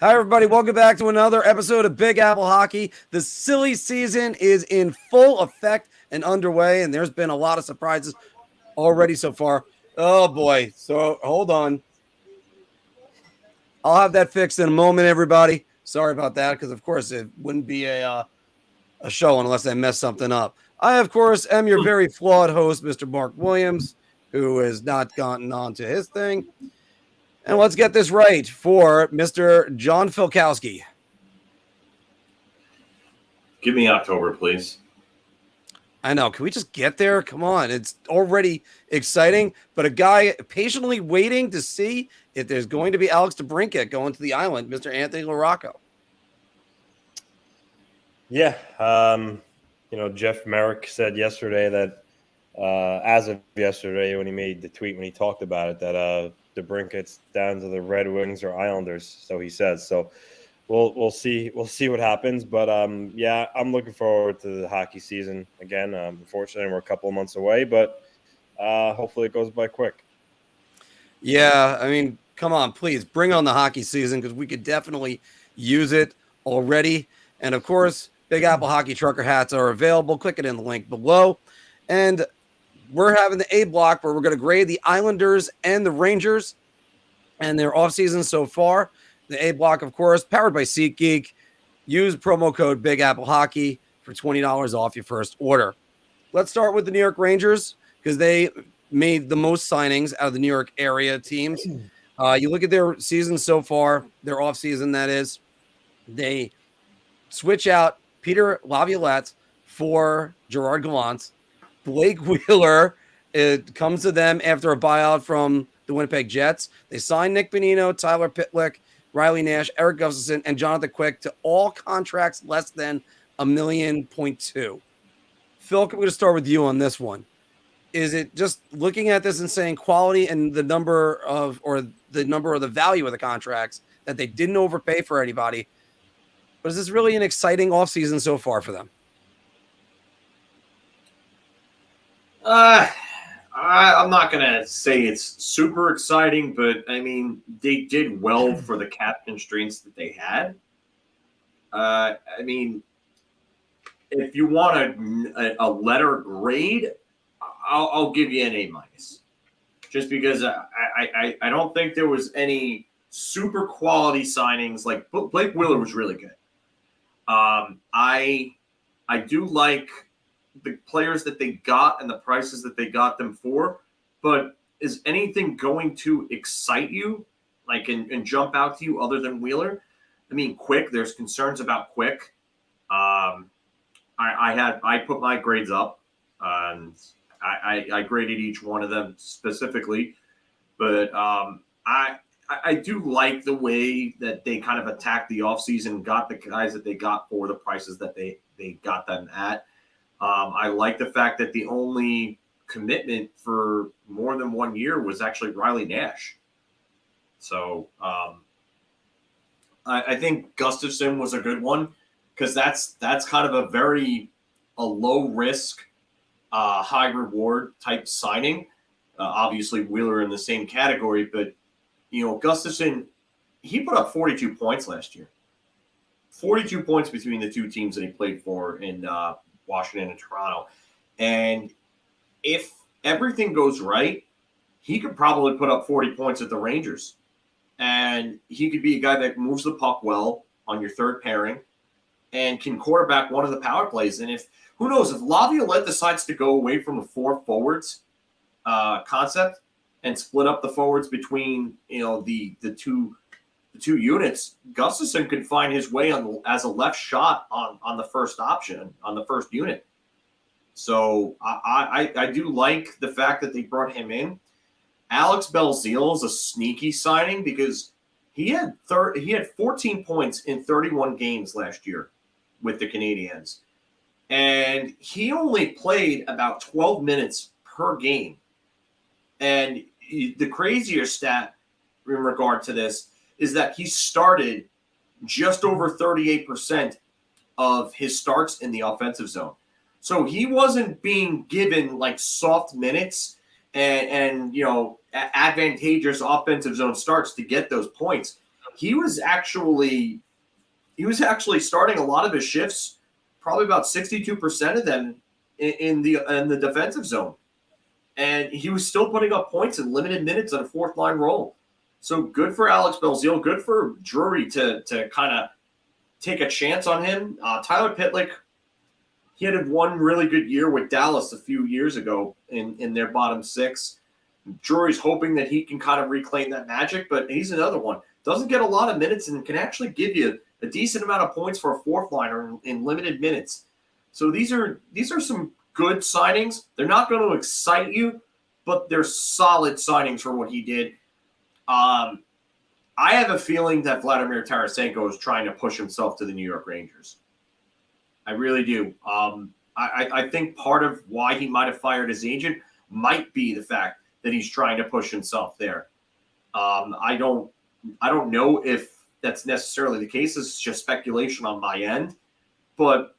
Hi, everybody. Welcome back to another episode of Big Apple Hockey. The silly season is in full effect and underway, and there's been a lot of surprises already so far. Oh, boy. So hold on. I'll have that fixed in a moment, everybody. Sorry about that, because, of course, it wouldn't be a show unless I mess something up. I, of course, am your very flawed host, Mr. Marc Williams, who has not gotten on to his thing. And let's get this right for Mr. John Filkowski. Give me October, please. I know. Can we just get there? Come on. It's already exciting, but a guy patiently waiting to see if there's going to be Alex DeBrincat going to the island, Mr. Anthony LaRocco. Yeah. Jeff Marc said yesterday that as of yesterday when he made the tweet, when he talked about it, that DeBrincat's down to the Red Wings or Islanders, so he says. So we'll see what happens. But yeah, I'm looking forward to the hockey season again. Unfortunately, we're a couple of months away, but hopefully it goes by quick. Yeah, I mean, come on, please bring on the hockey season because we could definitely use it already. And of course, Big Apple Hockey Trucker hats are available. Click it in the link below. And we're having the A block where we're going to grade the Islanders and the Rangers and their offseason so far. The A block, of course, powered by SeatGeek. Use promo code Big Apple Hockey for $20 off your first order. Let's start with the New York Rangers because they made the most signings out of the New York area teams. You look at their season so far, their offseason, that is, they switch out Peter Laviolette for Gerard Gallant. Blake Wheeler, it comes to them after a buyout from the Winnipeg Jets. They signed Nick Bonino, Tyler Pitlick, Riley Nash, Eric Gustafson, and Jonathan Quick to all contracts less than $1.2 million. Phil, I'm going to start with you on this one. Is it just looking at this and saying quality and the number of the value of the contracts that they didn't overpay for anybody? But is this really an exciting offseason so far for them? I'm not going to say it's super exciting, but, I mean, they did well for the cap constraints that they had. I mean, if you want a letter grade, I'll give you an A-. Just because I don't think there was any super quality signings. Like, Blake Wheeler was really good. I do like the players that they got and the prices that they got them for, but is anything going to excite you, like, and jump out to you other than Wheeler? I mean, Quick, there's concerns about Quick. I put my grades up, and I graded each one of them specifically, but I do like the way that they kind of attacked the offseason, got the guys that they got for the prices that they got them at. I like the fact that the only commitment for more than 1 year was actually Riley Nash. So I think Gustafson was a good one because that's kind of a low risk, high reward type signing. Obviously, Wheeler in the same category, but Gustafson, he put up 42 points last year. 42 points between the two teams that he played for in Washington and Toronto. And if everything goes right, he could probably put up 40 points at the Rangers. And he could be a guy that moves the puck well on your third pairing and can quarterback one of the power plays. And who knows, if Laviolette decides to go away from the four forwards concept and split up the forwards between, the two units, Gustafson could find his way as a left shot on the first option, on the first unit. So I do like the fact that they brought him in. Alex Belzile is a sneaky signing because he had 14 points in 31 games last year with the Canadiens. And he only played about 12 minutes per game. And the crazier stat in regard to this is that he started just over 38% of his starts in the offensive zone. So he wasn't being given like soft minutes and advantageous offensive zone starts to get those points. he was actually starting a lot of his shifts, probably about 62% of them in the defensive zone, and he was still putting up points in limited minutes on a fourth line role. So good for Alex Belzile, good for Drury to kind of take a chance on him. Tyler Pitlick, he had one really good year with Dallas a few years ago in their bottom six. Drury's hoping that he can kind of reclaim that magic, but he's another one. Doesn't get a lot of minutes and can actually give you a decent amount of points for a fourth liner in limited minutes. So these are some good signings. They're not going to excite you, but they're solid signings for what he did. I have a feeling that Vladimir Tarasenko is trying to push himself to the New York Rangers. I really do. I think part of why he might have fired his agent might be the fact that he's trying to push himself there. I don't know if that's necessarily the case. It's just speculation on my end. But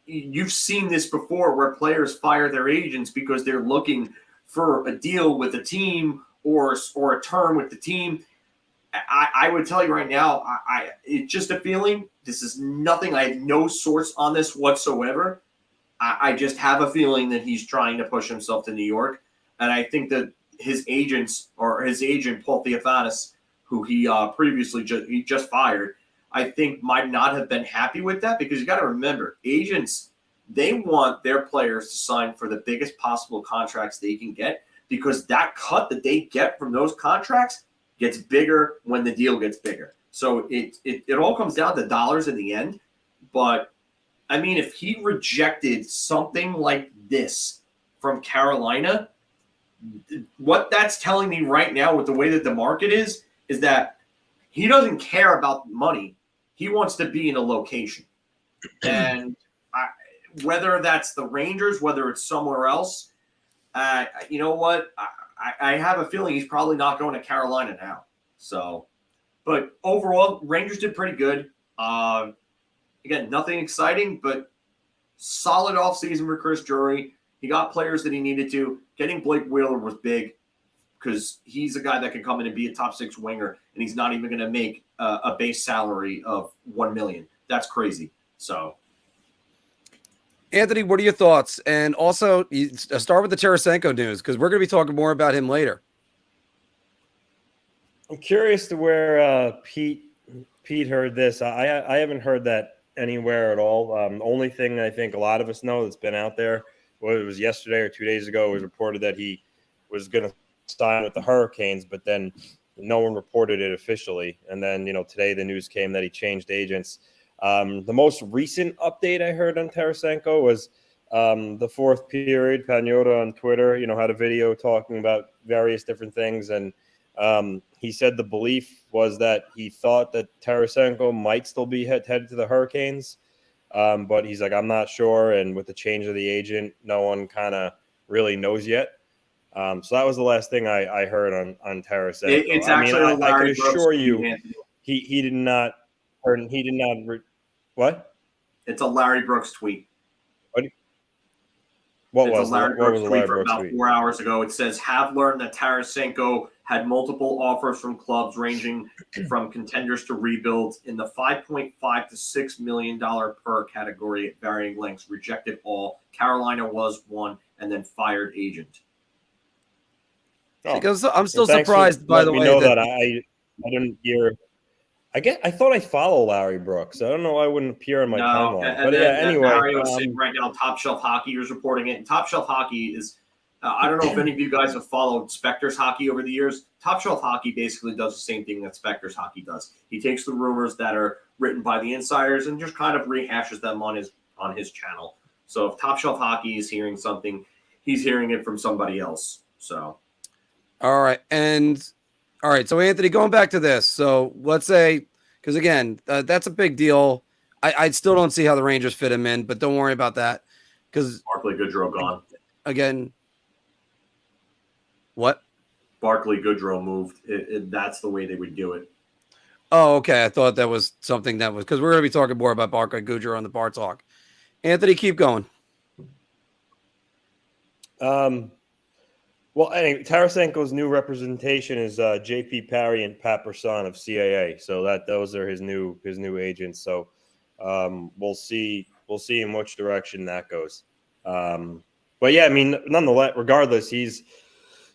you've seen this before where players fire their agents because they're looking for a deal with a team or a term with the team. I would tell you right now, it's just a feeling. This is nothing. I have no source on this whatsoever. I just have a feeling that he's trying to push himself to New York. And I think that his agent, Paul Theophanis, who he previously just fired, I think might not have been happy with that, because you got to remember, agents, they want their players to sign for the biggest possible contracts they can get, because that cut that they get from those contracts gets bigger when the deal gets bigger. So it all comes down to dollars in the end. But, I mean, if he rejected something like this from Carolina, what that's telling me right now with the way that the market is that he doesn't care about money. He wants to be in a location. And whether that's the Rangers, whether it's somewhere else, you know what? I have a feeling he's probably not going to Carolina now. So, but overall, Rangers did pretty good. Again, nothing exciting, but solid offseason for Chris Drury. He got players that he needed to. Getting Blake Wheeler was big, because he's a guy that can come in and be a top six winger, and he's not even going to make a base salary of $1 million. That's crazy. So, Anthony, what are your thoughts? And also, start with the Tarasenko news, because we're going to be talking more about him later. I'm curious to where Pete heard this. I haven't heard that anywhere at all. Only thing I think a lot of us know that's been out there, well, it was yesterday or 2 days ago, it was reported that he was going to sign with the Hurricanes, but then no one reported it officially. And then, today the news came that he changed agents. The most recent update I heard on Tarasenko was the fourth period. Pagnotta on Twitter, had a video talking about various different things. And he said the belief was that he thought that Tarasenko might still be headed to the Hurricanes. But he's like, I'm not sure. And with the change of the agent, no one kind of really knows yet. So that was the last thing I heard on Tarasenko. It's actually I can assure you, he did not. What? It's a Larry Brooks tweet. What it's was a Larry what Brooks was tweet Larry from Brooks about tweet? 4 hours ago. It says, have learned that Tarasenko had multiple offers from clubs ranging from contenders to rebuilds in the $5.5 to $6 million per category at varying lengths. Rejected all. Carolina was one, and then fired agent. Oh. Because I'm still surprised, by the way. That I didn't hear. I thought I follow Larry Brooks. I don't know why it wouldn't appear on my timeline. But anyway. Mario is saying right now, Top Shelf Hockey is reporting it. And Top Shelf Hockey is, I don't know if any of you guys have followed Spectre's Hockey over the years. Top Shelf Hockey basically does the same thing that Spectre's Hockey does. He takes the rumors that are written by the insiders and just kind of rehashes them on his channel. So if Top Shelf Hockey is hearing something, he's hearing it from somebody else. So. All right. So Anthony, going back to this. So let's say, because again, that's a big deal. I still don't see how the Rangers fit him in, but don't worry about that. Because Barclay Goodrow gone. Again, what? Barclay Goodrow moved. That's the way they would do it. Oh, okay. I thought that was something that was, because we're going to be talking more about Barclay Goodrow on the Bar Talk. Anthony, keep going. Well, anyway, Tarasenko's new representation is J.P. Parry and Pat Brisson of CAA. So those are his new agents. So we'll see in which direction that goes. But yeah, I mean, nonetheless, regardless, he's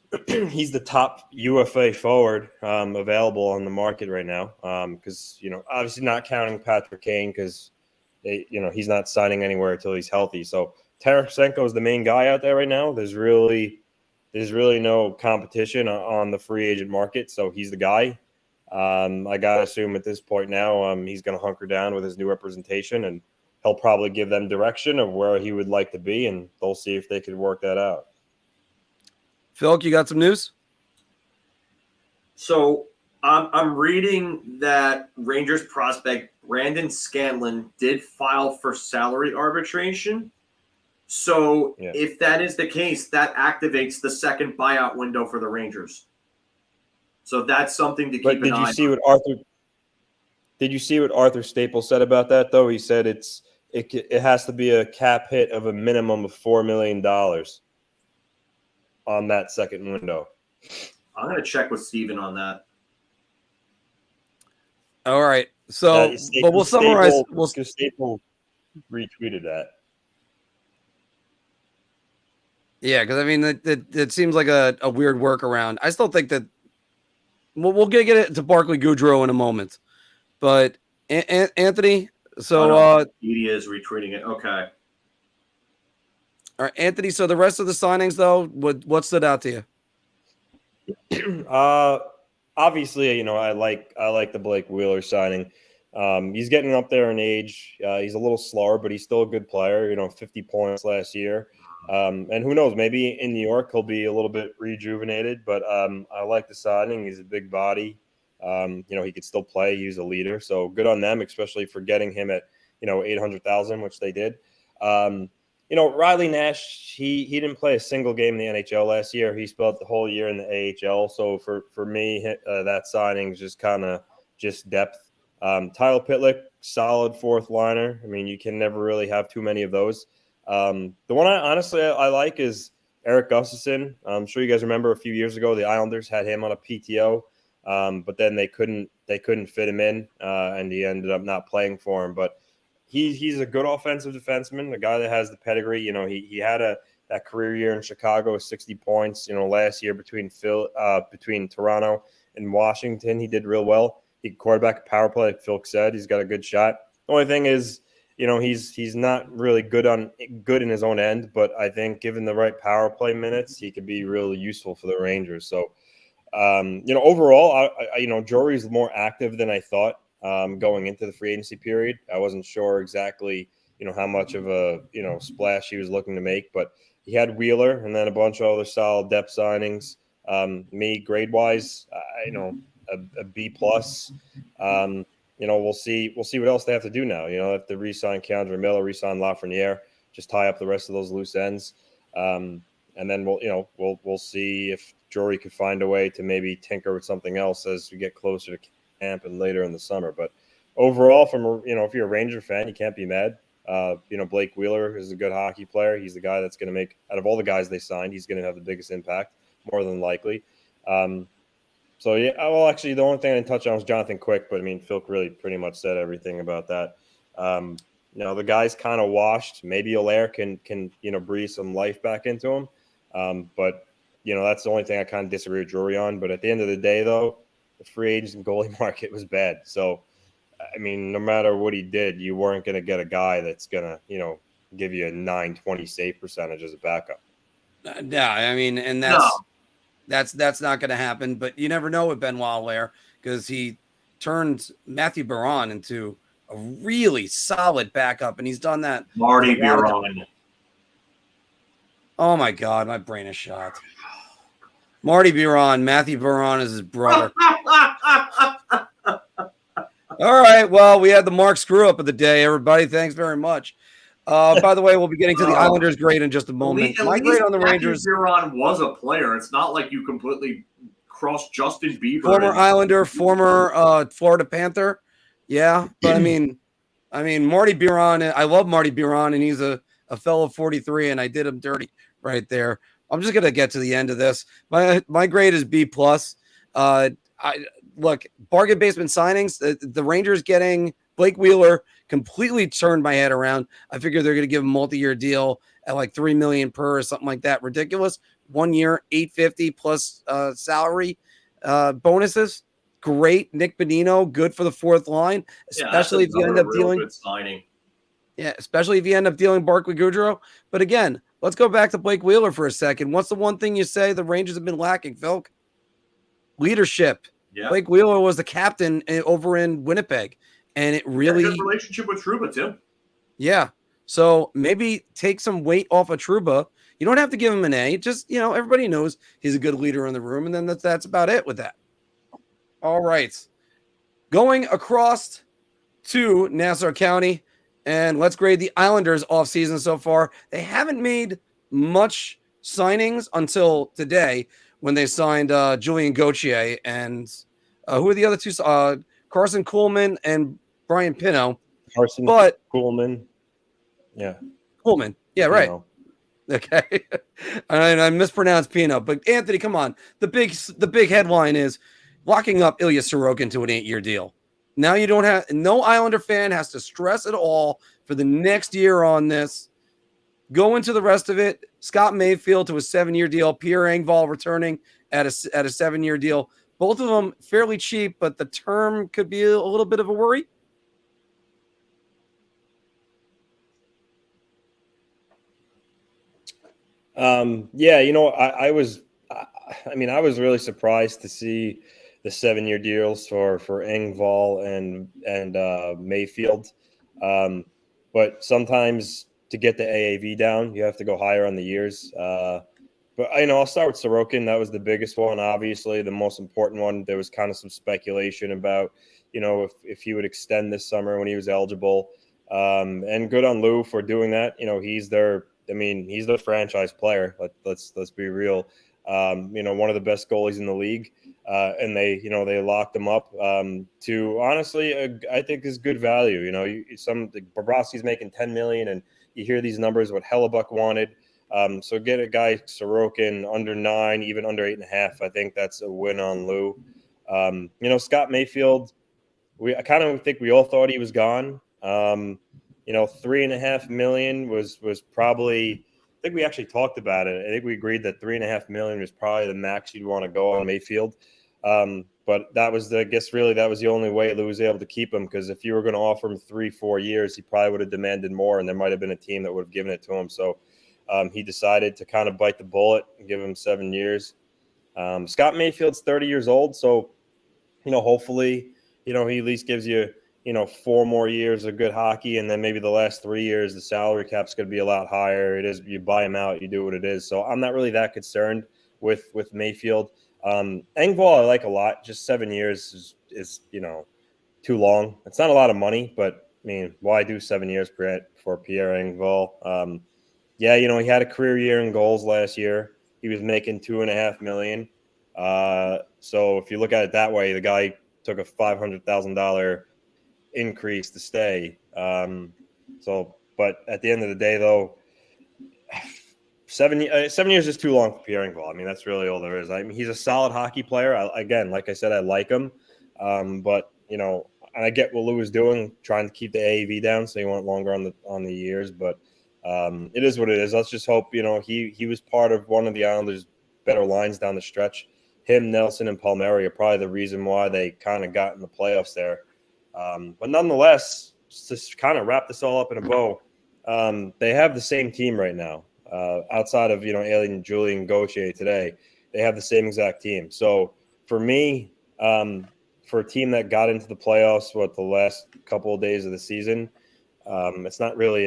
the top UFA forward available on the market right now. Because obviously not counting Patrick Kane because he's not signing anywhere until he's healthy. So Tarasenko is the main guy out there right now. There's really no competition on the free agent market, so he's the guy. I gotta assume at this point now he's going to hunker down with his new representation, and he'll probably give them direction of where he would like to be, and they'll see if they could work that out. Phil, you got some news? So I'm reading that Rangers prospect Brandon Scanlon did file for salary arbitration. So if that is the case, that activates the second buyout window for the Rangers. So that's something to keep an eye on. Did you see what Arthur Staples said about that, though? He said it has to be a cap hit of a minimum of $4 million on that second window. I'm going to check with Steven on that. All right. So, but we'll summarize. Staples retweeted that. Yeah, because I mean, it seems like a weird workaround. I still think that we'll get it to Barclay Goodrow in a moment, but Anthony. So media is retweeting it. Okay. All right, Anthony. So the rest of the signings, though, what stood out to you? Obviously, I like the Blake Wheeler signing. He's getting up there in age. He's a little slower, but he's still a good player. 50 points last year. And who knows, maybe in New York he'll be a little bit rejuvenated, but I like the signing. He's a big body. He could still play. He's a leader. So good on them, especially for getting him at, $800,000, which they did. Riley Nash, he didn't play a single game in the NHL last year. He spent the whole year in the AHL. So for me, that signing is just kind of just depth. Tyler Pitlick, solid fourth liner. I mean, you can never really have too many of those. The one I like is Eric Gustafsson. I'm sure you guys remember a few years ago the Islanders had him on a PTO, but then they couldn't fit him in, and he ended up not playing for him. But he's a good offensive defenseman, a guy that has the pedigree. He had that career year in Chicago, 60 points. Last year between Toronto and Washington, he did real well. He could quarterback a power play, like Phil said. He's got a good shot. The only thing is, he's not really good in his own end, but I think given the right power play minutes, he could be really useful for the Rangers. So, overall, Jory's more active than I thought going into the free agency period. I wasn't sure exactly, how much of a, splash he was looking to make, but he had Wheeler and then a bunch of other solid depth signings. Me, grade-wise, a B+. We'll see what else they have to do now. If they re-sign Keandre Miller, re-sign Lafreniere, just tie up the rest of those loose ends, and then we'll see if Jory could find a way to maybe tinker with something else as we get closer to camp and later in the summer. But overall, if you're a Ranger fan, you can't be mad. Blake Wheeler is a good hockey player. He's the guy that's going to make, out of all the guys they signed, he's going to have the biggest impact, more than likely. So, yeah, well, actually, the only thing I didn't touch on was Jonathan Quick, but, I mean, Phil really pretty much said everything about that. The guy's kind of washed. Maybe Allaire can breathe some life back into him. But, that's the only thing I kind of disagree with Drury on. But at the end of the day, though, the free agents and goalie market was bad. So, I mean, no matter what he did, you weren't going to get a guy that's going to, give you a 920 save percentage as a backup. Yeah, I mean, and that's not going to happen. But you never know with Benoit Allaire because he turned Matthew Baron into a really solid backup, and he's done that. Marty Biron. Oh my God, my brain is shot. Marty Biron. Matthew Baron is his brother. All right. Well, we had the Marc screw up of the day, everybody. Thanks very much. By the way, we'll be getting to the Islanders grade in just a moment. My grade on the Rangers. Biron was a player. It's not like you completely crossed Justin Bieber. Former Islander, former Florida Panther. Yeah, but I mean, Marty Biron. I love Marty Biron, and he's a fellow 43, and I did him dirty right there. I'm just gonna get to the end of this. My grade is B plus. Look, bargain basement signings. The Rangers getting Blake Wheeler completely turned my head around. I figured they're gonna give him a multi-year deal at like $3 million per or something like that. Ridiculous. 1 year, $850 plus salary bonuses. Great. Nick Bonino, good for the fourth line, especially if you end up dealing. Good signing. Yeah, especially if you end up dealing Barclay Goodrow. But again, let's go back to Blake Wheeler for a second. What's the one thing you say the Rangers have been lacking, Phil? Leadership. Yeah. Blake Wheeler was the captain over in Winnipeg, and it really good relationship with Trouba too. Yeah. So maybe take some weight off of Trouba. You don't have to give him an A. Just, everybody knows he's a good leader in the room, and then that's about it with that. All right. Going across to Nassau County, and let's grade the Islanders offseason so far. They haven't made much signings until today when they signed Julian Gauthier and who are the other two? Carson Kuhlman and Brian Pino. Kuhlman. Yeah. Kuhlman. Yeah, right. Pino. Okay. I mispronounced Pino, but Anthony, come on. The big headline is locking up Ilya Sorokin to an 8-year deal. Now you don't have no Islander fan has to stress at all for the next year on this. Go into the rest of it. Scott Mayfield to a 7-year deal. Pierre Engvall returning at a 7-year deal. Both of them fairly cheap, but the term could be a little bit of a worry. Yeah, I was really surprised to see the 7-year deals for Engvall and Mayfield. But sometimes to get the AAV down, you have to go higher on the years. But I'll start with Sorokin. That was the biggest one, obviously, the most important one. There was kind of some speculation about, if he would extend this summer when he was eligible. And good on Lou for doing that. He's their franchise player. Let's be real. One of the best goalies in the league. And they locked him up to honestly, I think is good value. Bobrovsky's making $10 million, and you hear these numbers what Hellebuck wanted. So get a guy Sorokin under 9, even under 8.5. I think that's a win on Lou. Scott Mayfield. I kind of think we all thought he was gone. $3.5 million was probably. I think we actually talked about it. I think we agreed that $3.5 million was probably the max you'd want to go on Mayfield. But that was the only way Lou was able to keep him, because if you were going to offer him 3-4 years, he probably would have demanded more, and there might have been a team that would have given it to him. So he decided to kind of bite the bullet and give him 7 years. Scott Mayfield's 30 years old, so hopefully he at least gives you 4 more years of good hockey, and then maybe the last 3 years the salary cap's going to be a lot higher. It is, you buy him out, you do what it is. So I'm not really that concerned with Mayfield. Engvall I like a lot. Just 7 years is too long. It's not a lot of money, but why do 7 years for Pierre Engvall? He had a career year in goals last year. He was making $2.5 million. So if you look at it that way, the guy took a $500,000 increase to stay. But at the end of the day, though, 7 years is too long for Pierre Engvall. That's really all there is. He's a solid hockey player. Like I said, I like him. But and I get what Lou was doing, trying to keep the AAV down, so he went longer on the years. But it is what it is. Let's just hope he was part of one of the Islanders' better lines down the stretch. Him, Nelson, and Palmieri are probably the reason why they kind of got in the playoffs there. But nonetheless, just to kind of wrap this all up in a bow, they have the same team right now. Outside of Alien Julian Gauthier today, they have the same exact team. So for me, for a team that got into the playoffs the last couple of days of the season, it's not really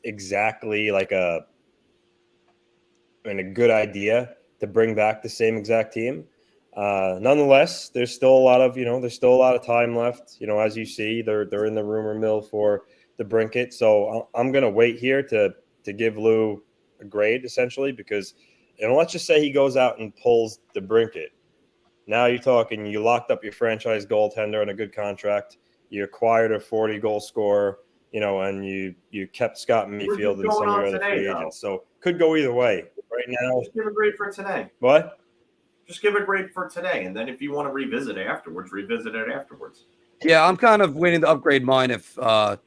exactly like a good idea to bring back the same exact team. Nonetheless, there's still a lot of time left. As you see, they're in the rumor mill for the Brinket. So I'm going to wait here to give Lou a grade, essentially, because let's just say he goes out and pulls the Brinket. Now you're talking, you locked up your franchise goaltender on a good contract. You acquired a 40-goal scorer, and you kept Scott Mayfield and some of your other free agents. So could go either way. right now. Just give a grade for today. What? Just give a grade for today, and then if you want to revisit it afterwards. Yeah, I'm kind of waiting to upgrade mine if that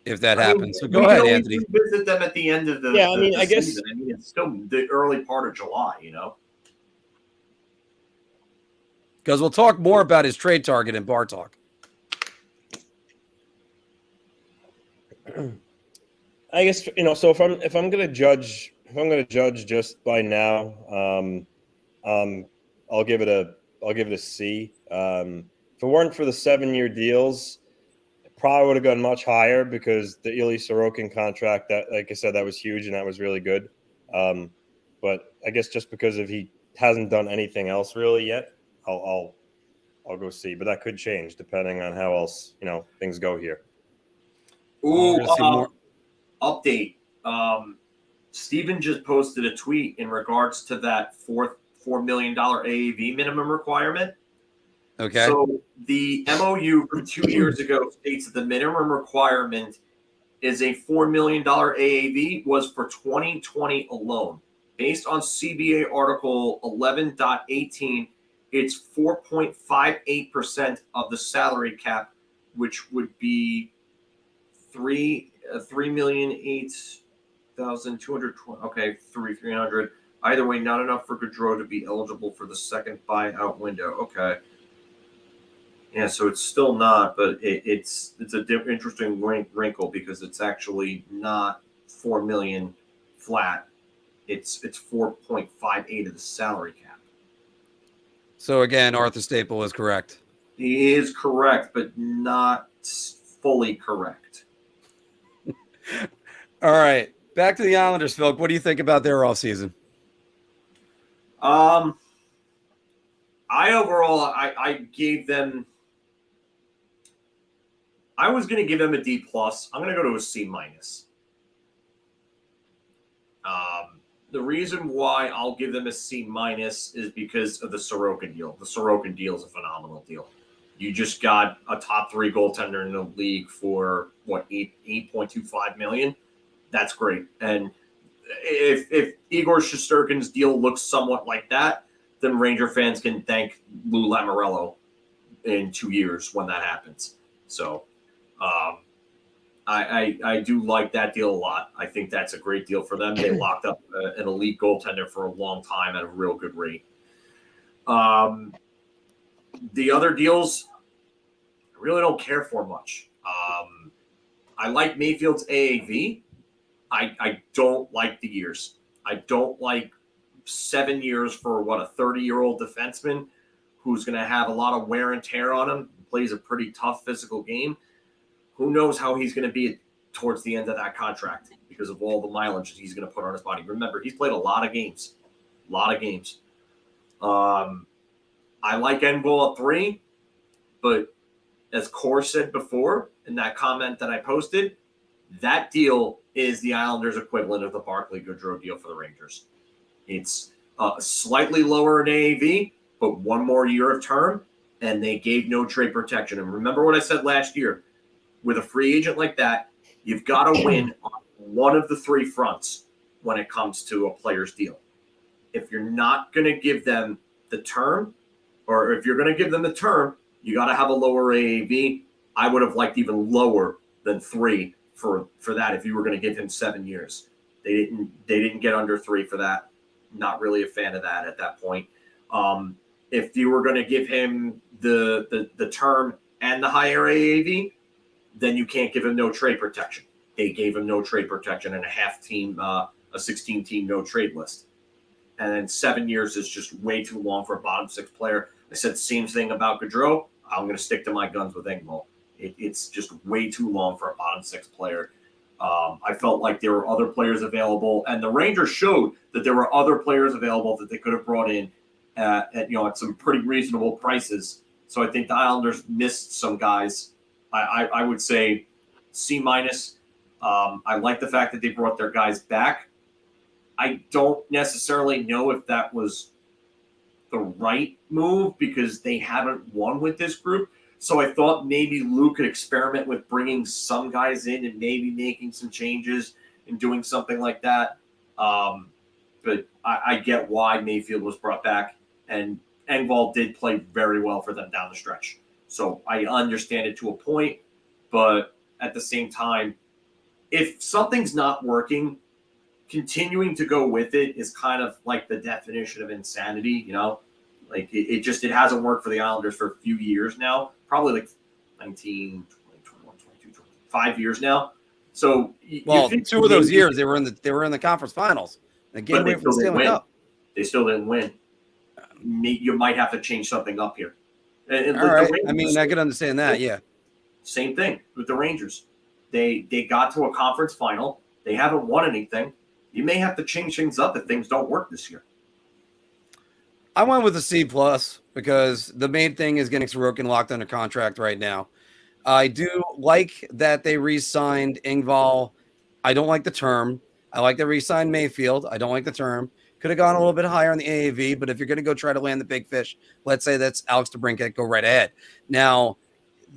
happens. So go we ahead, can always Anthony. revisit them at the end of the I guess season. I mean, it's still the early part of July, Because we'll talk more about his trade target in Bar Talk. I guess so if I'm gonna judge just by now, I'll give it a C. If it weren't for the 7-year deals, it probably would have gone much higher because the Ilya Sorokin contract, that, like I said, that was huge and that was really good. But I guess just because he hasn't done anything else really yet, I'll go C. But that could change depending on how else things go here. Ooh, update. Steven just posted a tweet in regards to that $4 million AAV minimum requirement. Okay. So the MOU from 2 years ago states that the minimum requirement is a $4 million AAV was for 2020 alone. Based on CBA Article 11.18, it's 4.58% of the salary cap, which would be $3,008,220. Okay, 300. Either way, not enough for Gaudreau to be eligible for the second buyout window. Okay. Yeah, so it's still not, but it's a interesting wrinkle because it's actually not $4 million flat. It's 4.58 of the salary cap. So again, Arthur Staple is correct. He is correct, but not fully correct. All right, back to the Islanders, Phil. What do you think about their offseason? I gave them. I was going to give them a D+. I'm going to go to a C-. The reason why I'll give them a C- is because of the Sorokin deal. The Sorokin deal is a phenomenal deal. You just got a top 3 goaltender in the league for what, $8.25 million. That's great. And if Igor Shesterkin's deal looks somewhat like that, then Ranger fans can thank Lou Lamoriello in 2 years when that happens. So I do like that deal a lot. I think that's a great deal for them. They locked up an elite goaltender for a long time at a real good rate. The other deals, I really don't care for much. I like Mayfield's AAV. I don't like the years. I don't like 7 years for a 30-year-old defenseman who's going to have a lot of wear and tear on him, plays a pretty tough physical game. Who knows how he's going to be towards the end of that contract because of all the mileage he's going to put on his body. Remember, he's played a lot of games. I like Engvall at 3, but as Core said before in that comment that I posted, that deal is the Islanders' equivalent of the Barclay Goodrow deal for the Rangers. It's slightly lower in AAV, but 1 more year of term, and they gave no trade protection. And remember what I said last year, with a free agent like that, you've got to win on one of the 3 fronts when it comes to a player's deal. If you're not going to give them the term, or if you're going to give them the term, you got to have a lower AAV. I would have liked even lower than 3 for that if you were going to give him 7 years. They didn't get under 3 for that. Not really a fan of that at that point. If you were going to give him the term and the higher AAV, then you can't give him no trade protection. They gave him no trade protection and a 16-team no trade list. And then 7 years is just way too long for a bottom 6 player. I said the same thing about Gaudreau. I'm going to stick to my guns with Engvall. It's just way too long for a bottom 6 player. I felt like there were other players available, and the Rangers showed that there were other players available that they could have brought in at some pretty reasonable prices. So I think the Islanders missed some guys. I would say C-. I like the fact that they brought their guys back. I don't necessarily know if that was the right move because they haven't won with this group. So I thought maybe Lou could experiment with bringing some guys in and maybe making some changes and doing something like that. but I get why Mayfield was brought back, and Engvall did play very well for them down the stretch. So I understand it to a point, but at the same time, if something's not working, continuing to go with it is kind of like the definition of insanity, you know? Like it hasn't worked for the Islanders for a few years now, probably like 19, 20, 21, 22, 25 years now. So well, 2 of those years they were in the conference finals. The game away from the Stanley Cup. They still didn't win. You might have to change something up here. And all right. I mean, I could understand that. Yeah. Same thing with the Rangers. They got to a conference final. They haven't won anything. You may have to change things up if things don't work this year. I went with a C+ because the main thing is getting Sorokin locked under contract right now. I do like that they re-signed Engvall. I don't like the term. I like they re-signed Mayfield. I don't like the term. Could have gone a little bit higher on the AAV, but if you're going to go try to land the big fish, let's say that's Alex DeBrincat, go right ahead. Now,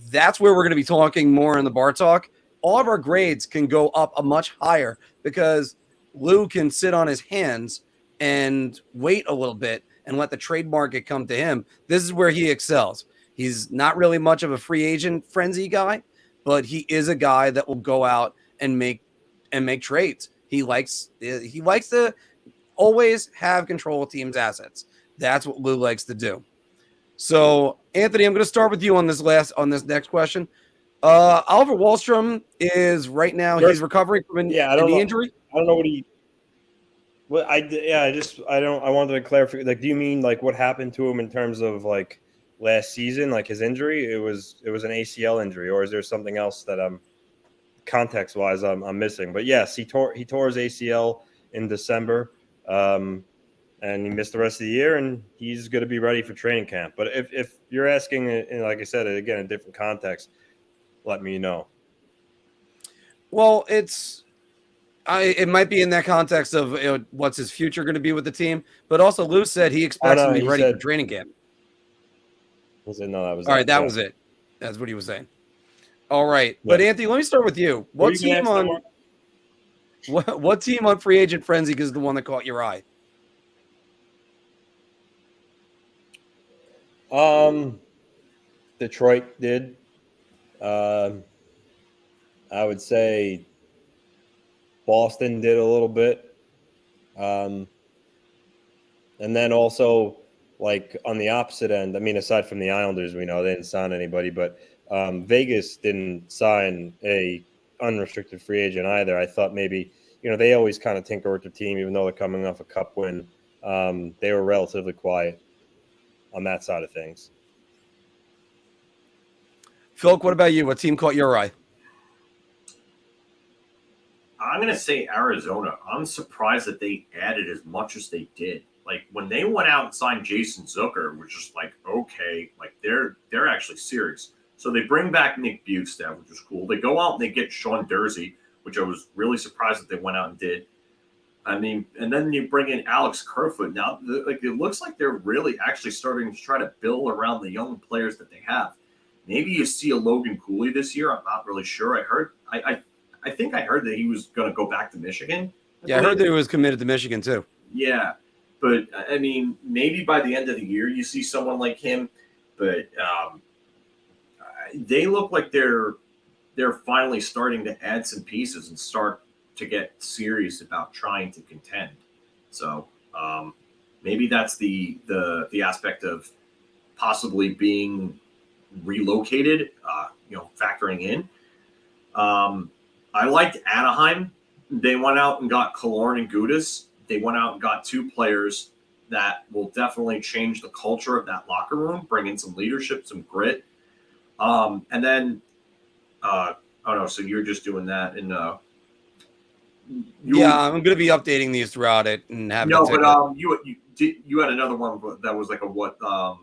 that's where we're going to be talking more in the bar talk. All of our grades can go up a much higher because Lou can sit on his hands and wait a little bit and let the trade market come to him. This is where he excels. He's not really much of a free agent frenzy guy, but he is a guy that will go out and make trades. He likes to always have control of teams' assets. That's what Lou likes to do. So, Anthony, I'm going to start with you on this next question. Oliver Wahlstrom is right now, he's recovering from an injury. I don't know what he. Well, I wanted to clarify. Like, do you mean like what happened to him in terms of like last season, like his injury? It was an ACL injury, or is there something else that context wise I'm missing? But yes, he tore his ACL in December, and he missed the rest of the year, and he's going to be ready for training camp. But if you're asking, like I said, again, in different context, let me know. Well, it might be in that context of what's his future going to be with the team, but also Lou said he expects him to be ready for training camp. Was it? No, that was all right. That was it. That's what he was saying. All right, but Anthony, let me start with you. What team on Free Agent Frenzy is the one that caught your eye? Detroit did. I would say Boston did a little bit. And then also, like, on the opposite end, I mean, aside from the Islanders, we know they didn't sign anybody, but Vegas didn't sign a unrestricted free agent either. I thought maybe, they always kind of tinker with the team, even though they're coming off a cup win. They were relatively quiet on that side of things. Phil, what about you? What team caught your eye? I'm going to say Arizona. I'm surprised that they added as much as they did. Like, when they went out and signed Jason Zucker, which is like, okay, like they're actually serious. So they bring back Nick Bukestad, which is cool. They go out and they get Sean Dursey, which I was really surprised that they went out and did. I mean, and then you bring in Alex Kerfoot. Now, it looks like they're really actually starting to try to build around the young players that they have. Maybe you see a Logan Cooley this year. I'm not really sure. I think I heard that he was going to go back to Michigan. I heard that he was committed to Michigan too. Yeah, but I mean, maybe by the end of the year you see someone like him. But they look like they're finally starting to add some pieces and start to get serious about trying to contend. So maybe that's the aspect of possibly being relocated, factoring in. I liked Anaheim. They went out and got Killorn and Gudas. They went out and got 2 players that will definitely change the culture of that locker room, bring in some leadership, some grit. And then, so you're just doing that. And I'm going to be updating these throughout it and having. No, but you had another one that was like a what? I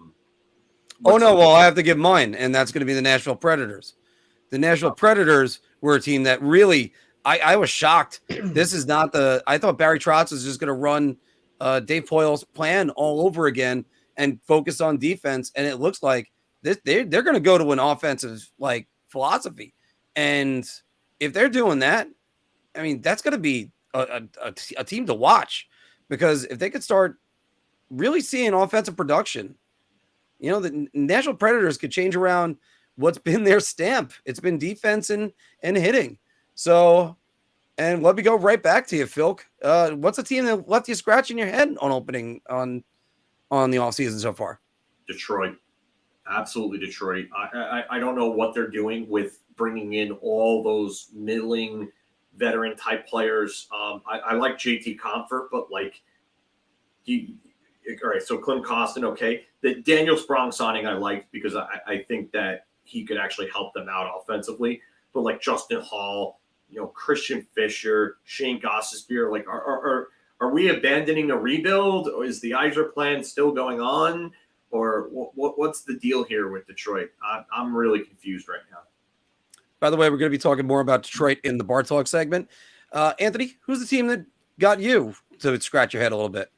have to give mine, and that's going to be the Nashville Predators. The Nashville Predators were a team that really, I was shocked. This is not I thought Barry Trotz was just going to run Dave Poyle's plan all over again and focus on defense. And it looks like they're going to go to an offensive philosophy. And if they're doing that, I mean, that's going to be a team to watch because if they could start really seeing offensive production, the Nashville Predators could change around what's been their stamp. It's been defense and hitting. So, and let me go right back to you, Phil. What's a team that left you scratching your head on opening on the offseason so far? Detroit. Absolutely Detroit. I don't know what they're doing with bringing in all those middling veteran type players. I like JT Comfort, but all right, so Klim Kostin, okay. The Daniel Sprong signing I liked because I think that he could actually help them out offensively. But like Justin Hall, Christian Fisher, Shane Gostisbehere, are we abandoning a rebuild, or is the Yzer plan still going on? Or what's the deal here with Detroit? I'm really confused right now. By the way, we're going to be talking more about Detroit in the Bar Talk segment. Anthony, who's the team that got you to scratch your head a little bit?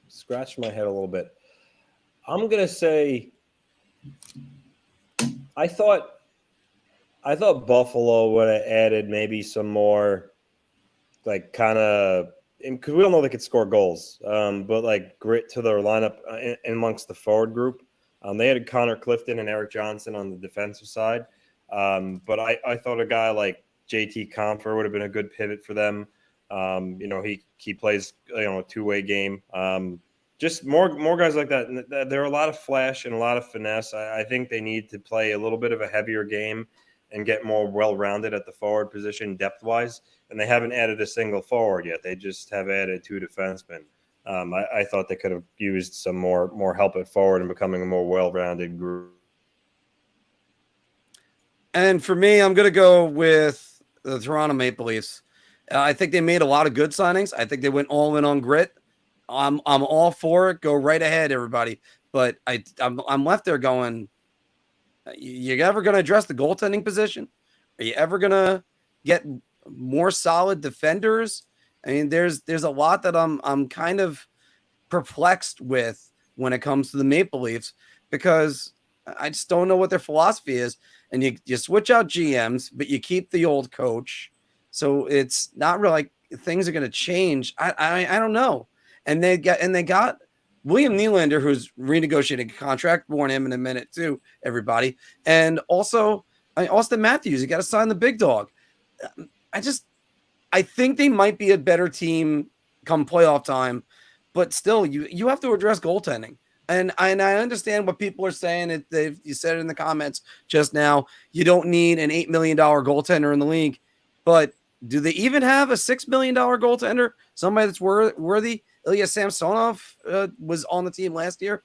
Scratch my head a little bit. I'm going to say I thought Buffalo would have added maybe some more because we don't know they could score goals, but grit to their lineup amongst the forward group. They had Connor Clifton and Eric Johnson on the defensive side, but I thought a guy like JT Compher would have been a good pivot for them. He plays a two-way game. Just more guys like that. There are a lot of flash and a lot of finesse. I think they need to play a little bit of a heavier game and get more well-rounded at the forward position depth-wise. And they haven't added a single forward yet. They just have added 2 defensemen. I thought they could have used some more help at forward and becoming a more well-rounded group. And for me, I'm going to go with the Toronto Maple Leafs. I think they made a lot of good signings. I think they went all in on grit. I'm all for it. Go right ahead, everybody. But I'm left there going, you ever going to address the goaltending position? Are you ever going to get more solid defenders? I mean, there's a lot that I'm kind of perplexed with when it comes to the Maple Leafs, because I just don't know what their philosophy is. And you switch out GMs, but you keep the old coach. So it's not really like things are going to change. I don't know. And they got William Nylander, who's renegotiating a contract. Warn him in a minute too, everybody. And also Austin Matthews. You got to sign the big dog. I think they might be a better team come playoff time, but still, you have to address goaltending. And I understand what people are saying. You said it in the comments just now. You don't need an $8 million goaltender in the league, but do they even have a $6 million goaltender? Somebody that's worthy? Ilya Samsonov was on the team last year.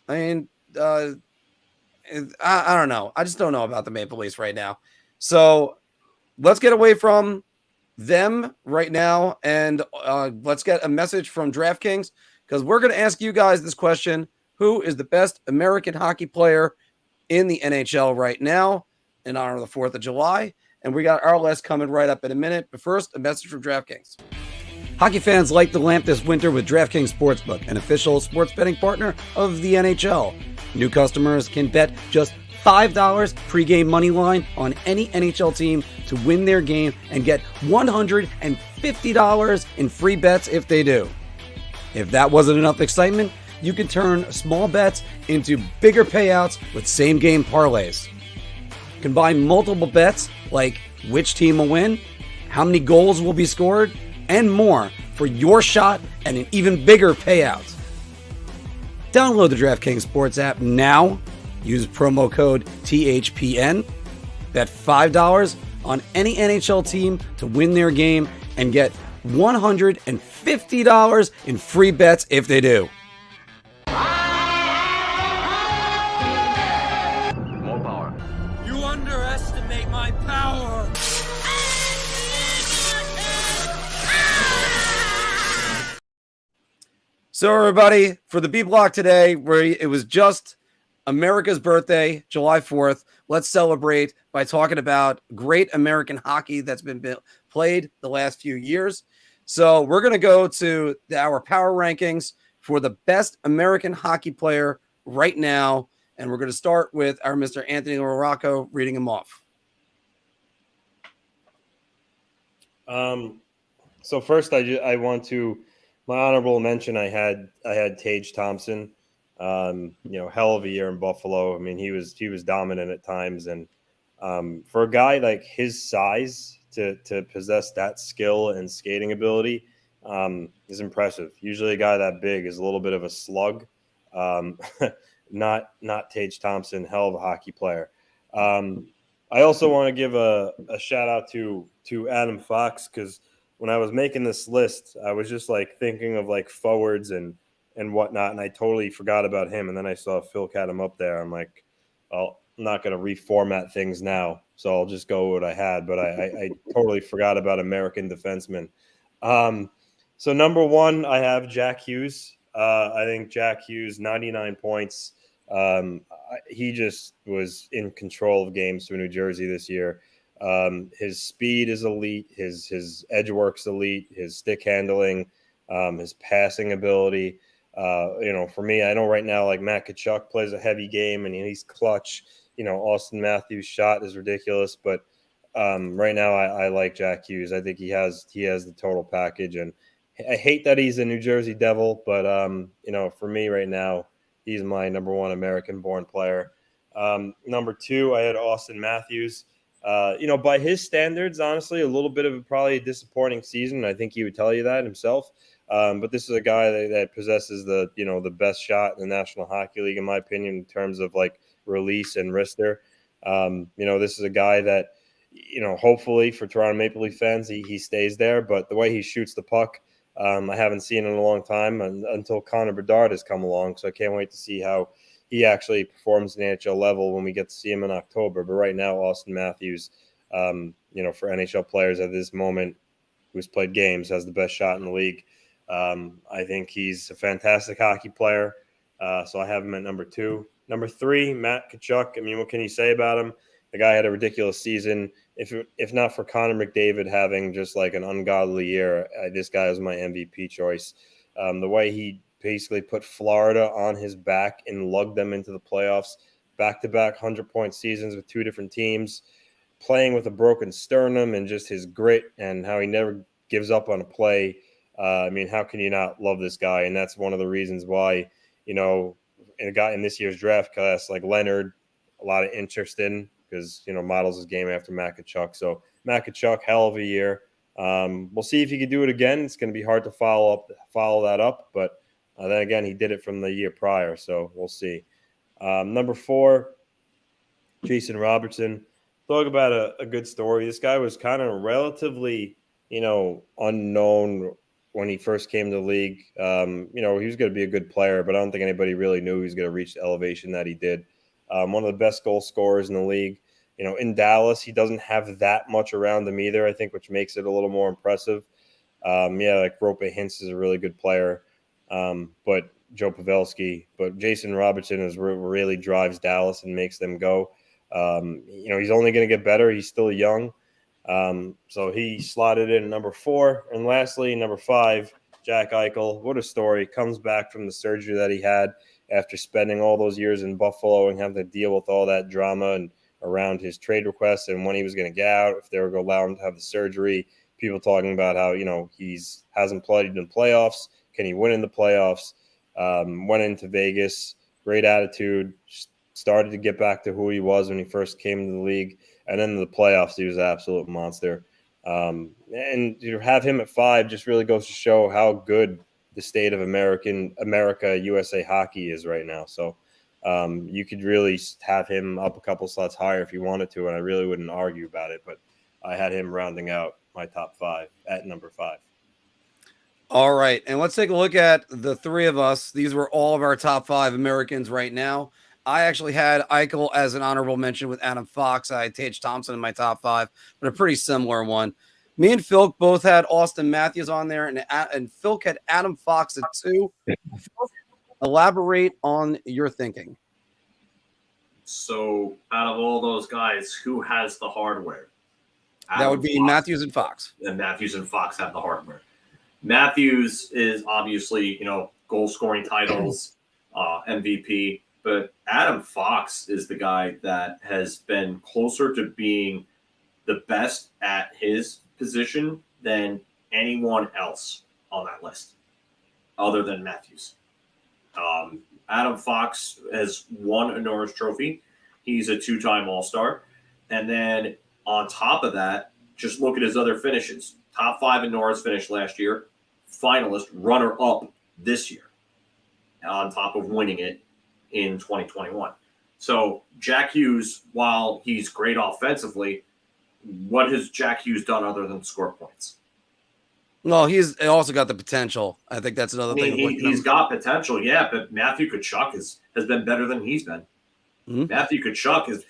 I mean, I don't know. I just don't know about the Maple Leafs right now. So let's get away from them right now, and let's get a message from DraftKings, because we're going to ask you guys this question: who is the best American hockey player in the NHL right now in honor of the 4th of July? And we got our list coming right up in a minute. But first, a message from DraftKings. Hockey fans light the lamp this winter with DraftKings Sportsbook, an official sports betting partner of the NHL. New customers can bet just $5 pregame money line on any NHL team to win their game and get $150 in free bets if they do. If that wasn't enough excitement, you can turn small bets into bigger payouts with same-game parlays. Combine multiple bets like which team will win, how many goals will be scored, and more for your shot at an even bigger payout. Download the DraftKings Sports app now. Use promo code THPN. Bet $5 on any NHL team to win their game and get $150 in free bets if they do. More power. You underestimate my power. So everybody, for the B block today, where it was just America's birthday, July 4th, let's celebrate by talking about great American hockey that's been played the last few years. So we're going to go to our power rankings for the best American hockey player right now. And we're going to start with our Mr. Anthony LaRocco reading them off. So first, I want to my honorable mention. I had Tage Thompson. Hell of a year in Buffalo. I mean, he was dominant at times, and for a guy like his size to possess that skill and skating ability is impressive. Usually, a guy that big is a little bit of a slug. Not Tage Thompson, hell of a hockey player. I also want to give a shout out to Adam Fox, because when I was making this list, I was just like thinking of like forwards and whatnot, and I totally forgot about him. And then I saw Phil had him up there. I'm like, well, I'm not going to reformat things now, so I'll just go with what I had. But I totally forgot about American defensemen. So number one, I have Jack Hughes. I think Jack Hughes, 99 points. He just was in control of games for New Jersey this year. His speed is elite. His edge work's elite. His stick handling, his passing ability. For me, I know right now, like Matt Tkachuk plays a heavy game and he's clutch. Austin Matthews' shot is ridiculous, but right now I like Jack Hughes. I think he has the total package, and I hate that he's a New Jersey Devil, but for me right now, he's my number one American-born player. Number two, I had Austin Matthews. By his standards, honestly, a little bit of probably a disappointing season. I think he would tell you that himself. But this is a guy that possesses the best shot in the National Hockey League, in my opinion, in terms of like release and wrister. This is a guy that, hopefully for Toronto Maple Leaf fans, he stays there. But the way he shoots the puck, I haven't seen in a long time until Connor Bedard has come along. So I can't wait to see how he actually performs in the NHL level when we get to see him in October. But right now, Austin Matthews, for NHL players at this moment who's played games, has the best shot in the league. I think he's a fantastic hockey player. So I have him at number two. Number three, Matt Tkachuk. I mean, what can you say about him? The guy had a ridiculous season. If not for Connor McDavid having just like an ungodly year, this guy is my MVP choice. The way he basically put Florida on his back and lugged them into the playoffs, back-to-back 100-point seasons with two different teams, playing with a broken sternum, and just his grit and how he never gives up on a play. How can you not love this guy? And that's one of the reasons why, a guy in this year's draft class like Leonard, a lot of interest in, because, models his game after Matt Tkachuk. So Matt Tkachuk, hell of a year. We'll see if he can do it again. It's going to be hard to follow that up, but then again, he did it from the year prior, so we'll see. Number four, Jason Robertson. Talk about a good story. This guy was kind of relatively, unknown when he first came to the league. He was going to be a good player, but I don't think anybody really knew he was going to reach the elevation that he did. One of the best goal scorers in the league. In Dallas, he doesn't have that much around him either, I think, which makes it a little more impressive. Like Rope Hintz is a really good player. But Joe Pavelski, but Jason Robertson really drives Dallas and makes them go. He's only going to get better. He's still young. So he slotted in number four. And lastly, number five, Jack Eichel. What a story. Comes back from the surgery that he had after spending all those years in Buffalo and having to deal with all that drama and around his trade requests and when he was going to get out, if they were going to allow him to have the surgery. People talking about how, hasn't played in the playoffs. Can he win in the playoffs? Went into Vegas, great attitude, started to get back to who he was when he first came to the league. And then in the playoffs, he was an absolute monster. And to have him at five just really goes to show how good the state of America, USA hockey is right now. So you could really have him up a couple slots higher if you wanted to, and I really wouldn't argue about it. But I had him rounding out my top five at number five. All right, and let's take a look at the three of us. These were all of our top five Americans right now. I actually had Eichel as an honorable mention with Adam Fox. I had Tage Thompson in my top five, but a pretty similar one. Me and Phil both had Austin Matthews on there, and Phil had Adam Fox at two. Elaborate on your thinking. So out of all those guys, who has the hardware? That would be Fox. Matthews and Fox. And Matthews and Fox have the hardware. Matthews is obviously, goal scoring titles, MVP, but Adam Fox is the guy that has been closer to being the best at his position than anyone else on that list, other than Matthews. Adam Fox has won a Norris Trophy. He's a 2-time All-Star. And then on top of that, just look at his other finishes. Top 5 in Norris finished last year. Finalist, runner-up this year, on top of winning it in 2021. So Jack Hughes, while he's great offensively, what has Jack Hughes done other than score points? Well, he's also got the potential. I think that's another thing. He's got potential, yeah, but Matthew Tkachuk has been better than he's been. Mm-hmm. Matthew Tkachuk is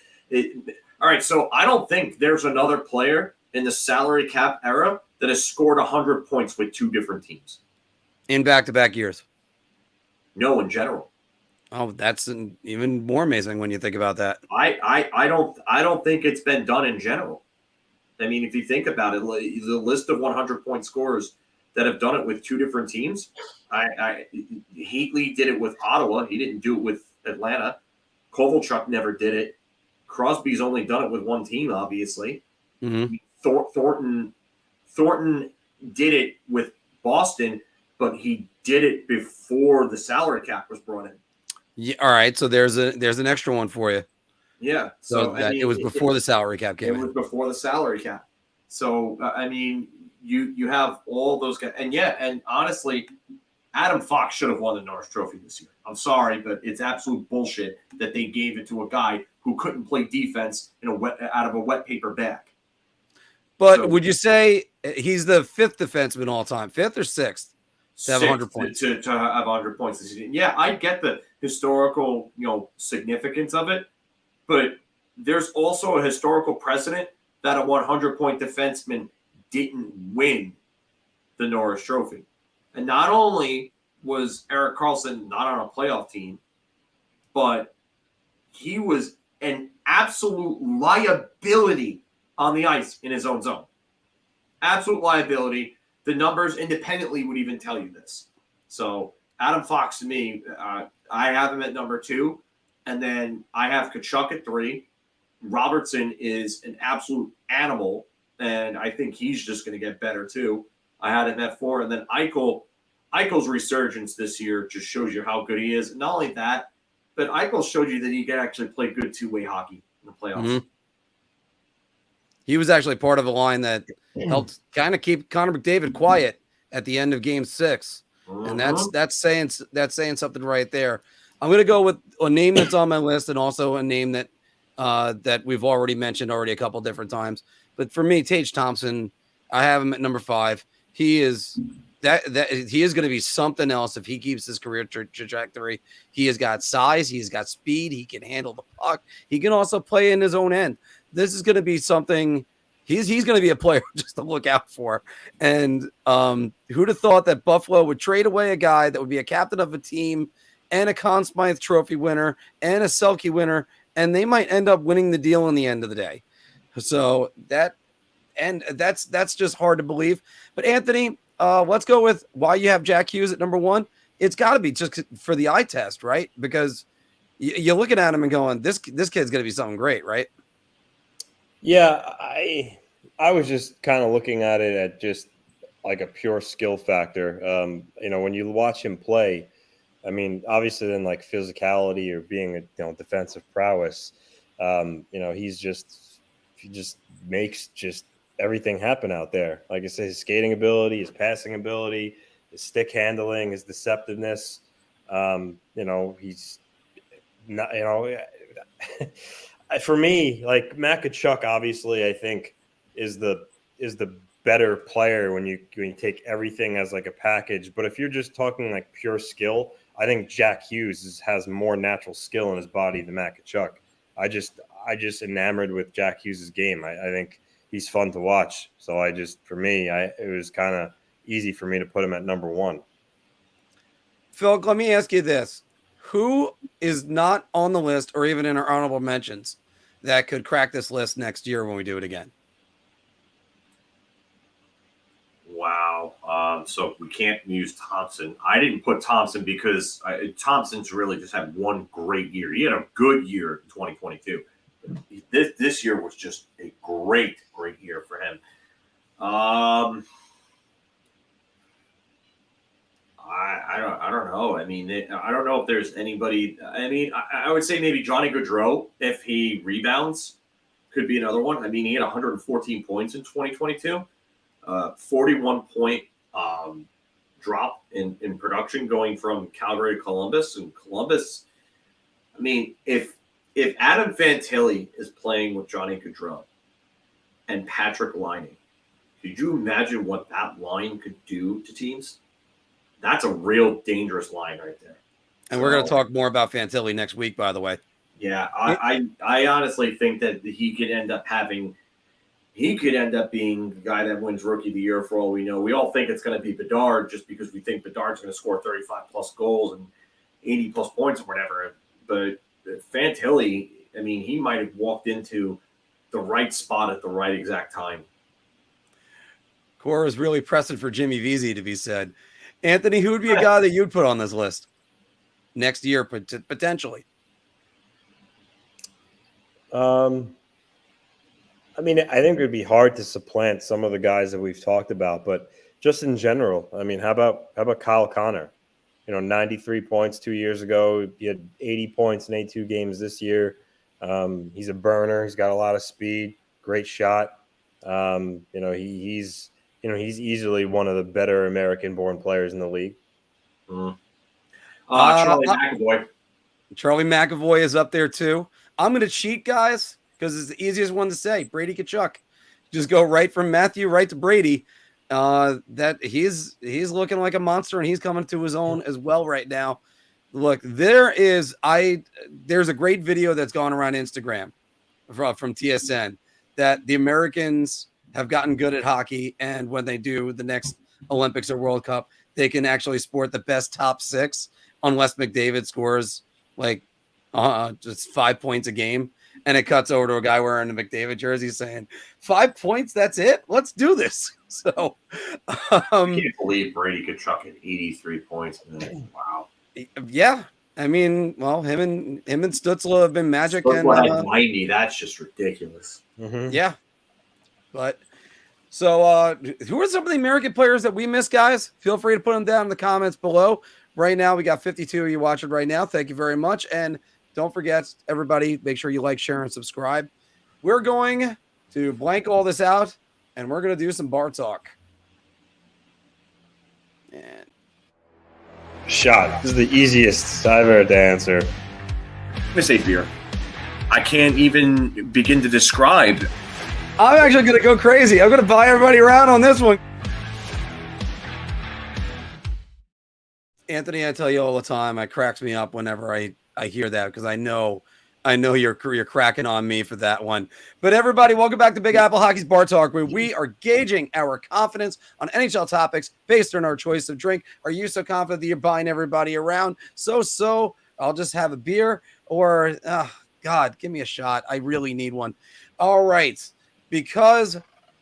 all right, so I don't think there's another player in the salary cap era that has scored 100 points with 2 different teams. In back-to-back years? No, in general. Oh, that's even more amazing when you think about that. I don't think it's been done in general. I mean, if you think about it, the list of 100-point scorers that have done it with 2 different teams, Heatley did it with Ottawa. He didn't do it with Atlanta. Kovalchuk never did it. Crosby's only done it with 1 team, obviously. Mm-hmm. Thornton did it with Boston, but he did it before the salary cap was brought in. Yeah, all right, so there's an extra one for you. Yeah. So it was before the salary cap came in. It was before the salary cap. So, I mean, you have all those guys. And honestly, Adam Fox should have won the Norris Trophy this year. I'm sorry, but it's absolute bullshit that they gave it to a guy who couldn't play defense out of a wet paper bag. But would you say he's the 5th defenseman all time, 5th or 6th? To have 100 points. To have 100 points this season. Yeah, I get the historical, significance of it. But there's also a historical precedent that a 100-point defenseman didn't win the Norris Trophy. And not only was Erik Karlsson not on a playoff team, but he was an absolute liability on the ice in his own zone. Absolute liability. The numbers independently would even tell you this. So Adam Fox, to me, I have him at number 2. And then I have Tkachuk at 3. Robertson is an absolute animal, and I think he's just going to get better too. I had him at 4. And then Eichel's resurgence this year just shows you how good he is. Not only that, but Eichel showed you that he can actually play good 2-way hockey in the playoffs. Mm-hmm. He was actually part of a line that helped kind of keep Connor McDavid quiet at the end of Game 6. Mm-hmm. And that's saying something right there. I'm going to go with a name that's on my list and also a name that that we've already mentioned a couple different times. But for me, Tage Thompson, I have him at number 5. He is he is going to be something else if he keeps his career trajectory. He has got size, he's got speed, he can handle the puck. He can also play in his own end. This is going to be something. He's going to be a player just to look out for. And who'd have thought that Buffalo would trade away a guy that would be a captain of a team and a Conn Smythe Trophy winner and a Selke winner, and they might end up winning the deal in the end of the day. So that's just hard to believe. But Anthony, let's go with why you have Jack Hughes at number 1. It's got to be just for the eye test, right? Because you're looking at him and going, this kid's going to be something great, right? Yeah, I was just kind of looking at it at just like a pure skill factor. When you watch him play, I mean, obviously then like physicality or being a defensive prowess, he just makes just everything happen out there. Like I said, his skating ability, his passing ability, his stick handling, his deceptiveness. He's not, for me, like Matt Tkachuk, obviously, I think is the better player when you take everything as like a package. But if you're just talking like pure skill, I think Jack Hughes has more natural skill in his body than Matt Tkachuk. I just enamored with Jack Hughes' game. I think he's fun to watch. So it was kind of easy for me to put him at number 1. Phil, let me ask you this. Who is not on the list or even in our honorable mentions that could crack this list next year when we do it again? Wow. So we can't use Thompson. I didn't put Thompson because Thompson's really just had one great year. He had a good year in 2022. This year was just a great year for him. I don't know. I mean, I don't know if there's anybody. I mean, I would say maybe Johnny Gaudreau, if he rebounds, could be another one. I mean, he had 114 points in 2022, 41-point drop in production going from Calgary to Columbus. And Columbus, I mean, if Adam Fantilli is playing with Johnny Gaudreau and Patrick Laine, could you imagine what that line could do to teams? That's a real dangerous line right there. And we're going to talk more about Fantilli next week, by the way. Yeah, I honestly think that he could end up being the guy that wins Rookie of the Year for all we know. We all think it's going to be Bedard just because we think Bedard's going to score 35-plus goals and 80-plus points or whatever. But Fantilli, I mean, he might have walked into the right spot at the right exact time. Core is really pressing for Jimmy Vesey to be said. Anthony, who would be a guy that you'd put on this list next year, potentially? I mean, I think it would be hard to supplant some of the guys that we've talked about, but just in general, I mean, how about Kyle Connor? 93 points 2 years ago. He had 80 points in 82 games this year. He's a burner. He's got a lot of speed, great shot. He's easily one of the better American-born players in the league. Charlie McAvoy. Charlie McAvoy is up there too. I'm going to cheat, guys, because it's the easiest one to say. Brady Tkachuk. Just go right from Matthew right to Brady. That he's looking like a monster, and he's coming to his own as well right now. Look, there's a great video that's gone around Instagram from TSN that the Americans have gotten good at hockey, and when they do the next Olympics or World Cup, they can actually sport the best top six unless McDavid scores like just 5 points a game. And it cuts over to a guy wearing a McDavid jersey saying, 5 points, that's it? Let's do this. So I can't believe Brady Tkachuk at 83 points. Wow. Yeah. I mean, well, him and Stützle have been magic. Stützle had 90. That's just ridiculous. Mm-hmm. Yeah. But so who are some of the American players that we miss, guys? Feel free to put them down in the comments below. Right now, we got 52 of you watching right now. Thank you very much. And don't forget, everybody, make sure you like, share, and subscribe. We're going to blank all this out, and we're going to do some bar talk. And Shot. This is the easiest I've ever to answer. I'm going to say beer. I can't even begin to describe. I'm actually going to go crazy. I'm going to buy everybody around on this one. Anthony, I tell you all the time, it cracks me up whenever I hear that because I know you're cracking on me for that one. But everybody, welcome back to Big Apple Hockey's Bar Talk, where we are gauging our confidence on NHL topics based on our choice of drink. Are you so confident that you're buying everybody around? So I'll just have a beer, or God, give me a shot. I really need one. All right, because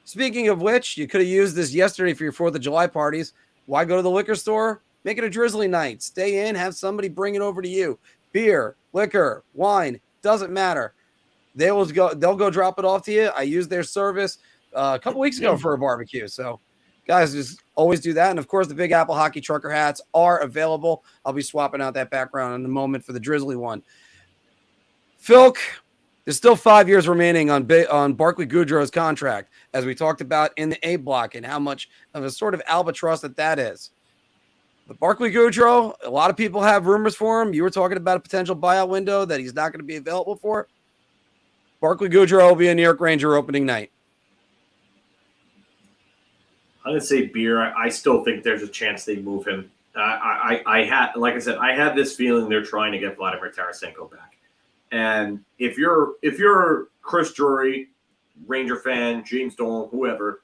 speaking of which, you could have used this yesterday for your 4th of July parties. Why go to the liquor store? Make it a Drizly night. Stay in, have somebody bring it over to you. Beer, liquor, wine, doesn't matter. They'll go drop it off to you. I used their service a couple weeks ago for a barbecue. So, guys, just always do that. And, of course, the Big Apple Hockey Trucker hats are available. I'll be swapping out that background in a moment for the Drizly one. Philk, there's still 5 years remaining on Barclay Goodrow's contract, as we talked about in the A block, and how much of a sort of albatross that is. But Barclay Goodrow, a lot of people have rumors for him. You were talking about a potential buyout window that he's not going to be available for. Barclay Goodrow will be a New York Ranger opening night. I'm going to say beer. I still think there's a chance they move him. I had this feeling they're trying to get Vladimir Tarasenko back. And if you're Chris Drury, Ranger fan, James Dolan, whoever,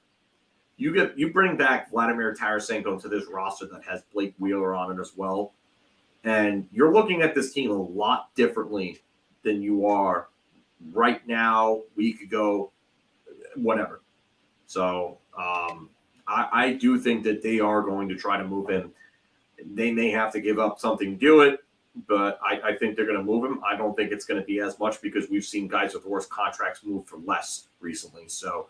you bring back Vladimir Tarasenko to this roster that has Blake Wheeler on it as well, and you're looking at this team a lot differently than you are right now, week ago, whatever. So I do think that they are going to try to move him. They may have to give up something to do it, but I think they're going to move him. I don't think it's going to be as much because we've seen guys with worse contracts move for less recently. So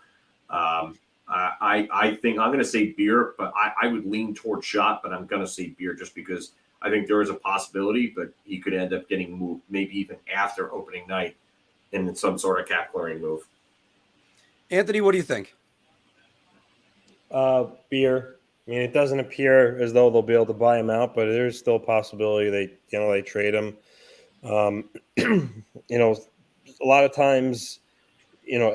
I think I'm going to say beer, but I would lean towards shot, but I'm going to say beer just because I think there is a possibility, but he could end up getting moved maybe even after opening night in some sort of cap clearing move. Anthony, what do you think? Beer. I mean, it doesn't appear as though they'll be able to buy him out, but there's still a possibility they trade him. A lot of times,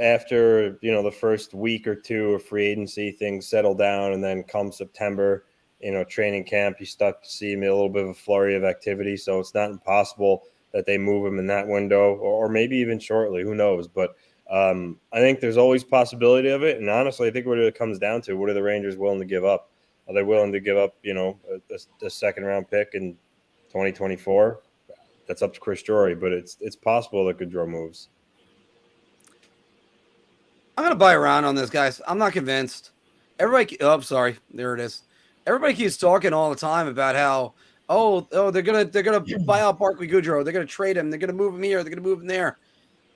after the first week or two of free agency, things settle down, and then come September, training camp, you start to see a little bit of a flurry of activity. So it's not impossible that they move him in that window, or maybe even shortly. Who knows? But I think there's always possibility of it. And honestly, I think what it comes down to, what are the Rangers willing to give up? Are they willing to give up, a second-round pick in 2024? That's up to Chris Drury, but it's possible that Gaudreau moves. I'm going to buy around on this, guys. I'm not convinced. Sorry. There it is. Everybody keeps talking all the time about how, they're gonna buy out Barclay Goodrow. They're gonna trade him. They're gonna move him here. They're gonna move him there.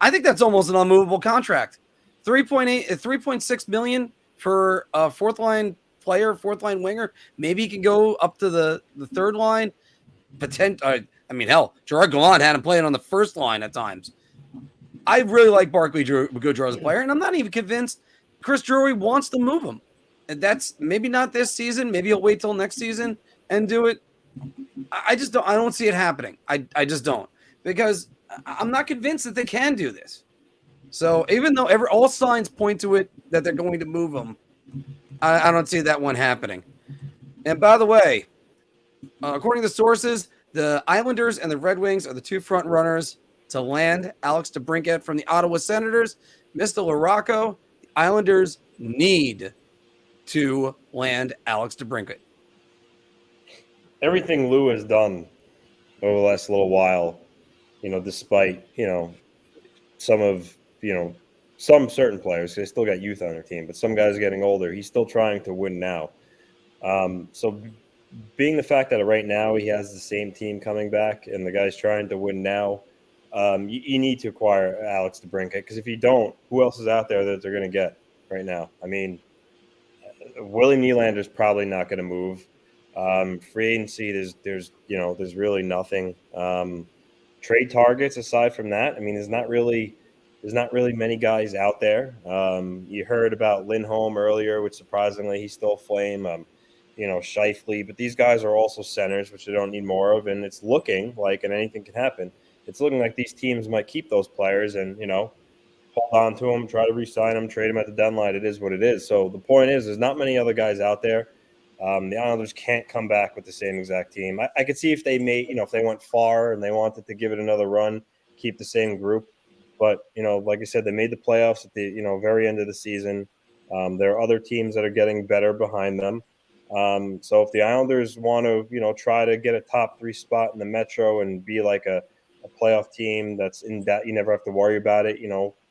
I think that's almost an unmovable contract. 3.6 million for a fourth line player, fourth line winger. Maybe he can go up to the third line. Gerard Gallant had him playing on the first line at times. I really like Barclay Goodrow as a player, and I'm not even convinced Chris Drury wants to move him. And that's maybe not this season. Maybe he'll wait till next season and do it. I just don't. I don't see it happening. I just don't, because I'm not convinced that they can do this. So even though all signs point to it that they're going to move him, I don't see that one happening. And by the way, according to sources, the Islanders and the Red Wings are the two front runners to land Alex DeBrincat from the Ottawa Senators. Mr. LaRocco, the Islanders need to land Alex DeBrincat. Everything Lou has done over the last little while, despite, some certain players, they still got youth on their team, but some guys are getting older. He's still trying to win now. So being the fact that right now he has the same team coming back and the guy's trying to win now, you need to acquire Alex DeBrincat, because if you don't, who else is out there that they're going to get right now? I mean, Willie Nylander's probably not going to move. Free agency, there's really nothing. Trade targets aside from that, I mean, there's not really many guys out there. You heard about Lindholm earlier, which surprisingly he's still a Flame. Scheifele, but these guys are also centers, which they don't need more of. And it's looking like, and anything can happen, it's looking like these teams might keep those players and, hold on to them, try to re-sign them, trade them at the deadline. It is what it is. So the point is, there's not many other guys out there. The Islanders can't come back with the same exact team. I could see if they if they went far and they wanted to give it another run, keep the same group. But, like I said, they made the playoffs at the, very end of the season. There are other teams that are getting better behind them. So if the Islanders want to, try to get a top 3 spot in the Metro and be like a playoff team that's in that, you never have to worry about it.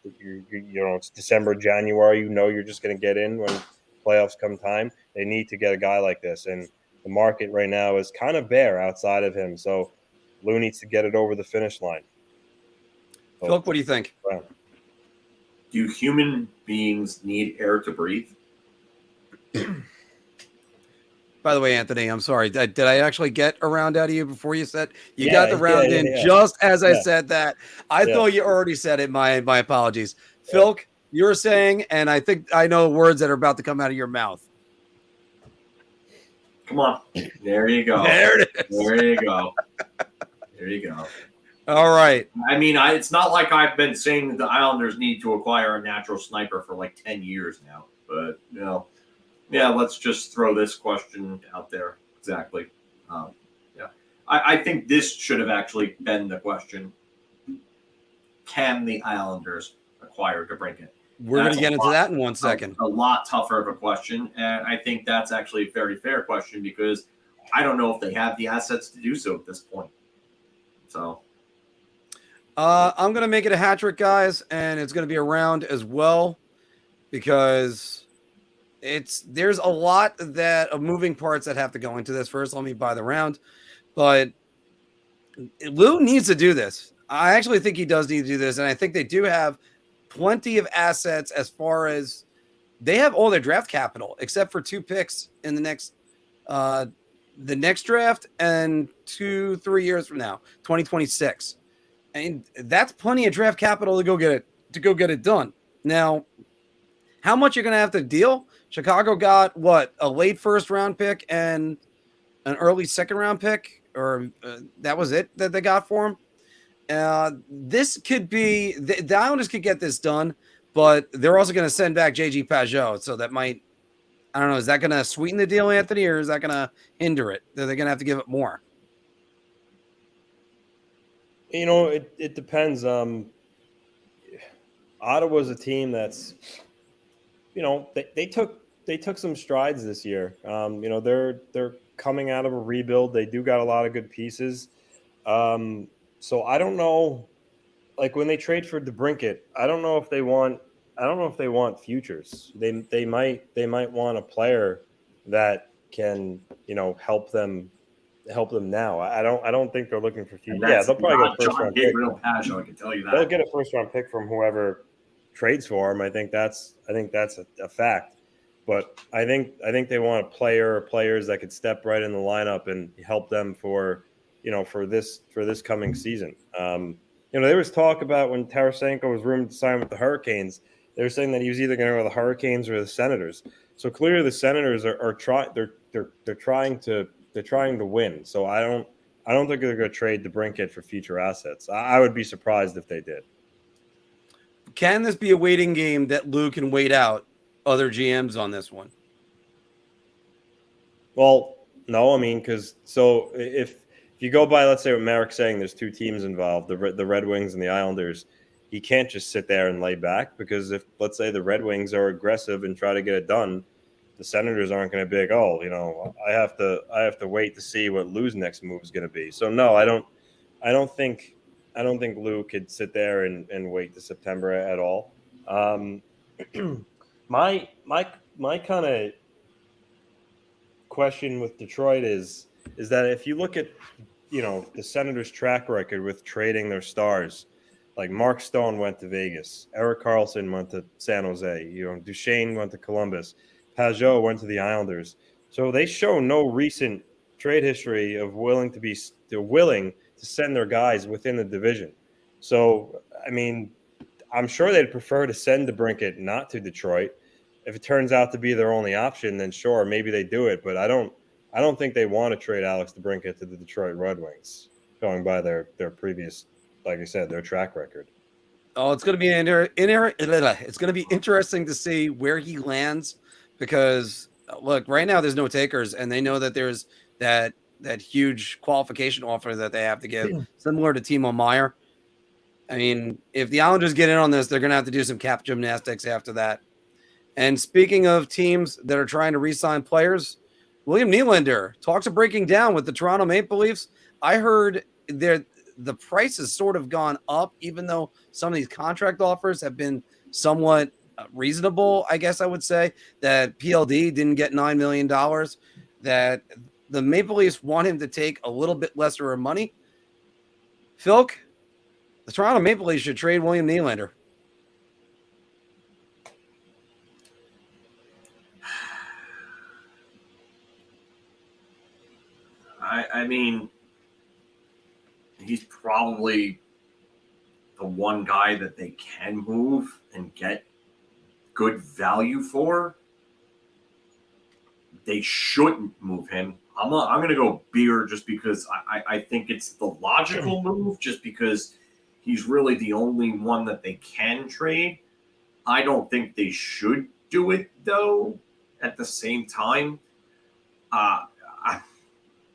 It's December, January, you're just going to get in when playoffs come time. They need to get a guy like this. And the market right now is kind of bare outside of him. So Lou needs to get it over the finish line. So, Phil, what do you think? Well, Do human beings need air to breathe? By the way, Anthony, I'm sorry. Did I actually get a round out of you before you said you got the round in just as I said that? I thought you already said it. My apologies. Yeah. Phil, you're saying, and I think I know words that are about to come out of your mouth. Come on. There you go. There it is. There you go. There you go. All right. I mean, it's not like I've been saying that the Islanders need to acquire a natural sniper for like 10 years now. But, yeah, let's just throw this question out there. Exactly. I think this should have actually been the question. Can the Islanders acquire DeBrincat? We're going to get into that in 1 second. A lot tougher of a question. And I think that's actually a very fair question, because I don't know if they have the assets to do so at this point. So I'm going to make it a hat trick, guys, and it's going to be a round as well, because there's a lot of moving parts that have to go into this. First, let me buy the round. But Lou needs to do this. I actually think he does need to do this, and I think they do have plenty of assets as far as they have all their draft capital, except for 2 picks in the next the next draft and 2-3 years from now, 2026. And that's plenty of draft capital to go get it done. Now, how much you're going to have to deal? Chicago got what, a late first round pick and an early second round pick, or that was it that they got for him. This could be the Islanders could get this done, but they're also going to send back JG Pageau, so that might, I don't know, is that going to sweeten the deal, Anthony, or is that going to hinder it? Are they going to have to give it more? You know, it depends. Ottawa's a team that's, you know, they took some strides this year. You know, they're coming out of a rebuild. They do got a lot of good pieces. So I don't know, like when they trade for DeBrincat, I don't know if they want futures. They might want a player that can, you know, help them now. I don't think they're looking for futures. Yeah, they'll probably go first round pick. Gabriel Perreault, I can tell you that. They'll get a first round pick from whoever trades for him. I think that's a fact. But I think they want a player or players that could step right in the lineup and help them for this coming season. You know, there was talk about when Tarasenko was rumored to sign with the Hurricanes. They were saying that he was either going to go to the Hurricanes or the Senators. So clearly, the Senators are trying to win. So I don't think they're going to trade DeBrincat for future assets. I would be surprised if they did. Can this be a waiting game that Lou can wait out other GMs on this one? Well, no, I mean, because so if you go by, let's say what Maric's saying, there's two teams involved, the Red Wings and the Islanders. He can't just sit there and lay back, because if, let's say, the Red Wings are aggressive and try to get it done, the Senators aren't going to be like, oh, you know, I have to wait to see what Lou's next move is going to be. So no, I don't think Lou could sit there and wait to September at all. My kind of question with Detroit is that if you look at, you know, the Senators' track record with trading their stars, like Mark Stone went to Vegas, Erik Karlsson went to San Jose, you know, Duchesne went to Columbus, Pageau went to the Islanders. So they show no recent trade history of willing to send their guys within the division. So, I mean, I'm sure they'd prefer to send DeBrincat not to Detroit. If it turns out to be their only option, then sure, maybe they do it. But I don't think they want to trade Alex DeBrincat to the Detroit Red Wings, going by their previous, like I said, their track record. Oh, it's going to be it's going to be interesting to see where he lands, because look, right now there's no takers, and they know that there's that huge qualification offer that they have to give, similar to Timo Meier. I mean, if the Islanders get in on this, they're going to have to do some cap gymnastics after that. And speaking of teams that are trying to re-sign players, William Nylander, talks are breaking down with the Toronto Maple Leafs. I heard the price has sort of gone up, even though some of these contract offers have been somewhat reasonable, I guess I would say, that PLD didn't get $9 million, that the Maple Leafs want him to take a little bit lesser of money. Philk, the Toronto Maple Leafs should trade William Nylander. I mean, he's probably the one guy that they can move and get good value for. They shouldn't move him. I'm going to go Beer just because I think it's the logical move, just because he's really the only one that they can trade. I don't think they should do it, though, at the same time.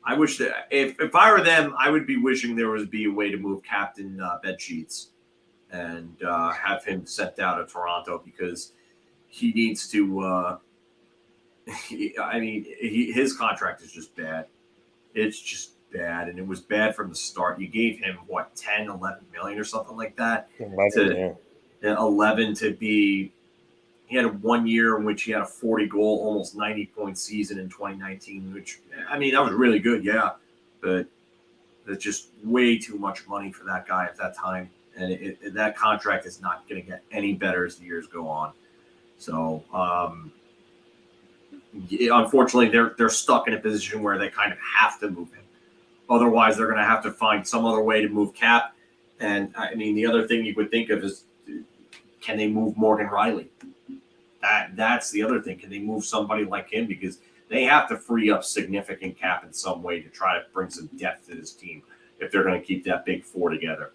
I wish that if I were them, I would be wishing there would be a way to move Captain Bedsheets and have him sent out of Toronto, because he needs to. His contract is just bad. It's just bad, and it was bad from the start. You gave him what, 10, 11 million or something like that. 11 to be. He had a 1 year in which he had a 40-goal, almost 90-point season in 2019, which, I mean, that was really good, yeah. But that's just way too much money for that guy at that time. And that contract is not going to get any better as the years go on. So, unfortunately, they're stuck in a position where they kind of have to move him. Otherwise, they're going to have to find some other way to move cap. And I mean, the other thing you would think of is, can they move Morgan Riley? That's the other thing. Can they move somebody like him? Because they have to free up significant cap in some way to try to bring some depth to this team if they're going to keep that big four together.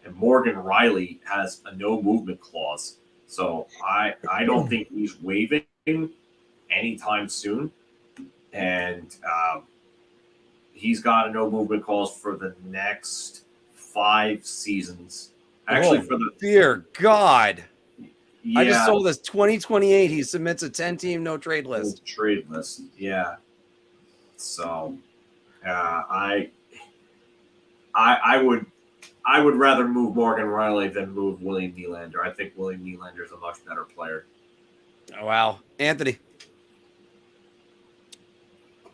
And Morgan Riley has a no movement clause. So I don't think he's waiving anytime soon. And he's got a no movement clause for the next 5 seasons. Actually, for the dear God. Yeah, I just saw this 2028. He submits a 10-team no trade list. Trade list, yeah. So, I would rather move Morgan Riley than move William Nylander. I think William Nylander is a much better player. Oh, wow, Anthony.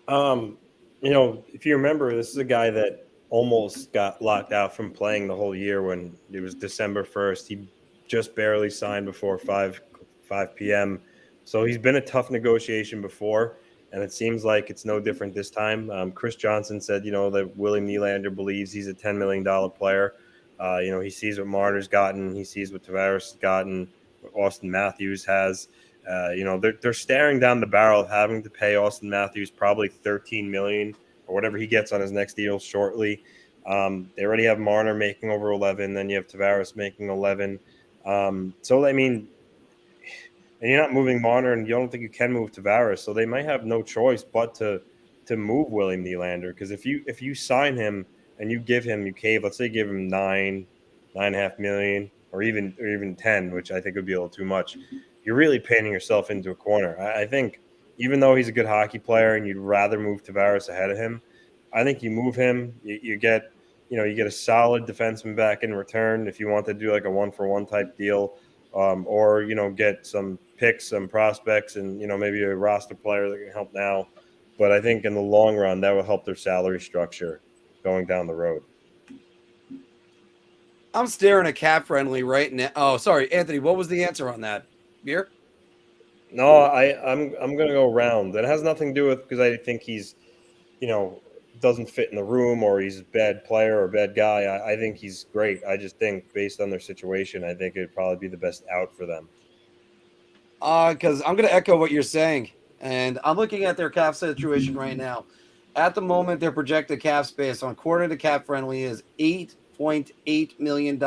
If you remember, this is a guy that almost got locked out from playing the whole year when it was December 1st. He just barely signed before 5 p.m. So he's been a tough negotiation before, and it seems like it's no different this time. Chris Johnson said, that William Nylander believes he's a $10 million player. He sees what Marner's gotten. He sees what Tavares has gotten, what Austin Matthews has. They're staring down the barrel of having to pay Austin Matthews probably $13 million or whatever he gets on his next deal shortly. They already have Marner making over 11. Then you have Tavares making 11. And you're not moving Marner, and you don't think you can move Tavares, so they might have no choice but to move William Nylander. Because if you sign him and you cave, let's say give him $9.5 million, or even 10, which I think would be a little too much, you're really painting yourself into a corner. I think even though he's a good hockey player and you'd rather move Tavares ahead of him, I think you move him, you get a solid defenseman back in return if you want to do like a 1-for-1 type deal, or get some picks, some prospects, and maybe a roster player that can help now. But I think in the long run that will help their salary structure going down the road. I'm staring at Cap Friendly right now. Oh, sorry, Anthony. What was the answer on that? Beer? No, I'm going to go round. That has nothing to do with because I think he's, doesn't fit in the room or he's a bad player or a bad guy. I think he's great. I just think based on their situation, I think it'd probably be the best out for them. Because I'm going to echo what you're saying. And I'm looking at their cap situation right now. At the moment, their projected cap space on quarter to Cap Friendly is $8.8 million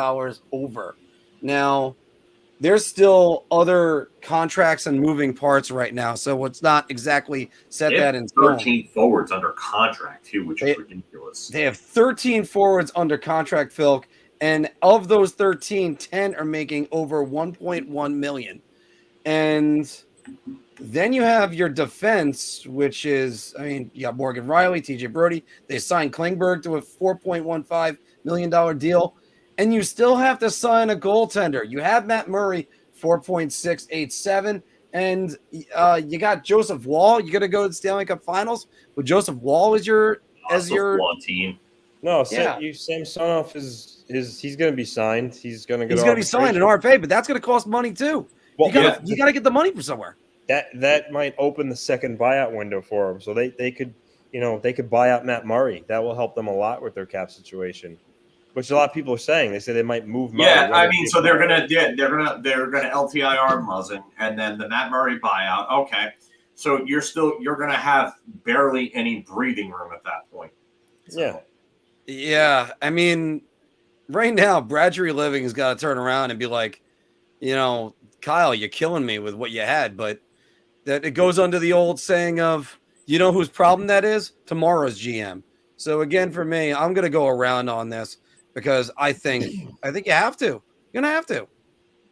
over. Now, there's still other contracts and moving parts right now, so it's not exactly set that in stone. 13 forwards under contract, too, which is ridiculous. They have 13 forwards under contract, Phil, and of those 13, 10 are making over $1.1 million. And then you have your defense, which is, you got Morgan Riley, TJ Brody. They signed Klingberg to a $4.15 million deal. And you still have to sign a goaltender. You have Matt Murray, 4.687. And you got Joseph Wall. You got to go to the Stanley Cup Finals with Joseph Wall as your team. No, Samsonov he's going to be signed. He's going to get. He's going to be signed in RFA, but that's going to cost money too. Well, you got to get the money from somewhere. That might open the second buyout window for them. So they could buy out Matt Murray. That will help them a lot with their cap situation. Which a lot of people are saying. They say they might move Murray. Yeah, so they're gonna LTIR Muzzin and then the Matt Murray buyout. Okay, so you're gonna have barely any breathing room at that point. So. Yeah. Right now, Bradbury Living has got to turn around and be like, Kyle, you're killing me with what you had, but that it goes under the old saying of, whose problem that is? Tomorrow's GM. So again, for me, I'm gonna go around on this. Because I think you have to. You're going to have to.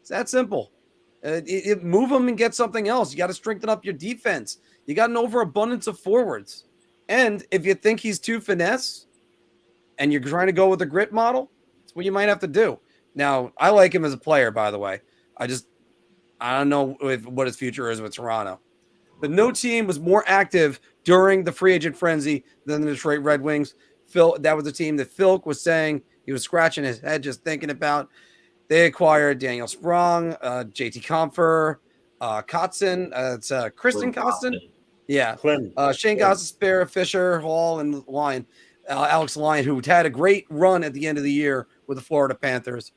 It's that simple. Move them and get something else. You got to strengthen up your defense. You got an overabundance of forwards. And if you think he's too finesse and you're trying to go with the grit model, that's what you might have to do. Now, I like him as a player, by the way. I don't know what his future is with Toronto. But no team was more active during the free agent frenzy than the Detroit Red Wings. That was the team that Phil was saying he was scratching his head just thinking about. They acquired Daniel Sprong, JT Compher, Kotzen. It's Kristen Kosten. Yeah. Clem. Shane Gostisbehere, Fisher, Hall, and Lyon. Alex Lyon, who had a great run at the end of the year with the Florida Panthers.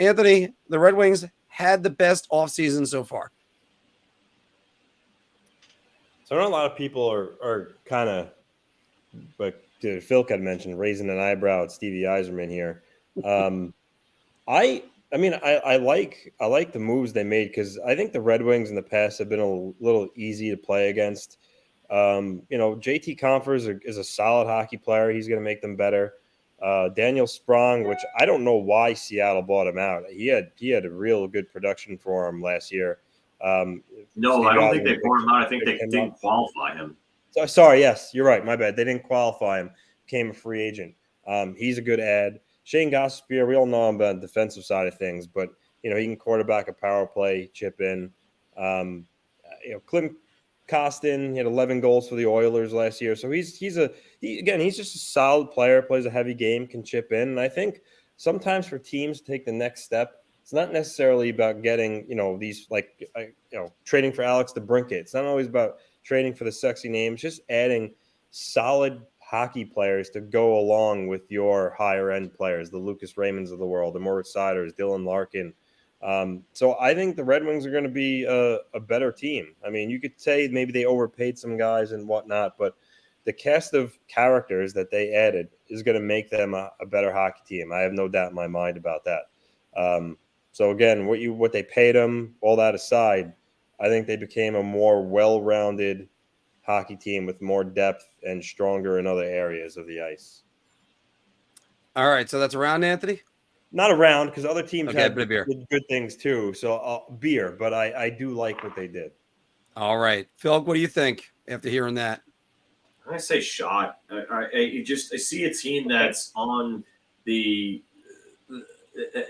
Anthony, the Red Wings had the best offseason so far. So I know a lot of people are kind of, but Phil had mentioned raising an eyebrow at Stevie Yzerman here. I mean, I like the moves they made because I think the Red Wings in the past have been a little easy to play against. JT Compher is a solid hockey player. He's going to make them better. Daniel Sprong, which I don't know why Seattle bought him out. He had a real good production for him last year. No, I don't think they bought him out. I think they didn't qualify him. Sorry, yes, you're right. My bad. They didn't qualify him. Became a free agent. He's a good ad. Shane Gostisbehere, we all know him about the defensive side of things, but he can quarterback a power play, chip in. Klim Kostin, he had 11 goals for the Oilers last year, so he's just a solid player, plays a heavy game, can chip in. And I think sometimes for teams to take the next step, it's not necessarily about getting these trading for Alex DeBrincat. It's not always about trading for the sexy names, just adding solid hockey players to go along with your higher end players, the Lucas Raymonds of the world, the Moritz Seiders, Dylan Larkin. So I think the Red Wings are going to be a better team. I mean, you could say maybe they overpaid some guys and whatnot, but the cast of characters that they added is going to make them a better hockey team. I have no doubt in my mind about that. So again, what they paid them, all that aside, I think they became a more well-rounded hockey team with more depth and stronger in other areas of the ice. All right, so that's around, Anthony? Not around, because other teams Okay, had beer. good things too. So beer, but I do like what they did. All right. Phil, what do you think after hearing that? I say shot. I see a team that's on the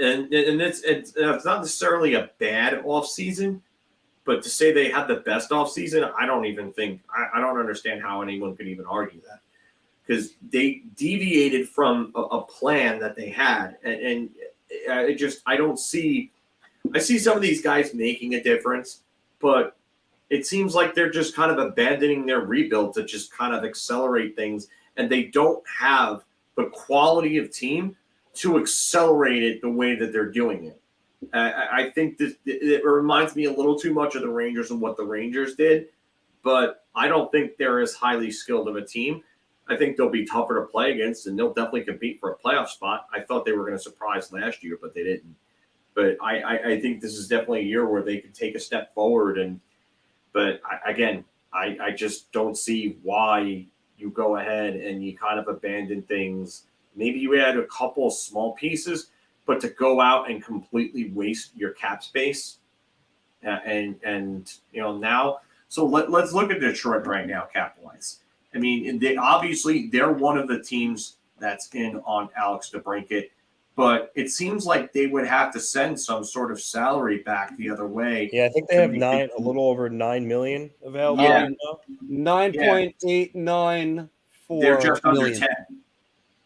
and it's not necessarily a bad offseason, but to say they had the best offseason, I don't even think I don't understand how anyone could even argue that, because they deviated from a plan that they had, and I don't see. I see some of these guys making a difference, but it seems like they're just kind of abandoning their rebuild to just kind of accelerate things, and they don't have the quality of team to accelerate it the way that they're doing it. I think it reminds me a little too much of the Rangers and what the Rangers did, but I don't think they're as highly skilled of a team. I think they'll be tougher to play against, and they'll definitely compete for a playoff spot. I thought they were going to surprise last year, but they didn't. But I think this is definitely a year where they could take a step forward. But I just don't see why you go ahead and you kind of abandon things. Maybe you add a couple small pieces, but to go out and completely waste your cap space and now. So let's look at Detroit right now, cap-wise. I mean, they're one of the teams that's in on Alex DeBrincat, but it seems like they would have to send some sort of salary back the other way. Yeah, I think they have a little over $9 million available. Yeah, 9.894. They're just under 10.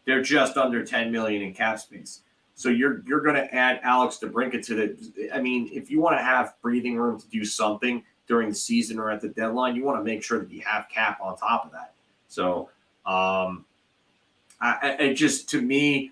They're just under 10 million in cap space. So you're going to add Alex DeBrincat to the. I mean, if you want to have breathing room to do something during the season or at the deadline, you want to make sure that you have cap on top of that. So, to me,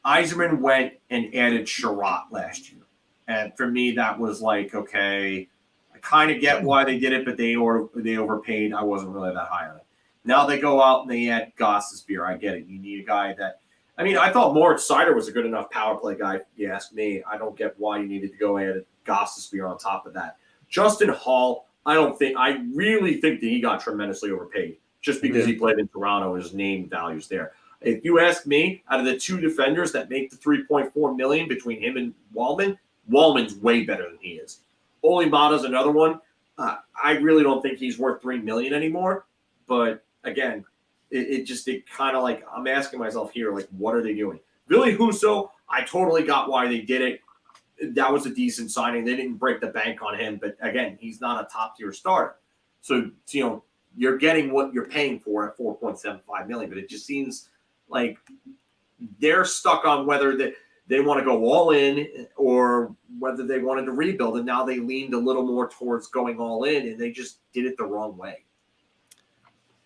Yzerman went and added Sherratt last year, and for me that was like, okay, I kind of get why they did it, but they overpaid. I wasn't really that high on it. Now they go out and they add Gostisbehere. I get it. You need a guy that. I mean, I thought Moritz Seider was a good enough power play guy, if you ask me. I don't get why you needed to go add Gostisbehere on top of that. Justin Hall, I really think that he got tremendously overpaid just because he played in Toronto and his name value's there. If you ask me, out of the two defenders that make the $3.4 million between him and Wallman's way better than he is. Olimata's another one. I really don't think he's worth $3 million anymore. But again, it kind of like, I'm asking myself here, like, what are they doing? Ville Husso, I totally got why they did it. That was a decent signing. They didn't break the bank on him, but again, he's not a top tier starter. So, you're getting what you're paying for at $4.75 million, but it just seems like they're stuck on whether they want to go all in or whether they wanted to rebuild, and now they leaned a little more towards going all in, and they just did it the wrong way.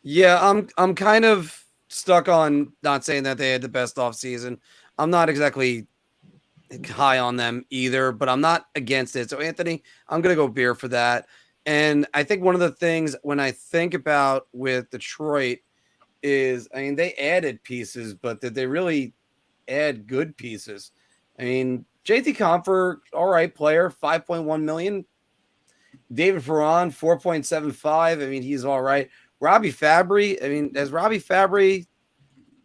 Yeah, I'm kind of stuck on not saying that they had the best offseason. I'm not exactly high on them either, but I'm not against it. So Anthony, I'm gonna go beer for that. And I think one of the things when I think about with Detroit is, I mean, they added pieces, but did they really add good pieces? I mean, JT Compher, all right player, 5.1 million. David Perron, 4.75. I mean, he's all right. Robbie Fabry, I mean, has Robbie Fabry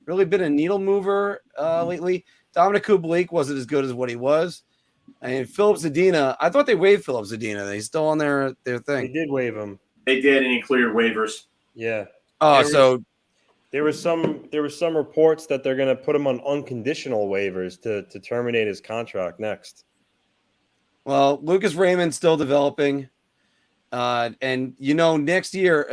really been a needle mover lately? Dominic Kubalik wasn't as good as what he was. I mean, Philip Zadina, I thought they waived Philip Zadina. He's still on their They thing. did waive him. They did, and he cleared waivers. Yeah. Oh, There was some reports that they're going to put him on unconditional waivers to terminate his contract next. well, Lucas Raymond's still developing. And next year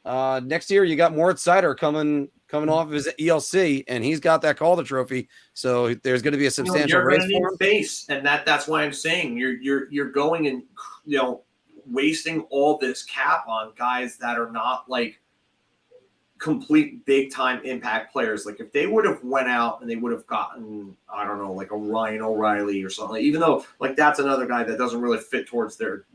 you got Moritz Seider coming off of his ELC, and he's got that Calder trophy. So there's going to be a substantial You're race going to need for him. space, and that's why I'm saying you're going and wasting all this cap on guys that are not like complete big time impact players. Like if they would have went out and they would have gotten, I don't know, like a Ryan O'Reilly or something, even though like that's another guy that doesn't really fit towards their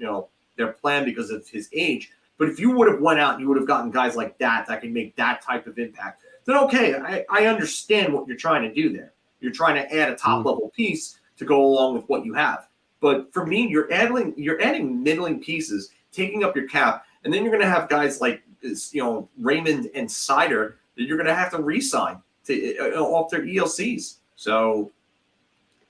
plan because of his age. But if you would have went out and you would have gotten guys like that can make that type of impact, then okay, I understand what you're trying to do there. You're trying to add a top level piece to go along with what you have. But for me, you're adding middling pieces, taking up your cap, and then you're going to have guys like Raymond and Seider that you're going to have to re-sign off their ELCs. So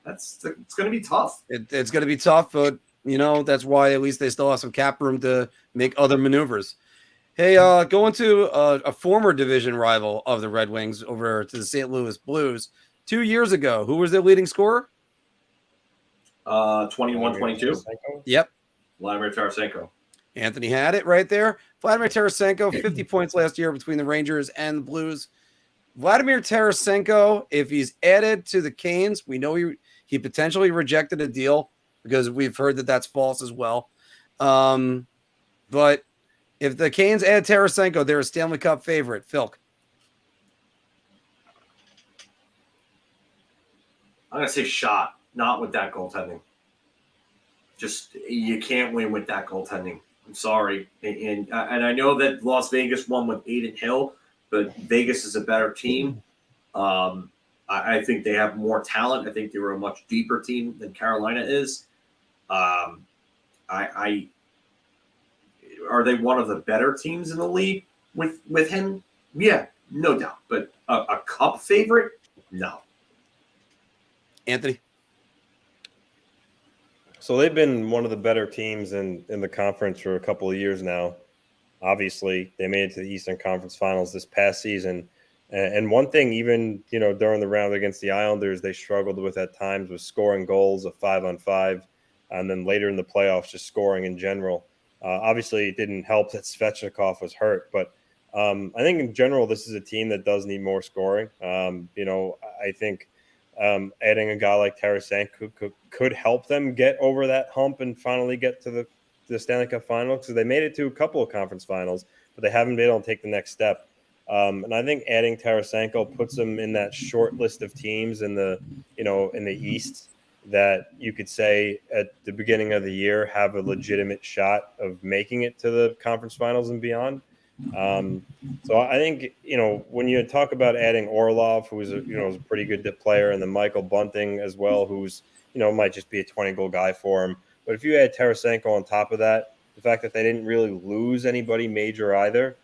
it's going to be tough. It's going to be tough, but that's why at least they still have some cap room to make other maneuvers. Hey, going to a former division rival of the Red Wings over to the St. Louis Blues 2 years ago. Who was their leading scorer? 21-22. Yep. Vladimir Tarasenko. Anthony had it right there. Vladimir Tarasenko, 50 points last year between the Rangers and the Blues. Vladimir Tarasenko, if he's added to the Canes, we know he potentially rejected a deal because we've heard that that's false as well. But if the Canes add Tarasenko, they're a Stanley Cup favorite. Philk. I'm going to say shot, not with that goaltending. Just you can't win with that goaltending. I'm sorry. And I know that Las Vegas won with Adin Hill, but Vegas is a better team. I think they have more talent. I think they were a much deeper team than Carolina is. Are they one of the better teams in the league with him? Yeah, no doubt. But a cup favorite? No. Anthony? So they've been one of the better teams in the conference for a couple of years now. Obviously, they made it to the Eastern Conference Finals this past season. And one thing, even during the round against the Islanders, they struggled with at times was scoring goals of 5-on-5, and then later in the playoffs, just scoring in general. Obviously, it didn't help that Svechnikov was hurt, but I think in general, this is a team that does need more scoring. I think adding a guy like Tarasenko could help them get over that hump and finally get to the Stanley Cup Finals, because they made it to a couple of conference finals, but they haven't been able to take the next step. And I think adding Tarasenko puts them in that short list of teams in the East that you could say at the beginning of the year have a legitimate shot of making it to the conference finals and beyond. So I think, when you talk about adding Orlov, who's a pretty good player, and then Michael Bunting as well, who's, might just be a 20-goal guy for him. But if you add Tarasenko on top of that, the fact that they didn't really lose anybody major either,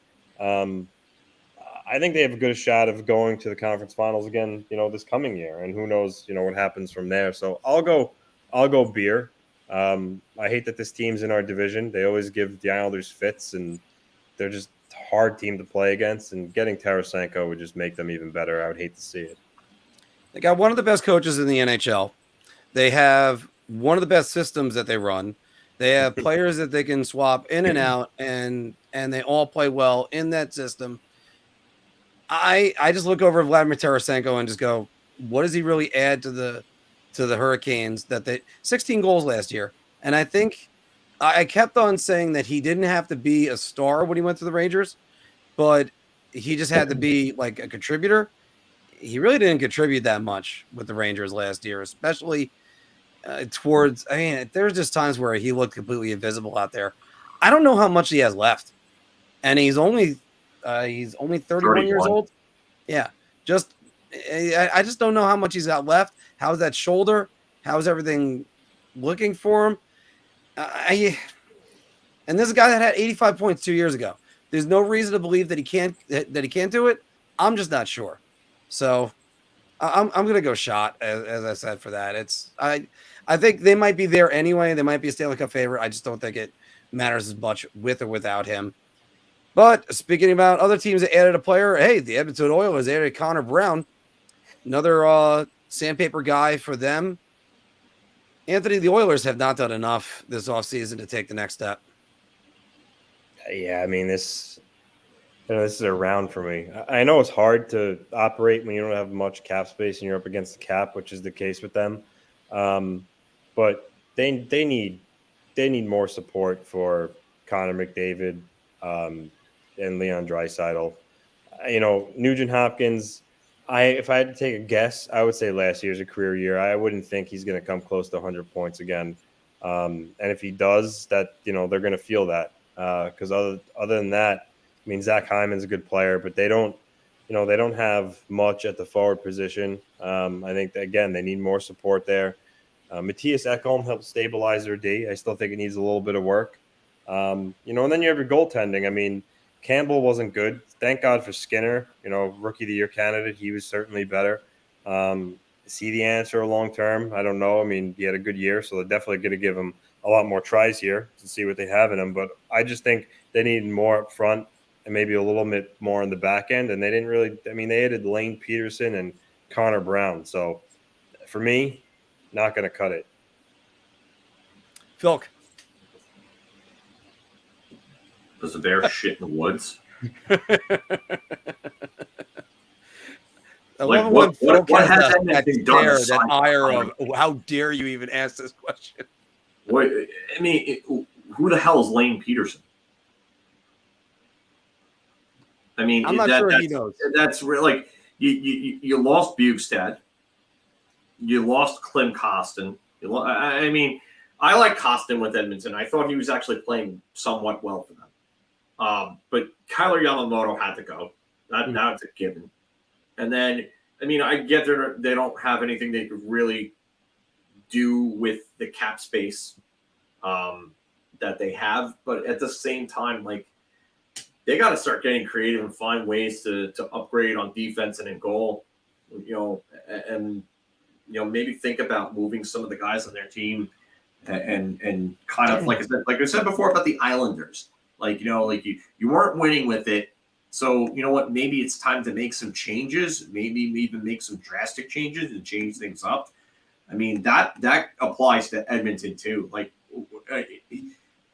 I think they have a good shot of going to the conference finals again, this coming year. And who knows, what happens from there. So I'll go beer. I hate that this team's in our division. They always give the Islanders fits, and they're just a hard team to play against. And getting Tarasenko would just make them even better. I would hate to see it. They got one of the best coaches in the NHL. They have one of the best systems that they run. They have players that they can swap in and out, and they all play well in that system. I just look over Vladimir Tarasenko and just go, what does he really add to the Hurricanes? 16 goals last year. And I think I kept on saying that he didn't have to be a star when he went to the Rangers. but he just had to be like a contributor. He really didn't contribute that much with the Rangers last year, especially towards. I mean, there's just times where he looked completely invisible out there. I don't know how much he has left, and he's only 31 years old. Yeah, I just don't know how much he's got left. How's that shoulder? How's everything looking for him? And this is a guy that had 85 points 2 years ago. There's no reason to believe that he can't do it. I'm just not sure. So I'm gonna go shot as I said for that. I think they might be there anyway. They might be a Stanley Cup favorite. I just don't think it matters as much with or without him. But speaking about other teams that added a player, hey, the Edmonton Oilers added Connor Brown, another sandpaper guy for them. Anthony, the Oilers have not done enough this offseason to take the next step. Yeah, I mean, this is a round for me. I know it's hard to operate when you don't have much cap space and you're up against the cap, which is the case with them. But they need more support for Connor McDavid and Leon Draisaitl. Nugent Hopkins, if I had to take a guess, I would say last year's a career year. I wouldn't think he's going to come close to 100 points again. And if he does, that they're going to feel that. Because other than that, I mean, Zach Hyman's a good player, but they don't have much at the forward position. I think that, again, they need more support there. Matthias Ekholm helped stabilize their D. I still think it needs a little bit of work. And then you have your goaltending. I mean, Campbell wasn't good. Thank God for Skinner, rookie of the year candidate. He was certainly better. Is he the answer long term? I don't know. I mean, he had a good year, so they're definitely going to give him a lot more tries here to see what they have in him. But I just think they need more up front and maybe a little bit more on the back end. And they didn't really – I mean, they added Lane Peterson and Connor Brown. So for me, not going to cut it. Philk. Does the bear shit in the woods? What has anything done? That ire of how dare you even ask this question? I mean, who the hell is Lane Peterson? I mean, I'm not sure he knows. That's really like you lost Bugstad, you lost Klim Kostin. I mean, I like Kostin with Edmonton. I thought he was actually playing somewhat well for them. But Kyler Yamamoto had to go. Now it's a given. And then, I mean, I get they don't have anything they could really do with the cap space that they have. But at the same time, like, they got to start getting creative and find ways to upgrade on defense and in goal, and maybe think about moving some of the guys on their team and kind of like I said before about the Islanders, you weren't winning with it. So, you know what, maybe it's time to make some changes, maybe even make some drastic changes and change things up. I mean, that applies to Edmonton too. Like,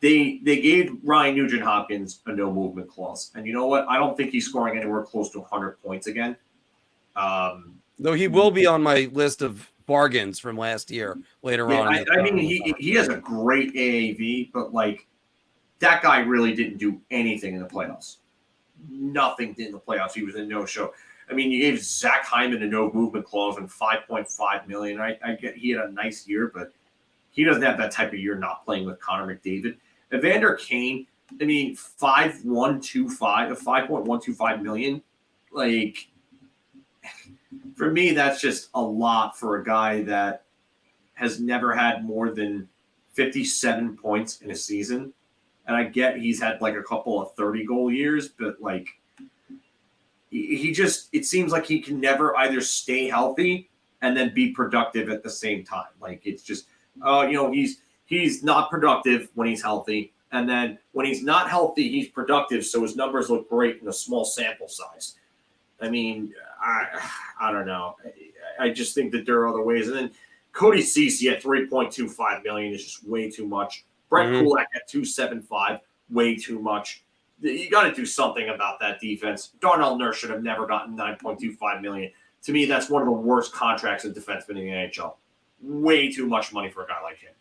they gave Ryan Nugent-Hopkins a no movement clause. And you know what? I don't think he's scoring anywhere close to 100 points again. Though he will be on my list of bargains from last year later on. I mean, he has a great AAV, but like, that guy really didn't do anything in the playoffs. Nothing in the playoffs. He was a no-show. I mean, you gave Zach Hyman a no movement clause and $5.5 million. I get he had a nice year, but he doesn't have that type of year not playing with Connor McDavid. Evander Kane, I mean, 5.125 million. Like, for me, that's just a lot for a guy that has never had more than 57 points in a season. And I get he's had like a couple of 30-goal years, but like, it seems like he can never either stay healthy and then be productive at the same time. Like, it's just, he's not productive when he's healthy. And then when he's not healthy, he's productive. So his numbers look great in a small sample size. I mean, I don't know. I just think that there are other ways. And then Cody Ceci at $3.25 million is just way too much. Brett Kulak at $2.75, way too much. You got to do something about that defense. Darnell Nurse should have never gotten $9.25 million. To me, that's one of the worst contracts of defensemen in the NHL. Way too much money for a guy like him.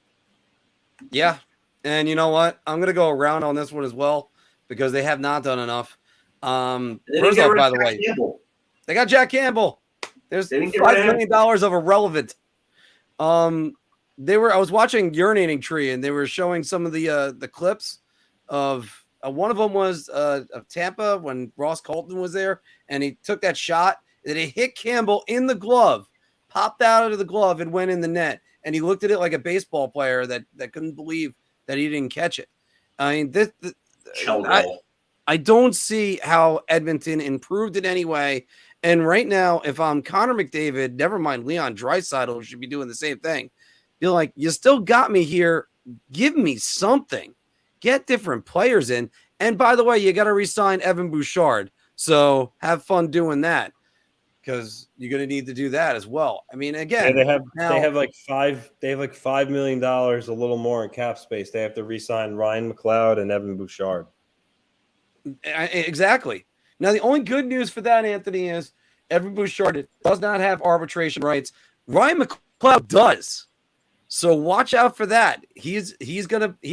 Yeah. And you know what? I'm going to go around on this one as well because they have not done enough. First off, by the way, they got Jack Campbell. There's $5 million of irrelevant. I was watching Urinating Tree, and they were showing some of the clips of one of them was of Tampa when Ross Colton was there, and he took that shot that it hit Campbell in the glove, popped out of the glove, and went in the net. And he looked at it like a baseball player that couldn't believe that he didn't catch it. I mean, I don't see how Edmonton improved in any way. And right now, if I'm Connor McDavid, never mind Leon Draisaitl, should be doing the same thing. Be like, you still got me here. Give me something. Get different players in. And by the way, you got to re-sign Evan Bouchard. So have fun doing that, because you're going to need to do that as well. I mean, again, they have like $5 million, a little more in cap space. They have to re-sign Ryan McLeod and Evan Bouchard. Exactly. Now, the only good news for that, Anthony, is Evan Bouchard does not have arbitration rights. Ryan McLeod does. So watch out for that. He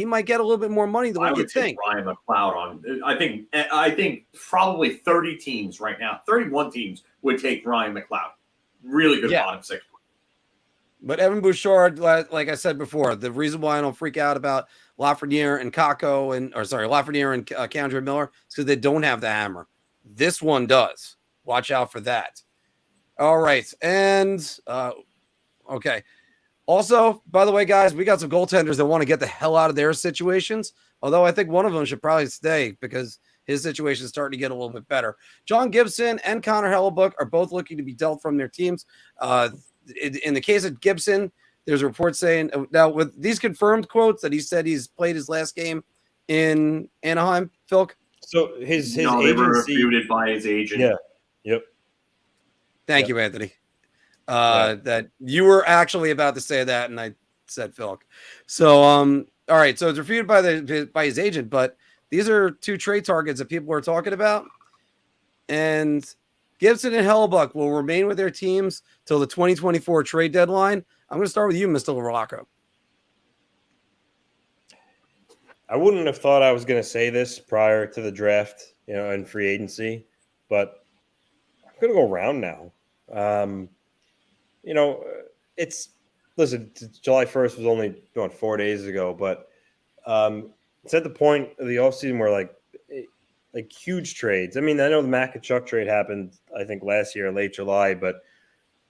might get a little bit more money than what you think. Ryan McLeod on. I think probably 30 teams right now, 31 teams would take Ryan McLeod. Really good bottom six. But Evan Bouchard, like I said before, the reason why I don't freak out about Lafreniere and Lafreniere and Kendra Miller is because they don't have the hammer. This one does. Watch out for that. All right. And, okay. Also, by the way, guys, we got some goaltenders that want to get the hell out of their situations. Although I think one of them should probably stay because his situation is starting to get a little bit better. John Gibson and Connor Hellebuck are both looking to be dealt from their teams. In the case of Gibson, there's a report saying now with these confirmed quotes that he said he's played his last game in Anaheim, Phil. So his they agency were refuted by his agent. Yeah. Yep. Thank you, Anthony. That you were actually about to say that, and I said Phil. So all right, so it's refuted by his agent, but these are two trade targets that people are talking about, and Gibson and Hellebuck will remain with their teams till the 2024 trade deadline. I'm going to start with you, Mr. LaRocco. I wouldn't have thought I was going to say this prior to the draft, and free agency, but I'm going to go around now. July 1st was only 4 days ago, but it's at the point of the offseason where like huge trades. I mean, I know the Mac and Chuck trade happened, I think, last year, late July, but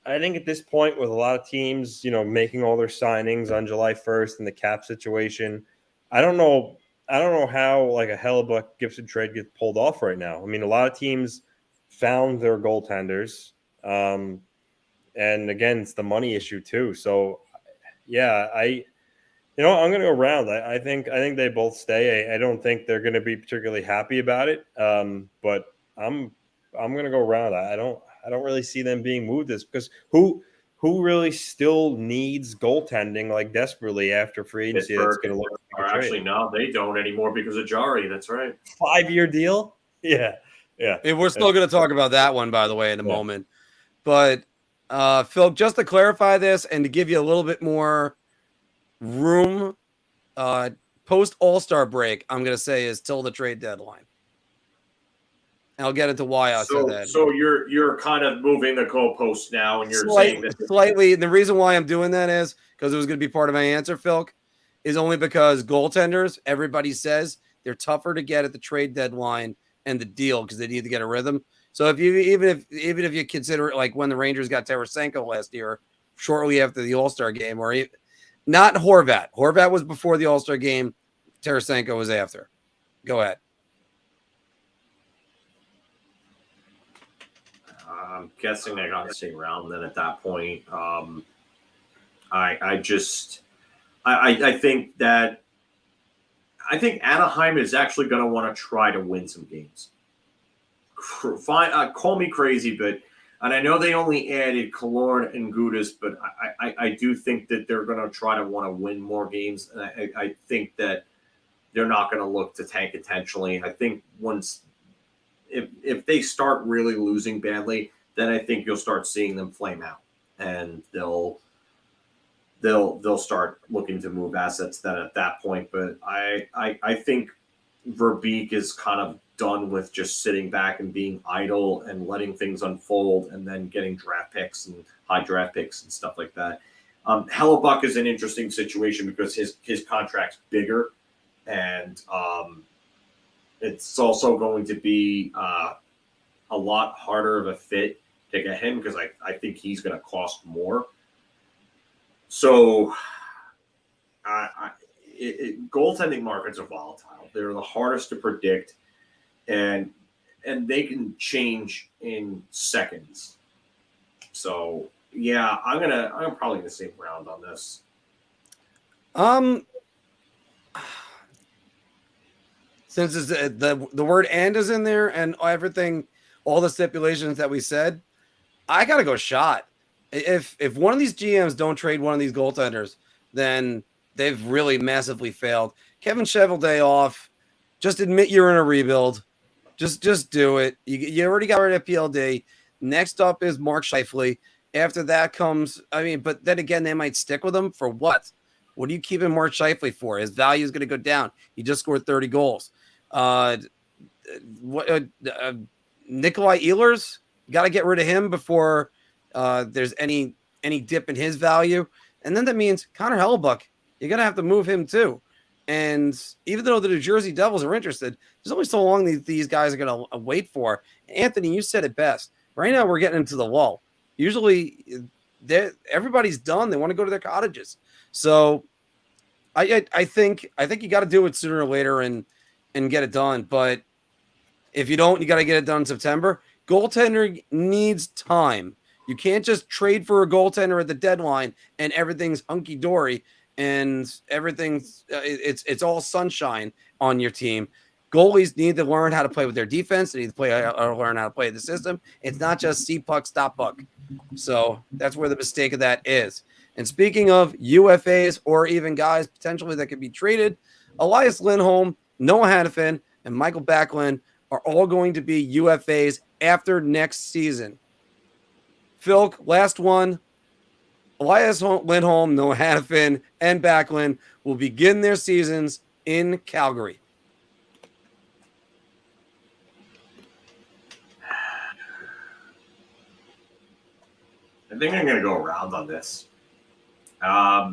I think at this point with a lot of teams, making all their signings on July 1st in the cap situation, I don't know how like a Hellebuck Gibson trade gets pulled off right now. I mean, a lot of teams found their goaltenders. And again, it's the money issue too. So yeah, I'm going to go around. I think they both stay. I don't think they're going to be particularly happy about it. But I'm going to go around. I don't really see them being moved because who really still needs goaltending like desperately after free agency? That's going to look like actually, no, they don't anymore because of Jari. That's right. 5-year deal. Yeah. And we're still going to talk about that one, by the way, in a moment. But Phil, just to clarify this and to give you a little bit more room, post All-Star break, I'm going to say is till the trade deadline. And I'll get into why I said that. So you're kind of moving the goalposts now, and you're saying that slightly. And the reason why I'm doing that is because it was going to be part of my answer, Phil, is only because goaltenders, everybody says they're tougher to get at the trade deadline and the deal because they need to get a rhythm. So if you even if you consider it like when the Rangers got Tarasenko last year, shortly after the All-Star game, or not Horvat. Horvat was before the All-Star game. Tarasenko was after. Go ahead. I'm guessing they got to stay around then at that point. I think Anaheim is actually going to want to try to win some games. Fine, call me crazy, and I know they only added Killorn and Gudas, but I do think that they're going to try to want to win more games. And I think that they're not going to look to tank intentionally. I think if they start really losing badly, then I think you'll start seeing them flame out, and they'll start looking to move assets then at that point. But I think Verbeek is kind of done with just sitting back and being idle and letting things unfold and then getting draft picks and high draft picks and stuff like that. Hellebuck is an interesting situation because his contract's bigger, and it's also going to be a lot harder of a fit to get him because I think he's going to cost more. So goaltending markets are volatile. They're the hardest to predict, and they can change in seconds. So yeah, I'm probably gonna say round on this. Since it's the word "and" is in there and everything, all the stipulations that we said, I gotta go shot. If one of these GMs don't trade one of these goaltenders, then they've really massively failed. Kevin Cheveldae off. Just admit you're in a rebuild. Just do it. You already got rid of PLD. Next up is Marc Scheifele. After that comes, but then again, they might stick with him for what? What are you keeping Marc Scheifele for? His value is going to go down. He just scored 30 goals. Nikolai Ehlers, got to get rid of him before there's any dip in his value. And then that means Connor Hellebuck, you're going to have to move him too. And even though the New Jersey Devils are interested, there's only so long these guys are going to wait for. Anthony, you said it best. Right now, we're getting into the lull. Usually, everybody's done. They want to go to their cottages. So, I think you got to do it sooner or later and get it done. But if you don't, you got to get it done in September. Goaltender needs time. You can't just trade for a goaltender at the deadline and everything's hunky dory and everything's it's all sunshine on your team. Goalies need to learn how to play with their defense. They need to learn how to play the system. It's not just see puck, stop puck. So that's where the mistake of that is. And speaking of UFAs or even guys potentially that could be traded, Elias Lindholm, Noah Hannafin, and Michael Backlund are all going to be UFAs after next season. Phil, last one. Elias Lindholm, Noah Hannafin, and Backlund will begin their seasons in Calgary. I think I'm going to go around on this. I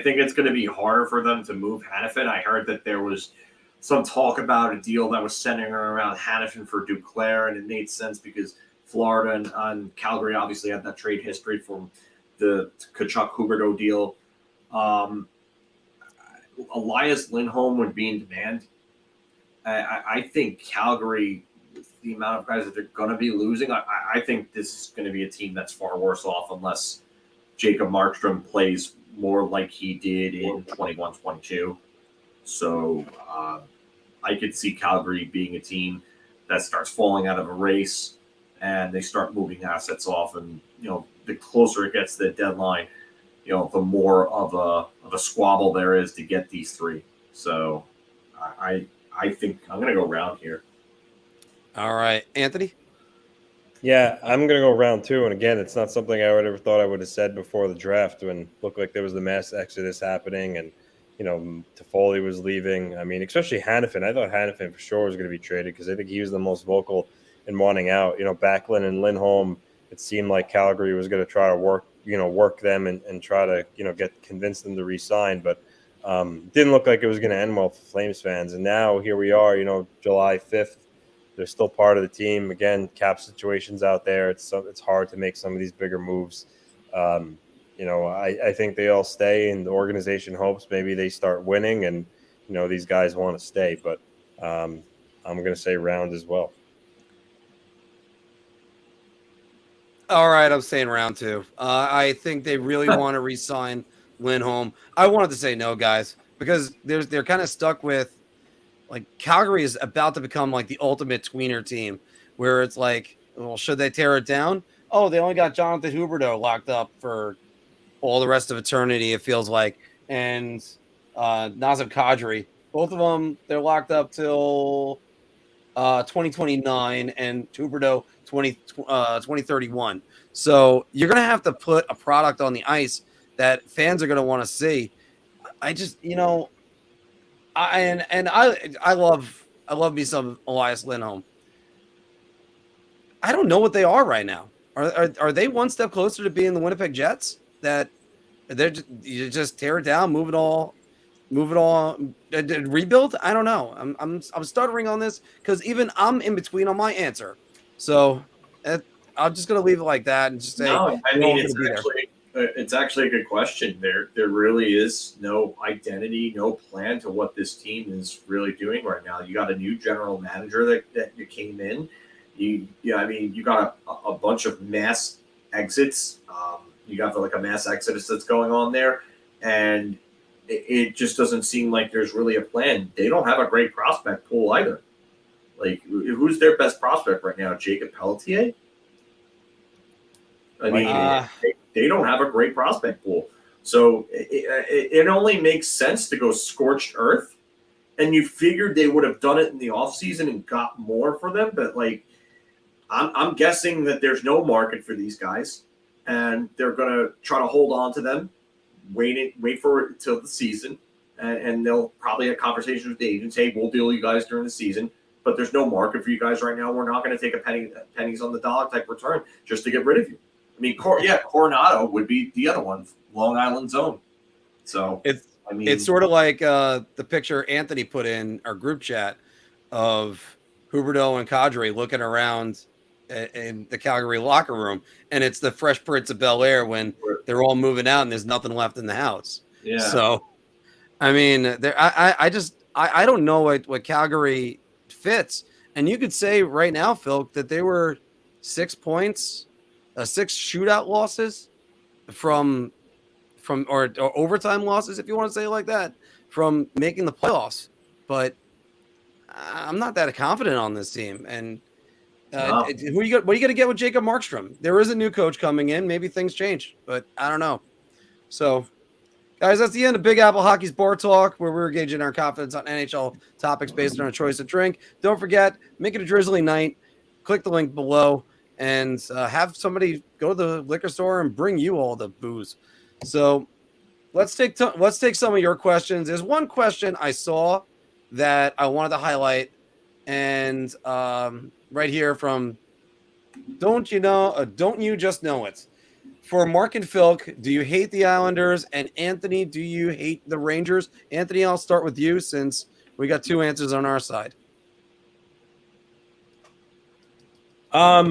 think it's going to be harder for them to move Hannafin. I heard that there was some talk about a deal that was centering around Hannafin for Duclair, and it made sense because Florida and Calgary obviously had that trade history from the Tkachuk-Huberdeau deal. Elias Lindholm would be in demand. I think Calgary, with the amount of guys that they're going to be losing, I think this is going to be a team that's far worse off unless Jacob Markstrom plays more like he did in 21-22. So I could see Calgary being a team that starts falling out of a race and they start moving assets off. And, the closer it gets to the deadline, the more of a squabble there is to get these three. So I think I'm going to go round here. All right. Anthony? Yeah, I'm going to go round two. And again, it's not something I would ever thought I would have said before the draft when it looked like there was the mass exodus happening and, Toffoli was leaving. Especially Hannafin. I thought Hannafin for sure was going to be traded because I think he was the most vocal in wanting out. Backlund and Lindholm, it seemed like Calgary was going to try to work them and try to, convince them to re-sign. But didn't look like it was going to end well for Flames fans. And now here we are, July 5th. They're still part of the team. Again, cap situations out there. It's hard to make some of these bigger moves. I think they all stay, and the organization hopes maybe they start winning, and these guys want to stay. But I'm going to say round as well. All right, I'm saying round two. I think they really want to re-sign Lindholm. I wanted to say no, guys, because they're kind of stuck with. Like Calgary is about to become like the ultimate tweener team where it's like, well, should they tear it down? Oh, they only got Jonathan Huberdeau locked up for all the rest of eternity, it feels like. And Nazem Kadri, both of them, they're locked up till 2029 and Huberdeau 2031. So you're going to have to put a product on the ice that fans are going to want to see. I just, I love I love me some Elias Lindholm. I don't know what they are right now. Are they one step closer to being the Winnipeg Jets? That you just tear it down, move it all, rebuild? I don't know. I'm stuttering on this because even I'm in between on my answer. So I'm just gonna leave it like that and just say no. I mean, it's actually a good question. There really is no identity, no plan to what this team is really doing right now. You got a new general manager that came in. You got a bunch of mass exits. You got like a mass exodus that's going on there, and it just doesn't seem like there's really a plan. They don't have a great prospect pool either. Like, who's their best prospect right now? Jacob Pelletier? I mean, they don't have a great prospect pool. So it only makes sense to go scorched earth. And you figured they would have done it in the offseason and got more for them. But, like, I'm guessing that there's no market for these guys. And they're going to try to hold on to them, wait for it until the season. And they'll probably have conversations with the agents. Hey, we'll deal you guys during the season. But there's no market for you guys right now. We're not going to take pennies on the dollar type return just to get rid of you. I mean, Coronado would be the other one, Long Island zone. So it's sort of like the picture Anthony put in our group chat of Huberdeau and Kadri looking around in the Calgary locker room, and it's the Fresh Prince of Bel-Air when they're all moving out and there's nothing left in the house. Yeah. So, I mean, I don't know what Calgary fits, and you could say right now, Phil, that they were 6 points. 6 shootout losses from or overtime losses, if you want to say it like that, from making the playoffs. But I'm not that confident on this team. And what are you going to get with Jacob Markstrom? There is a new coach coming in. Maybe things change, but I don't know. So, guys, that's the end of Big Apple Hockey's Bar Talk, where we're gauging our confidence on NHL topics based on a choice of drink. Don't forget, make it a Drizly night. Click the link below. And have somebody go to the liquor store and bring you all the booze. So let's take some of your questions. There's one question I saw that I wanted to highlight, and right here from Don't You Just Know It? For Mark and Philk, do you hate the Islanders? And Anthony, do you hate the Rangers? Anthony, I'll start with you since we got 2 answers on our side. I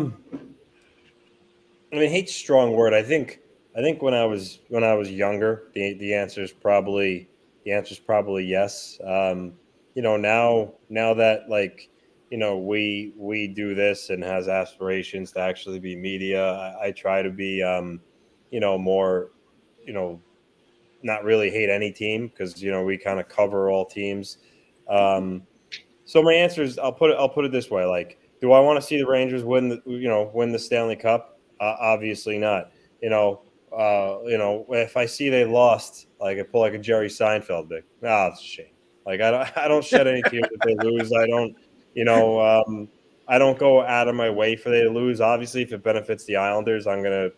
mean, hate's a strong word. I think when I was younger, the answer is probably yes. Now that, like, we do this and has aspirations to actually be media, I try to be more, not really hate any team, because we kind of cover all teams. So my answer is, I'll put it this way, like, do I want to see the Rangers win the Stanley Cup? Obviously not. If I see they lost, like, I pull like a Jerry Seinfeld big. It's a shame. Like, I don't shed any tears if they lose. I don't go out of my way for they to lose. Obviously, if it benefits the Islanders, I'm gonna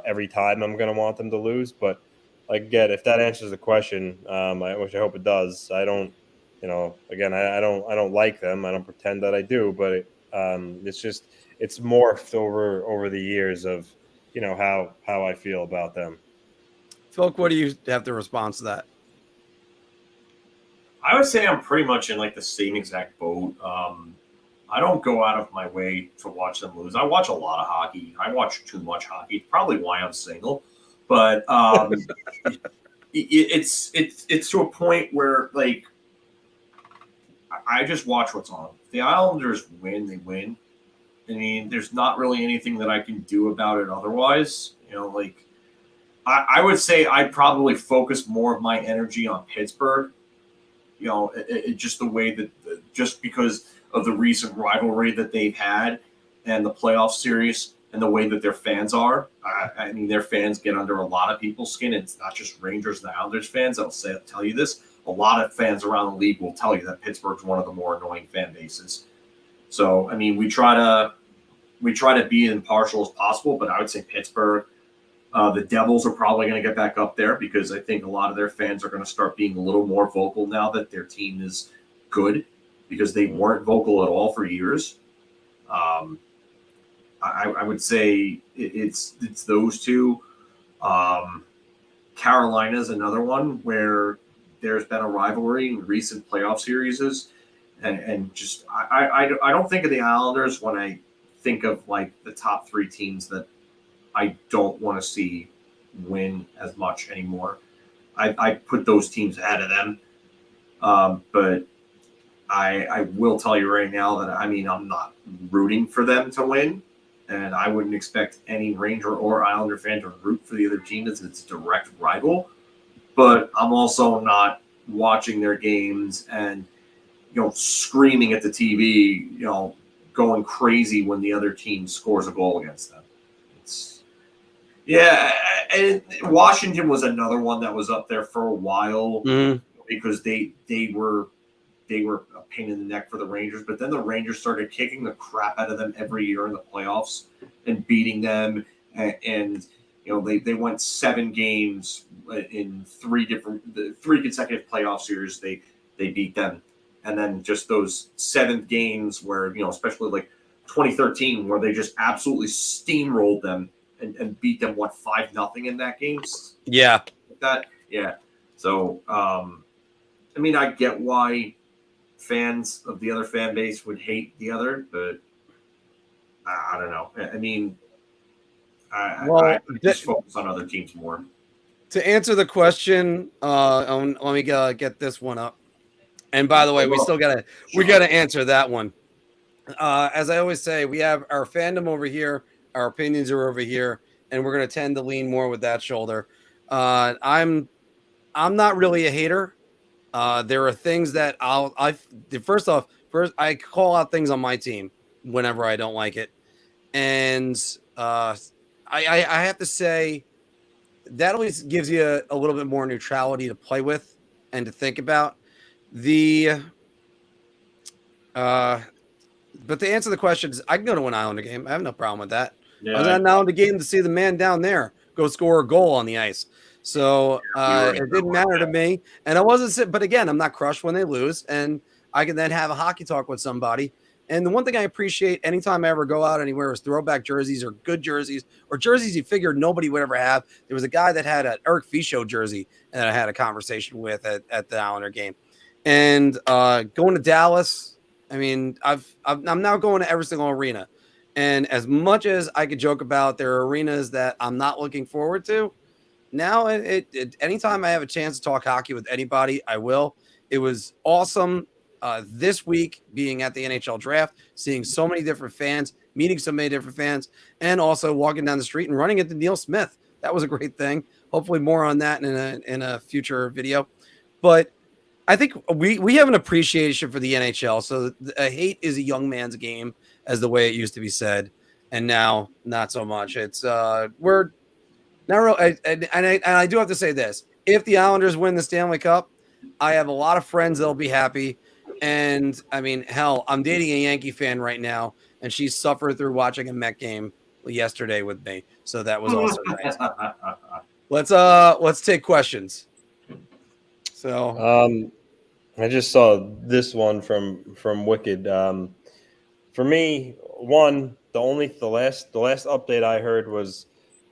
every time I'm gonna want them to lose. But, like, again, if that answers the question, which I hope it does, I don't. Again, I don't like them. I don't pretend that I do, but it's morphed over the years of, how I feel about them. Phil, what do you have to respond to that? I would say I'm pretty much in, like, the same exact boat. I don't go out of my way to watch them lose. I watch a lot of hockey. I watch too much hockey. It's probably why I'm single. But it's to a point where, like, I just watch what's on. If the Islanders win, they win. I mean, there's not really anything that I can do about it otherwise. I would say I'd probably focus more of my energy on Pittsburgh. Just the way that, just because of the recent rivalry that they've had and the playoff series and the way that their fans are. I mean, their fans get under a lot of people's skin. It's not just Rangers and Islanders fans that'll tell you this. A lot of fans around the league will tell you that Pittsburgh's one of the more annoying fan bases. So, I mean, we try to be as impartial as possible, but I would say Pittsburgh. The Devils are probably going to get back up there because I think a lot of their fans are going to start being a little more vocal now that their team is good. because they weren't vocal at all for years. I would say it's those two. Carolina's another one where there's been a rivalry in recent playoff series, and just I don't think of the Islanders when I think of like the top three teams that I don't want to see win as much anymore. I put those teams ahead of them, but I will tell you right now that I'm not rooting for them to win, and I wouldn't expect any Ranger or Islander fan to root for the other team as its direct rival. But I'm also not watching their games and screaming at the TV, going crazy when the other team scores a goal against them. And Washington was another one that was up there for a while because they were a pain in the neck for the Rangers, but then the Rangers started kicking the crap out of them every year in the playoffs and beating them, and they went 7 games in 3 consecutive playoff series. They beat them, and then just those 7th games where especially like 2013 where they just absolutely steamrolled them and beat them 5-0 in that game. Yeah, So I get why fans of the other fan base would hate the other, but I don't know. I just focus on other teams more. To answer the question, let me get this one up. And by the way, we gotta answer that one. As I always say, we have our fandom over here, our opinions are over here, and we're gonna tend to lean more with that shoulder. I'm not really a hater. There are things that first I call out things on my team whenever I don't like it, and I have to say that always gives you a little bit more neutrality to play with and to think about. But to answer the questions, I can go to an Islander game. I have no problem with that. Yeah, I was at an Islander game to see the man down there go score a goal on the ice. So it didn't matter to me. And I wasn't, but again, I'm not crushed when they lose. And I can then have a hockey talk with somebody. And the one thing I appreciate anytime I ever go out anywhere is throwback jerseys or good jerseys or jerseys you figured nobody would ever have. There was a guy that had an Eric Fichaud jersey that I had a conversation with at the Islander game. And going to Dallas, I'm now going to every single arena. And as much as I could joke about there are arenas that I'm not looking forward to, now anytime I have a chance to talk hockey with anybody, I will. It was awesome this week being at the NHL draft, seeing so many different fans, meeting so many different fans, and also walking down the street and running into Neil Smith. That was a great thing. Hopefully more on that in a future video. But I think we have an appreciation for the NHL. So hate is a young man's game, as the way it used to be said, and now not so much. It's we're not real. And I do have to say this: if the Islanders win the Stanley Cup, I have a lot of friends that'll be happy. And hell, I'm dating a Yankee fan right now, and she suffered through watching a Met game yesterday with me. So that was also nice. Let's take questions. So I just saw this one from Wicked. For me, the last update I heard was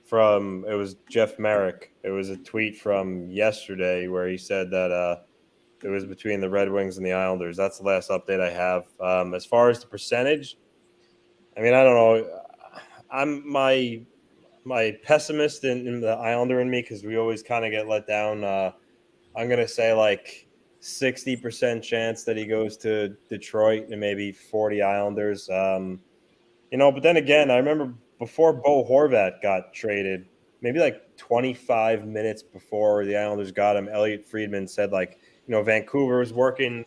it was Jeff Marc. It was a tweet from yesterday where he said that it was between the Red Wings and the Islanders. That's the last update I have. As far as the percentage, I don't know. I'm my pessimist in the Islander in me, because we always kind of get let down. I'm gonna say like 60% chance that he goes to Detroit and maybe 40 Islanders. But then again, I remember before Bo Horvat got traded, maybe like 25 minutes before the Islanders got him, Elliot Friedman said Vancouver was working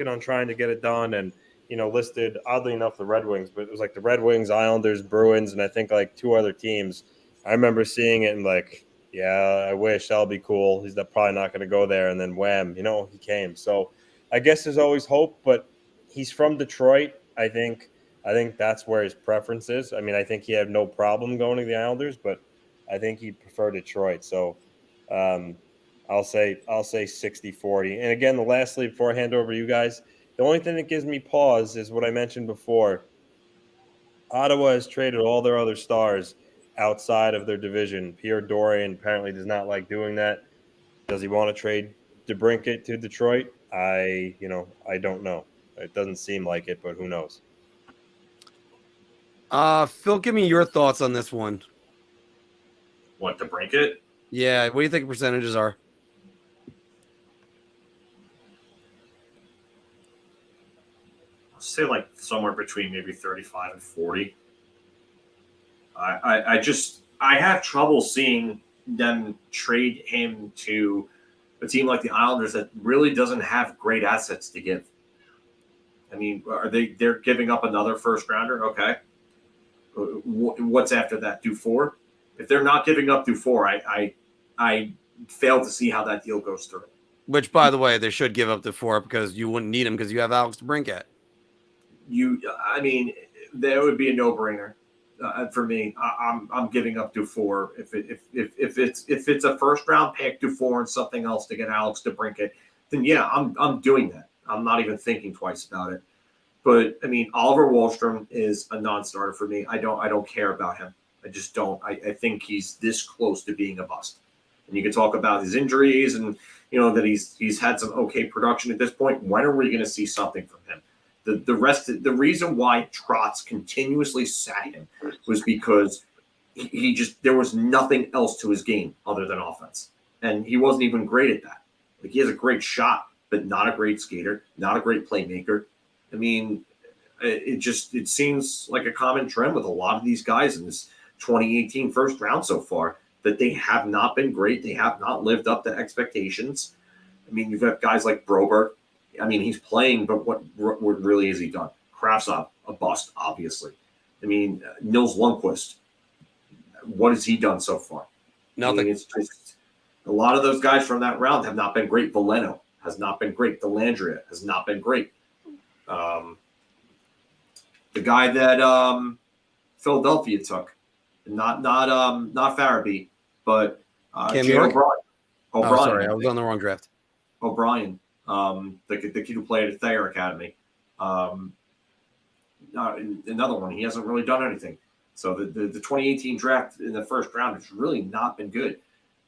on trying to get it done, and listed oddly enough the Red Wings, but it was like the Red Wings, Islanders, Bruins, and I think like 2 other teams. I remember seeing it and like, yeah, I wish, that'll be cool. He's probably not going to go there, and then wham, he came. So I guess there's always hope, but he's from Detroit. I think that's where his preference is. I think he had no problem going to the Islanders, but I think he'd prefer Detroit. So I'll say 60-40. And again, lastly, before I hand over to you guys, The only thing that gives me pause is what I mentioned before. Ottawa has traded all their other stars outside of their division. Pierre Dorian apparently does not like doing that. Does he want to trade DeBrincat to Detroit? I don't know. It doesn't seem like it, but who knows? Phil, give me your thoughts on this one. What, to break it? Yeah, what do you think percentages are? I'll say like somewhere between maybe 35 and 40. I have trouble seeing them trade him to a team like the Islanders that really doesn't have great assets to give. I mean, they're giving up another first rounder? Okay. What's after that? Dufour? If they're not giving up Dufour, I fail to see how that deal goes through. Which, by the way, they should give up Dufour because you wouldn't need him because you have Alex DeBrincat. I mean, that would be a no-brainer for me. I'm giving up Dufour if it's a first-round pick, Dufour, and something else to get Alex DeBrincat. Then yeah, I'm doing that. I'm not even thinking twice about it. But I mean, Oliver Wahlstrom is a non-starter for me. I don't care about him. I just don't. I think he's this close to being a bust. And you can talk about his injuries and that he's had some okay production at this point. When are we going to see something from him? The reason why Trotz continuously sat him was because there was nothing else to his game other than offense, and he wasn't even great at that. Like, he has a great shot, but not a great skater, not a great playmaker. I mean, it seems like a common trend with a lot of these guys in this 2018 first round so far that they have not been great. They have not lived up to expectations. I mean, you've got guys like Broberg. I mean, he's playing, but what really has he done? Kravtsov, a bust, obviously. I mean, Nils Lundqvist, what has he done so far? Nothing. I mean, it's just a lot of those guys from that round have not been great. Veleno has not been great. Delandria has not been great. The guy that Philadelphia took, not Farabee, but Jay O'Brien. Oh, sorry, I was on the wrong draft. O'Brien, the kid who played at Thayer Academy. Another one, he hasn't really done anything. So the 2018 draft in the first round has really not been good.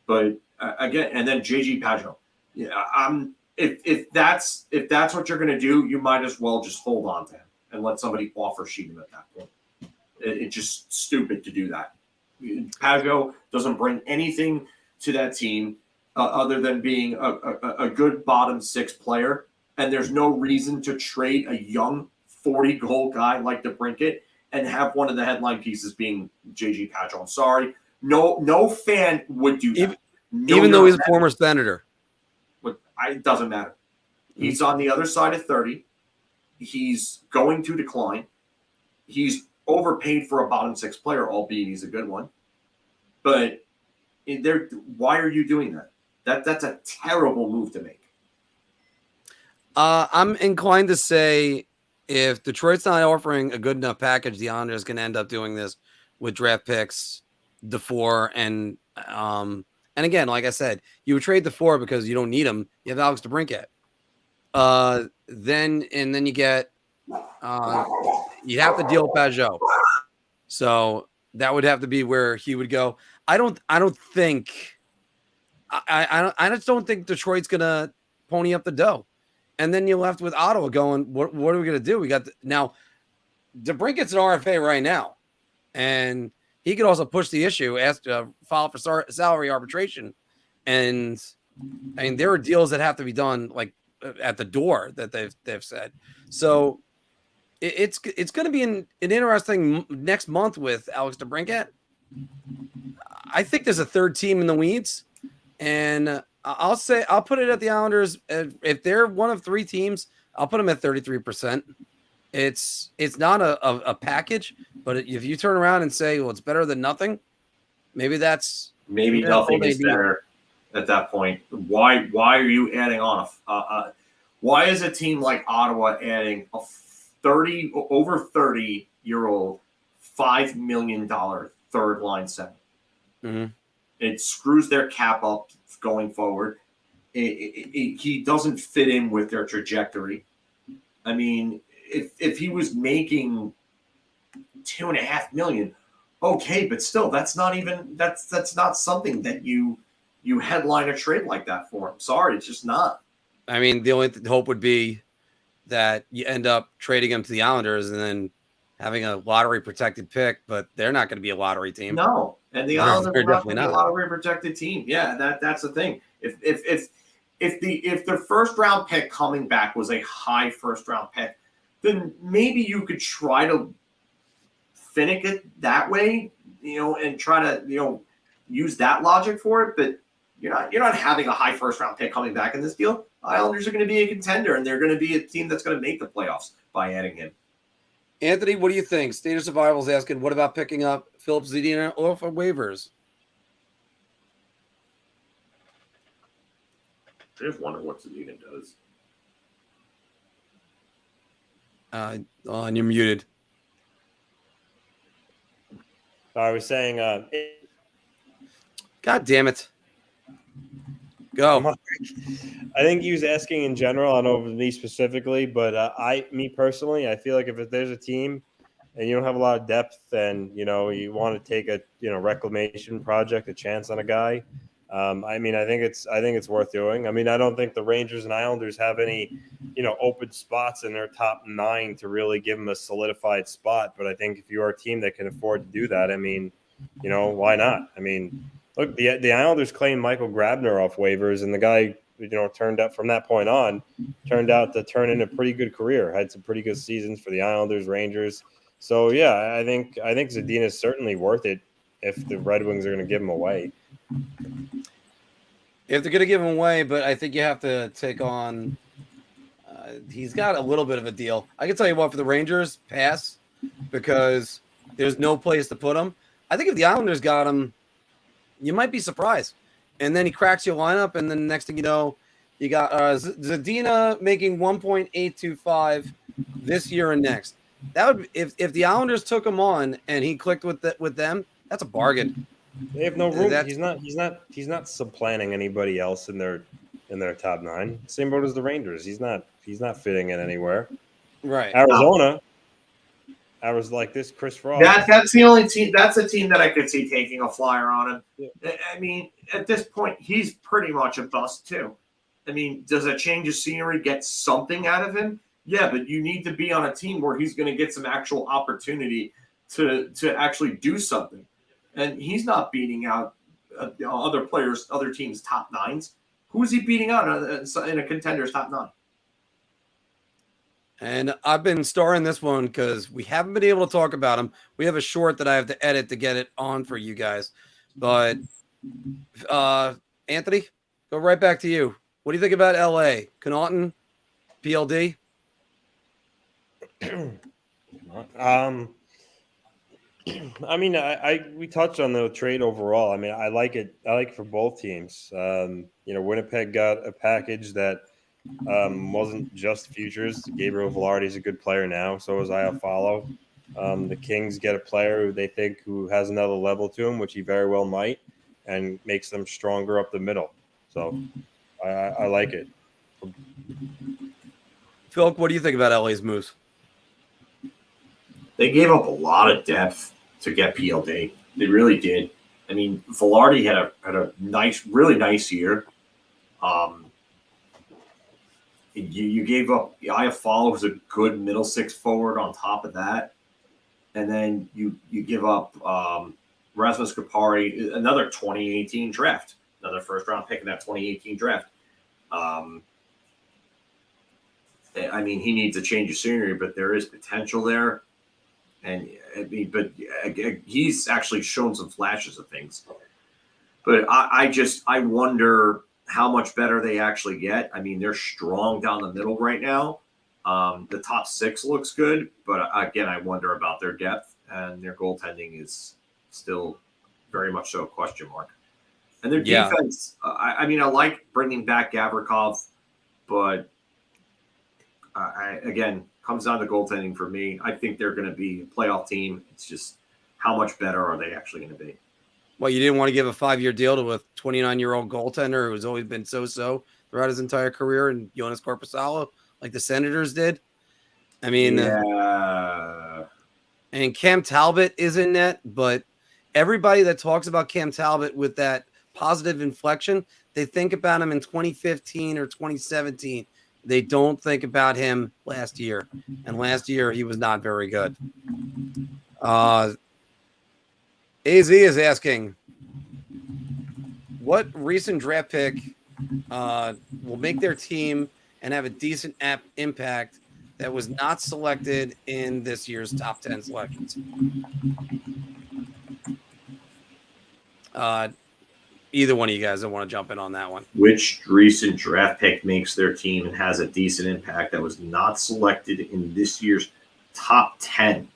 But again, and then JG Pageau. Yeah, if that's what you're going to do, you might as well just hold on to him and let somebody offer sheet him at that point. It's just stupid to do that. Pageau doesn't bring anything to that team other than being a good bottom six player, and there's no reason to trade a young 40-goal guy like DeBrincat and have one of the headline pieces being JG Pageau. I'm sorry. No fan would do that. Even though he's a former Senator. It doesn't matter. He's on the other side of 30. He's going to decline. He's overpaid for a bottom six player, albeit he's a good one. But why are you doing that? That's a terrible move to make. I'm inclined to say if Detroit's not offering a good enough package, the Islanders can end up doing this with draft picks, Dufour, and again, like I said, you would trade Dufour because you don't need him. You have Alex DeBrincat. Then you get you'd have to deal with Pageau. So that would have to be where he would go. I just don't think Detroit's gonna pony up the dough. And then you're left with Ottawa going, what are we gonna do? We got now DeBrincat's an RFA right now, and he could also push the issue, ask to file for salary arbitration. And I mean, there are deals that have to be done like at the door that they've said. So it's going to be an interesting next month with Alex DeBrincat. I think there's a third team in the weeds, and I'll put it at the Islanders. If they're one of three teams, I'll put them at 33%. It's not a package, but if you turn around and say, well, it's better than nothing, maybe nothing is better at that point. Why are you adding on why is a team like Ottawa adding a over 30-year-old $5 million third line center? Mm-hmm. It screws their cap up going forward. He doesn't fit in with their trajectory. I mean, if he was making $2.5 million, okay, but still, that's not something that you headline a trade like that for him. Sorry, it's just not. I mean, the only hope would be that you end up trading him to the Islanders and then having a lottery protected pick, but they're not going to be a lottery team. No, and the Islanders are not going to be a lottery protected team. Yeah, that's the thing. If their first round pick coming back was a high first round pick, then maybe you could try to finick it that way, and try to use that logic for it. But you're not having a high first round pick coming back in this deal. Islanders are going to be a contender, and they're going to be a team that's going to make the playoffs by adding him. Anthony, what do you think? State of Survival is asking, what about picking up Filip Zadina or for waivers? I just wonder what Zadina does. And you're muted. I was saying, God damn it. Go. I think he was asking in general. I don't know if it was me specifically, but me personally, I feel like if there's a team and you don't have a lot of depth and, you want to take a, reclamation project, a chance on a guy. I think it's worth doing. I mean, I don't think the Rangers and Islanders have any, open spots in their top 9 to really give them a solidified spot. But I think if you're a team that can afford to do that, I mean, why not? I mean, look, the Islanders claimed Michael Grabner off waivers, and the guy, turned out from that point on, turned out to turn in a pretty good career. Had some pretty good seasons for the Islanders, Rangers. So yeah, I think Zadina is certainly worth it if the Red Wings are going to give him away. If they're going to give him away, but I think you have to take on. He's got a little bit of a deal. I can tell you what, for the Rangers, pass, because there's no place to put him. I think if the Islanders got him, you might be surprised. And then he cracks your lineup, and then next thing you know, you got Zadina making 1.825 this year and next. That would, if the Islanders took him on and he clicked with them, that's a bargain. They have no room. He's not supplanting anybody else in their top 9. Same boat as the Rangers. He's not fitting in anywhere. Right. Arizona. I was like this, Chris Frost. That's the only team. That's a team that I could see taking a flyer on him. Yeah. I mean, at this point, he's pretty much a bust too. I mean, does a change of scenery get something out of him? Yeah, but you need to be on a team where he's going to get some actual opportunity to actually do something. And he's not beating out other players, other teams' top 9s. Who is he beating out in a contender's top 9? And I've been starring this one because we haven't been able to talk about him. We have a short that I have to edit to get it on for you guys. But Anthony, go right back to you. What do you think about LA? Connaughton, PLD? I mean, we touched on the trade overall. I mean, I like it. I like it for both teams. Winnipeg got a package that wasn't just futures. Gabriel Perreault is a good player now. So is Iafallo. The Kings get a player who they think who has another level to him, which he very well might, and makes them stronger up the middle. So I like it. Phil, what do you think about LA's moves? They gave up a lot of depth to get PLD. They really did. I mean, Velarde had a nice, really nice year. You gave up Iafallo, who's a good middle 6 forward on top of that. And then you give up Rasmus Kupari, another 2018 draft, another first-round pick in that 2018 draft. I mean, he needs a change of scenery, but there is potential there. And but he's actually shown some flashes of things. But I wonder how much better they actually get. I mean, they're strong down the middle right now. The top 6 looks good, but again, I wonder about their depth, and their goaltending is still very much so a question mark. And their defense, I mean, I like bringing back Gavrikov, but again, comes down to goaltending for me. I think they're going to be a playoff team. It's just how much better are they actually going to be? Well, you didn't want to give a 5-year deal to a 29-year-old goaltender who's always been so-so throughout his entire career, and Jonas Korpisalo, like the Senators did. I mean, yeah. And Cam Talbot is in net, but everybody that talks about Cam Talbot with that positive inflection, they think about him in 2015 or 2017. They don't think about him last year. And last year, he was not very good. AZ is asking, what recent draft pick will make their team and have a decent impact that was not selected in this year's top 10 selections? Either one of you guys that want to jump in on that one. Which recent draft pick makes their team and has a decent impact that was not selected in this year's top 10?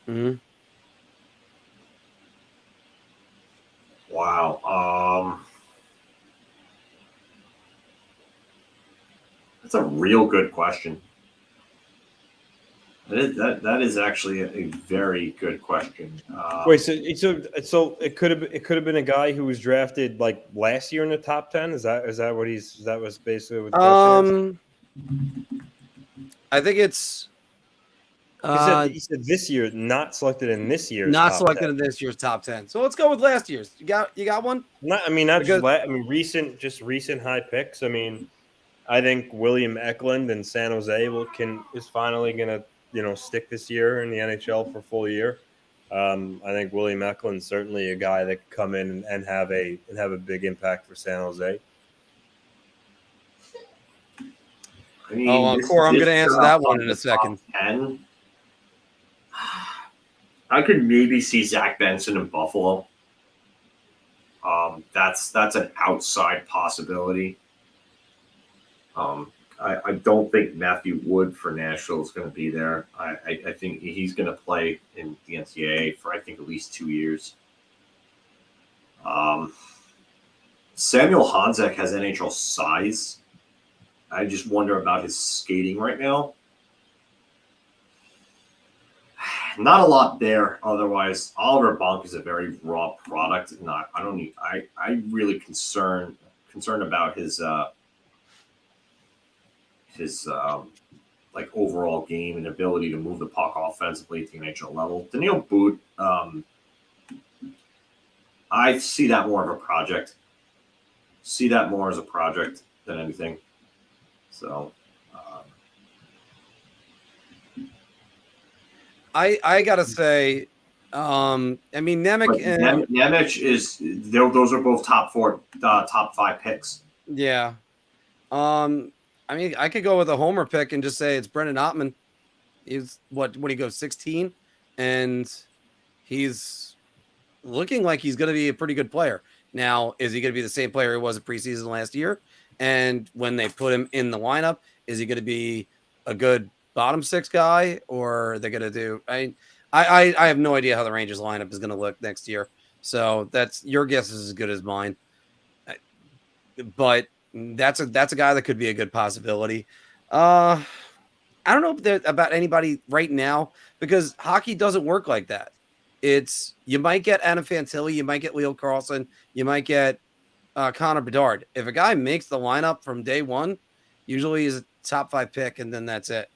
Mm-hmm. Wow. That's a real good question. That is actually a very good question. Wait, so it could have been a guy who was drafted like last year in the top 10. Is that was basically what the question is? I think it's. He said this year, not selected in this year's. Not top selected 10. in this year's top 10. So let's go with last year's. You got one? Recent high picks. I mean, I think William Eklund in San Jose is finally gonna stick this year in the NHL for a full year. I think William Eklund's certainly a guy that could come in and have a big impact for San Jose. I mean, Core, I'm going to answer that one in a second. 10, I could maybe see Zach Benson in Buffalo. That's an outside possibility. I don't think Matthew Wood for Nashville is going to be there. I think he's going to play in the NCAA for, I think, at least 2 years. Samuel Honzek has NHL size. I just wonder about his skating right now. Not a lot there. Otherwise, Oliver Bonk is a very raw product. I really concerned about his like overall game and ability to move the puck offensively at the NHL level. Daniil Boot, I see that more of a project. See that more as a project than anything. So, I gotta say, I mean Nemec is those are both top 5 picks. Yeah. I mean, I could go with a homer pick and just say it's Brendan Ottman. He's what he goes 16, and he's looking like he's going to be a pretty good player. Now, is he going to be the same player he was at preseason last year? And when they put him in the lineup, is he going to be a good bottom 6 guy, or are they going to do? I have no idea how the Rangers lineup is going to look next year. So that's your guess is as good as mine. But that's a guy that could be a good possibility. I don't know about anybody right now because hockey doesn't work like that. You might get Adam Fantilli, you might get Leo Carlson, you might get Connor Bedard. If a guy makes the lineup from day one, usually he's a top 5 pick, and then that's it.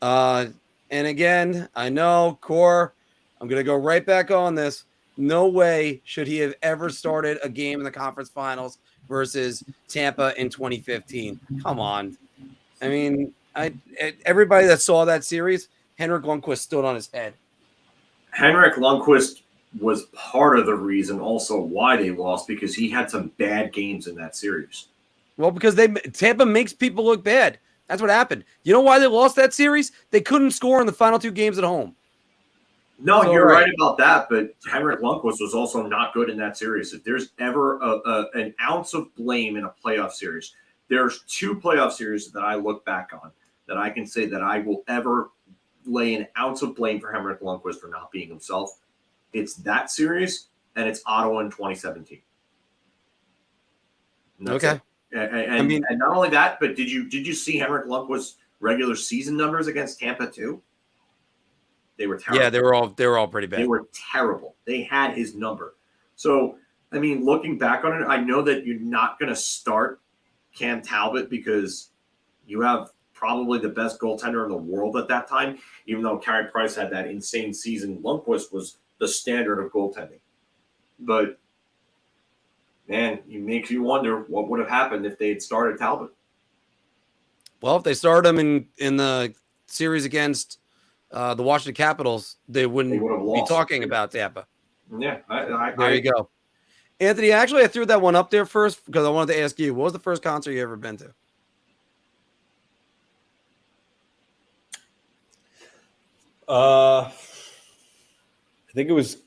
And again, I know, Core, I'm going to go right back on this. No way should he have ever started a game in the conference finals versus Tampa in 2015. Come on. I mean, everybody that saw that series, Henrik Lundqvist stood on his head. Henrik Lundqvist was part of the reason also why they lost, because he had some bad games in that series. Well, because Tampa makes people look bad. That's what happened. You know why they lost that series? They couldn't score in the final 2 games at home. No, you're right about that, but Henrik Lundqvist was also not good in that series. If there's ever an ounce of blame in a playoff series, there's 2 playoff series that I look back on that I can say that I will ever lay an ounce of blame for Henrik Lundqvist for not being himself. It's that series, and it's Ottawa in 2017. Okay. And not only that, but did you see Henrik Lundqvist's regular season numbers against Tampa too? They were terrible. Yeah, they were all pretty bad. They were terrible. They had his number. So, I mean, looking back on it, I know that you're not going to start Cam Talbot because you have probably the best goaltender in the world at that time, even though Carey Price had that insane season. Lundqvist was the standard of goaltending. But, man, it makes you wonder what would have happened if they had started Talbot. Well, if they started him in the series against the Washington Capitals, they wouldn't be talking about Tampa. Yeah. There you go. Anthony, actually, I threw that one up there first because I wanted to ask you, what was the first concert you ever been to? I think it was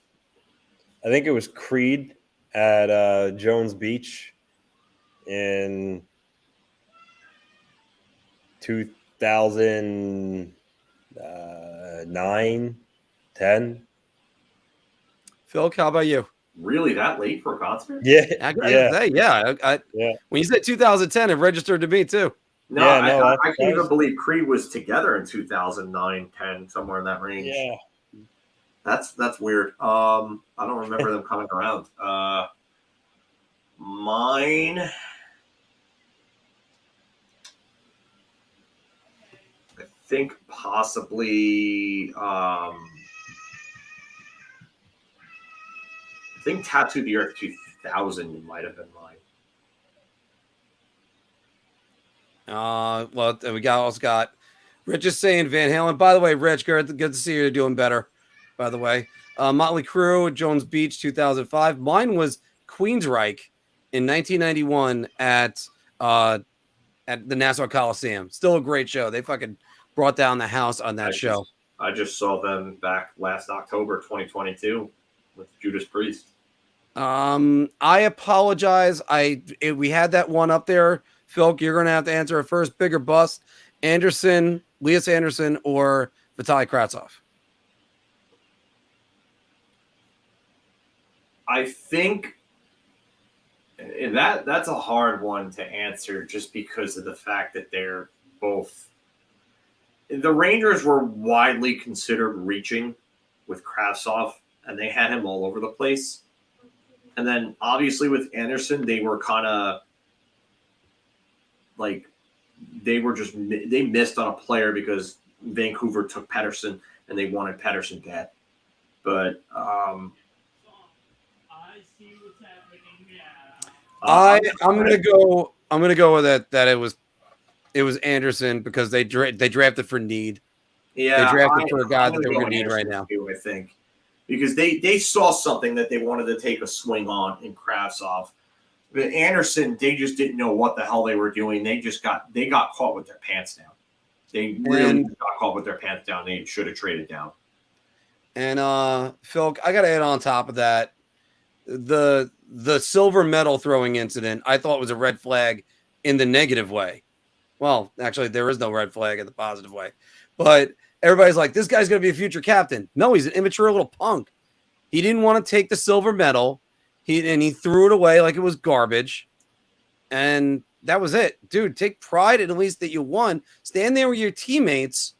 Creed at Jones Beach in 2009, 10. Phil, how about you? Really that late for a concert? Yeah. Yeah. When you said 2010, it registered to me too. No, I can't even believe Creed was together in 2009, 10, somewhere in that range. Yeah. That's weird. I don't remember them coming around. Mine, I think possibly, I think Tattoo the Earth 2000 might have been mine. Well, we also got Rich is saying Van Halen. By the way, Rich, good to see you're doing better. By the way, Motley Crue, Jones Beach, 2005. Mine was Queensryche in 1991 at the Nassau Coliseum. Still a great show. They fucking brought down the house on that show. I just saw them back last October, 2022, with Judas Priest. I apologize. We had that one up there. Phil, you're going to have to answer it first. Big or bust, Anderson, Elias Anderson, or Vitaly Kravtsov? I think that's a hard one to answer just because of the fact that they're both. The Rangers were widely considered reaching with Kravtsov, and they had him all over the place. And then obviously with Anderson, they were kind of like they missed on a player because Vancouver took Pettersson and they wanted Pettersson bad. But I'm gonna go with it that it was Anderson because they drafted for need. Yeah, they drafted for a guy that they were gonna need right now. I think because they saw something that they wanted to take a swing on in Kravtsov. But Anderson, they just didn't know what the hell they were doing. They got caught with their pants down. They really got caught with their pants down. They should have traded down. And Phil, I got to add on top of that, the silver medal throwing incident, I thought was a red flag in the negative way. Well, actually, there is no red flag in the positive way. But everybody's like, this guy's going to be a future captain. No, he's an immature little punk. He didn't want to take the silver medal. He threw it away like it was garbage. And that was it. Dude, take pride in at least that you won. Stand there with your teammates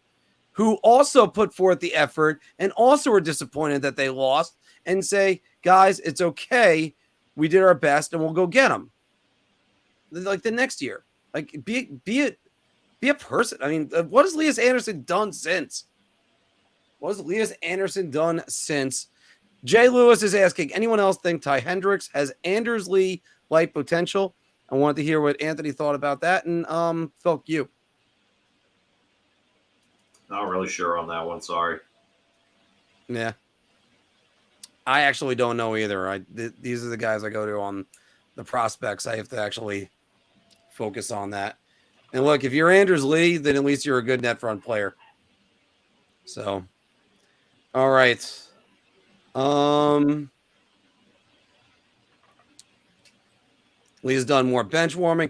who also put forth the effort and also were disappointed that they lost and say, guys, it's okay. We did our best and we'll go get them. Like the next year. Like be a person. I mean, what has Elias Anderson done since? Jay Lewis is asking, anyone else think Ty Hendricks has Anders Lee-like potential? I wanted to hear what Anthony thought about that. And Phil, you. Not really sure on that one. Sorry. Yeah. I actually don't know either. These are the guys I go to on the prospects. I have to actually focus on that. And look, if you're Anders Lee, then at least you're a good net front player. So, all right. Lee's done more bench warming.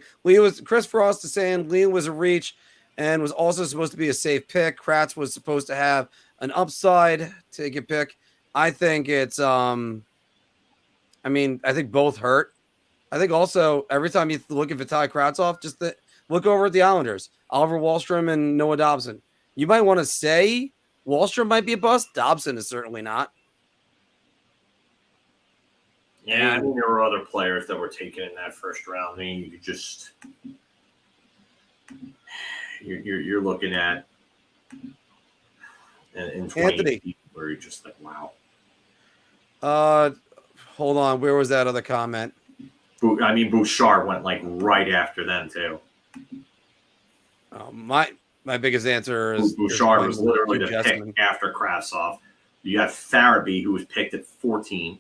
Chris Frost is saying Lee was a reach and was also supposed to be a safe pick. Kratz was supposed to have an upside to get pick. I think it's I think both hurt. I think also every time you look at Vitaly Kravtsov, look over at the Islanders, Oliver Wahlstrom and Noah Dobson. You might want to say Wahlstrom might be a bust. Dobson is certainly not. Yeah, I mean, there were other players that were taken in that first round. I mean, you're looking at in 20 Anthony, where you're just like, wow. Hold on. Where was that other comment? I mean, Bouchard went like right after them too. My biggest answer is Bouchard was literally the Jessamine. pick after Kravtsov. You have Farabee, who was picked at 14.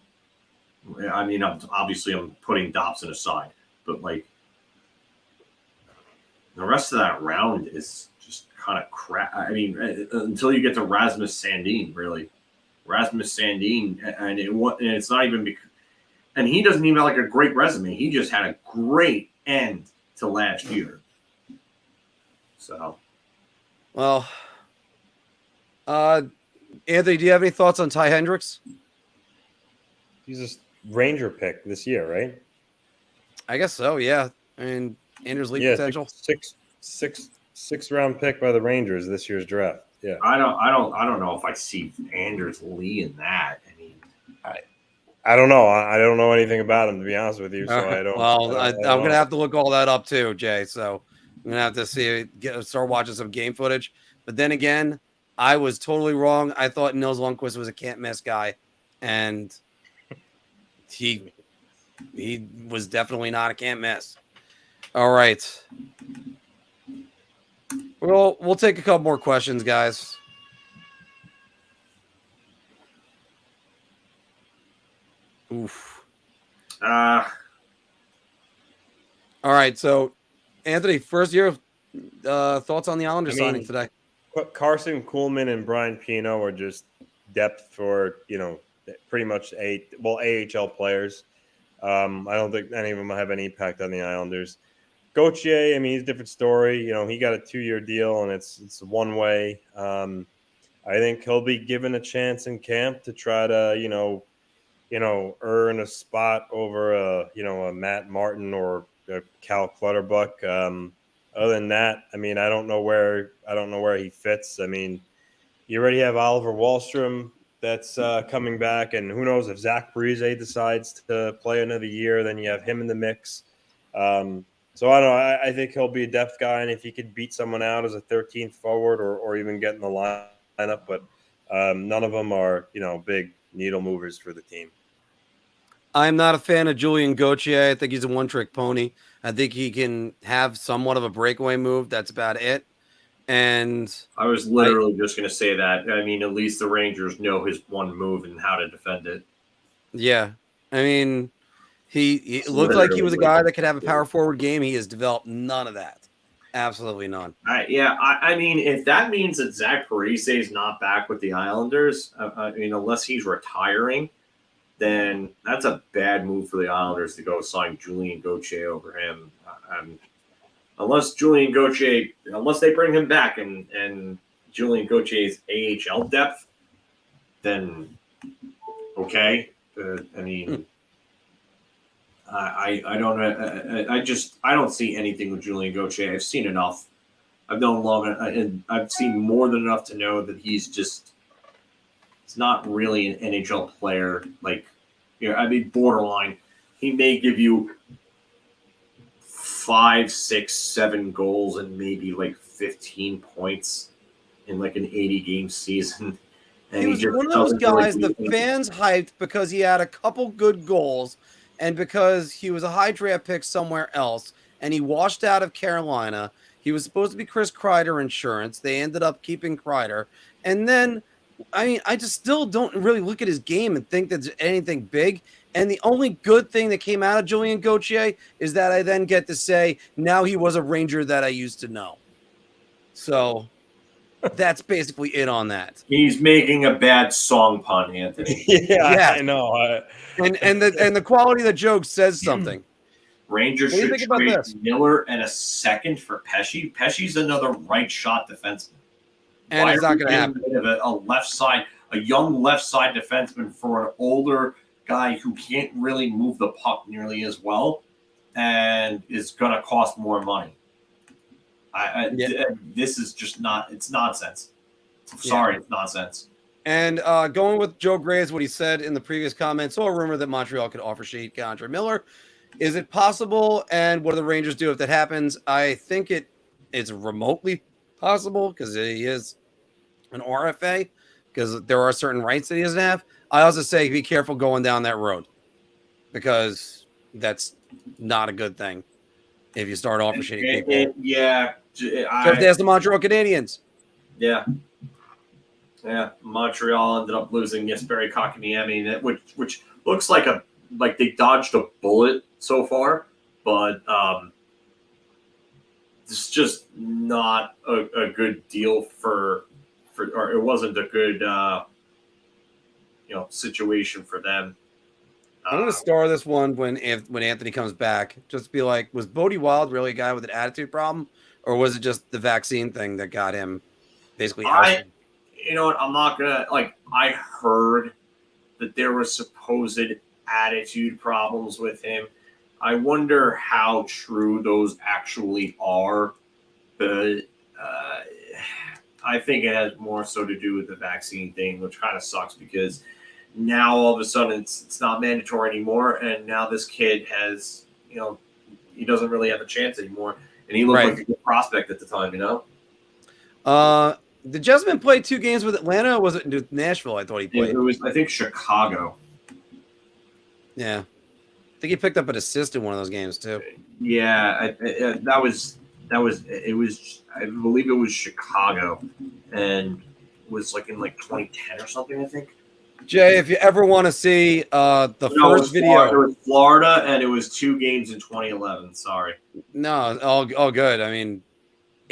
I mean, obviously I'm putting Dobson aside, but like the rest of that round is just kind of crap. I mean, until you get to Rasmus Sandin, really. Rasmus Sandin, and it's not even because, and he doesn't even have like a great resume. He just had a great end to last year. So, well, Anthony, do you have any thoughts on Ty Hendricks? He's a Ranger pick this year, right? I guess so. Yeah. I mean, Anders Lee potential. Sixth round pick by the Rangers this year's draft. Yeah. I don't know if I see Anders Lee in that. I mean, I don't know. I don't know anything about him, to be honest with you. So I don't. Well, I'm going to have to look all that up too, Jay. So I'm going to have to start watching some game footage. But then again, I was totally wrong. I thought Nils Lundkvist was a can't miss guy, and he was definitely not a can't miss. All right. Well, we'll take a couple more questions, guys. Oof. uh, All right. So, Anthony, first year thoughts on the Islanders signing today? Carson Kuhlman and Brian Pino are just depth for, pretty much AHL players. I don't think any of them have any impact on the Islanders. Gauthier, I mean, he's a different story. He got a 2-year deal, and it's one way. I think he'll be given a chance in camp to try to, earn a spot over a Matt Martin or a Cal Clutterbuck. Other than that, I mean, I don't know where he fits. I mean, you already have Oliver Wahlstrom that's coming back, and who knows if Zach Parise decides to play another year, then you have him in the mix. So I don't know. I think he'll be a depth guy, and if he could beat someone out as a 13th forward or even get in the lineup, but none of them are, big needle movers for the team. I'm not a fan of Julian Gauthier. I think he's a one-trick pony. I think he can have somewhat of a breakaway move. That's about it. And I was literally just going to say that. I mean, at least the Rangers know his one move and how to defend it. Yeah. I mean, he looked like he was a guy that could have a power forward game. He has developed none of that. Absolutely none. I mean, if that means that Zach Parise is not back with the Islanders, I mean, unless he's retiring, then that's a bad move for the Islanders to go sign Julian Gauthier over him. Unless they bring him back and Julian Gauthier's AHL depth, then okay. I mean, I don't know. I don't see anything with Julian Gauthier. I've seen enough. I've known long, and I've seen more than enough to know that he's not really an NHL player. Like, I mean, borderline. He may give you 5, 6, 7 goals and maybe like 15 points in like an 80-game season. And he was one of those guys the fans hyped because he had a couple good goals and because he was a high draft pick somewhere else, and he washed out of Carolina. He was supposed to be Chris Kreider insurance. They ended up keeping Kreider. And then, I mean, I just still don't really look at his game and think there's anything big. And the only good thing that came out of Julian Gauthier is that I then get to say, now he was a Ranger that I used to know. So that's basically it on that. He's making a bad song pun, Anthony. Yeah, I know. And the quality of the joke says something. Rangers should trade Miller and a second for Pesce. Pesce's another right shot defenseman. And it's not going to happen. A young left side defenseman for an older guy who can't really move the puck nearly as well and is going to cost more money. This is just not – it's nonsense. Sorry, it's nonsense. And going with Joe Graves, what he said in the previous comment, saw a rumor that Montreal could offer Sheet Andre Miller. Is it possible? And what do the Rangers do if that happens? I think it's remotely possible because he is an RFA, because there are certain rights that he doesn't have. I also say be careful going down that road, because that's not a good thing if you start offering shitty people. Yeah. Just ask the Montreal Canadiens. Yeah. Yeah. Montreal ended up losing Jesperi Kotkaniemi, which looks like they dodged a bullet so far, but it's just not a good deal for or it wasn't a good situation for them. I'm going to star this one when Anthony comes back. Just be like, was Bodie Wild really a guy with an attitude problem, or was it just the vaccine thing that got him basically ousted? I'm not gonna I heard that there were supposed attitude problems with him. I wonder how true those actually are, but I think it has more so to do with the vaccine thing, which kind of sucks because now all of a sudden it's not mandatory anymore, and now this kid has, he doesn't really have a chance anymore, and he looked like a good prospect at the time, Did Jessamine play 2 games with Atlanta, or was it Nashville? I thought he played. It was, I think, Chicago. Yeah, I think he picked up an assist in one of those games too. Yeah, that was. I believe it was Chicago, and was in 2010 or something, I think. Jay, if you ever want to see first video, it was Florida, and it was 2 games in 2011. Sorry. No, all good. I mean,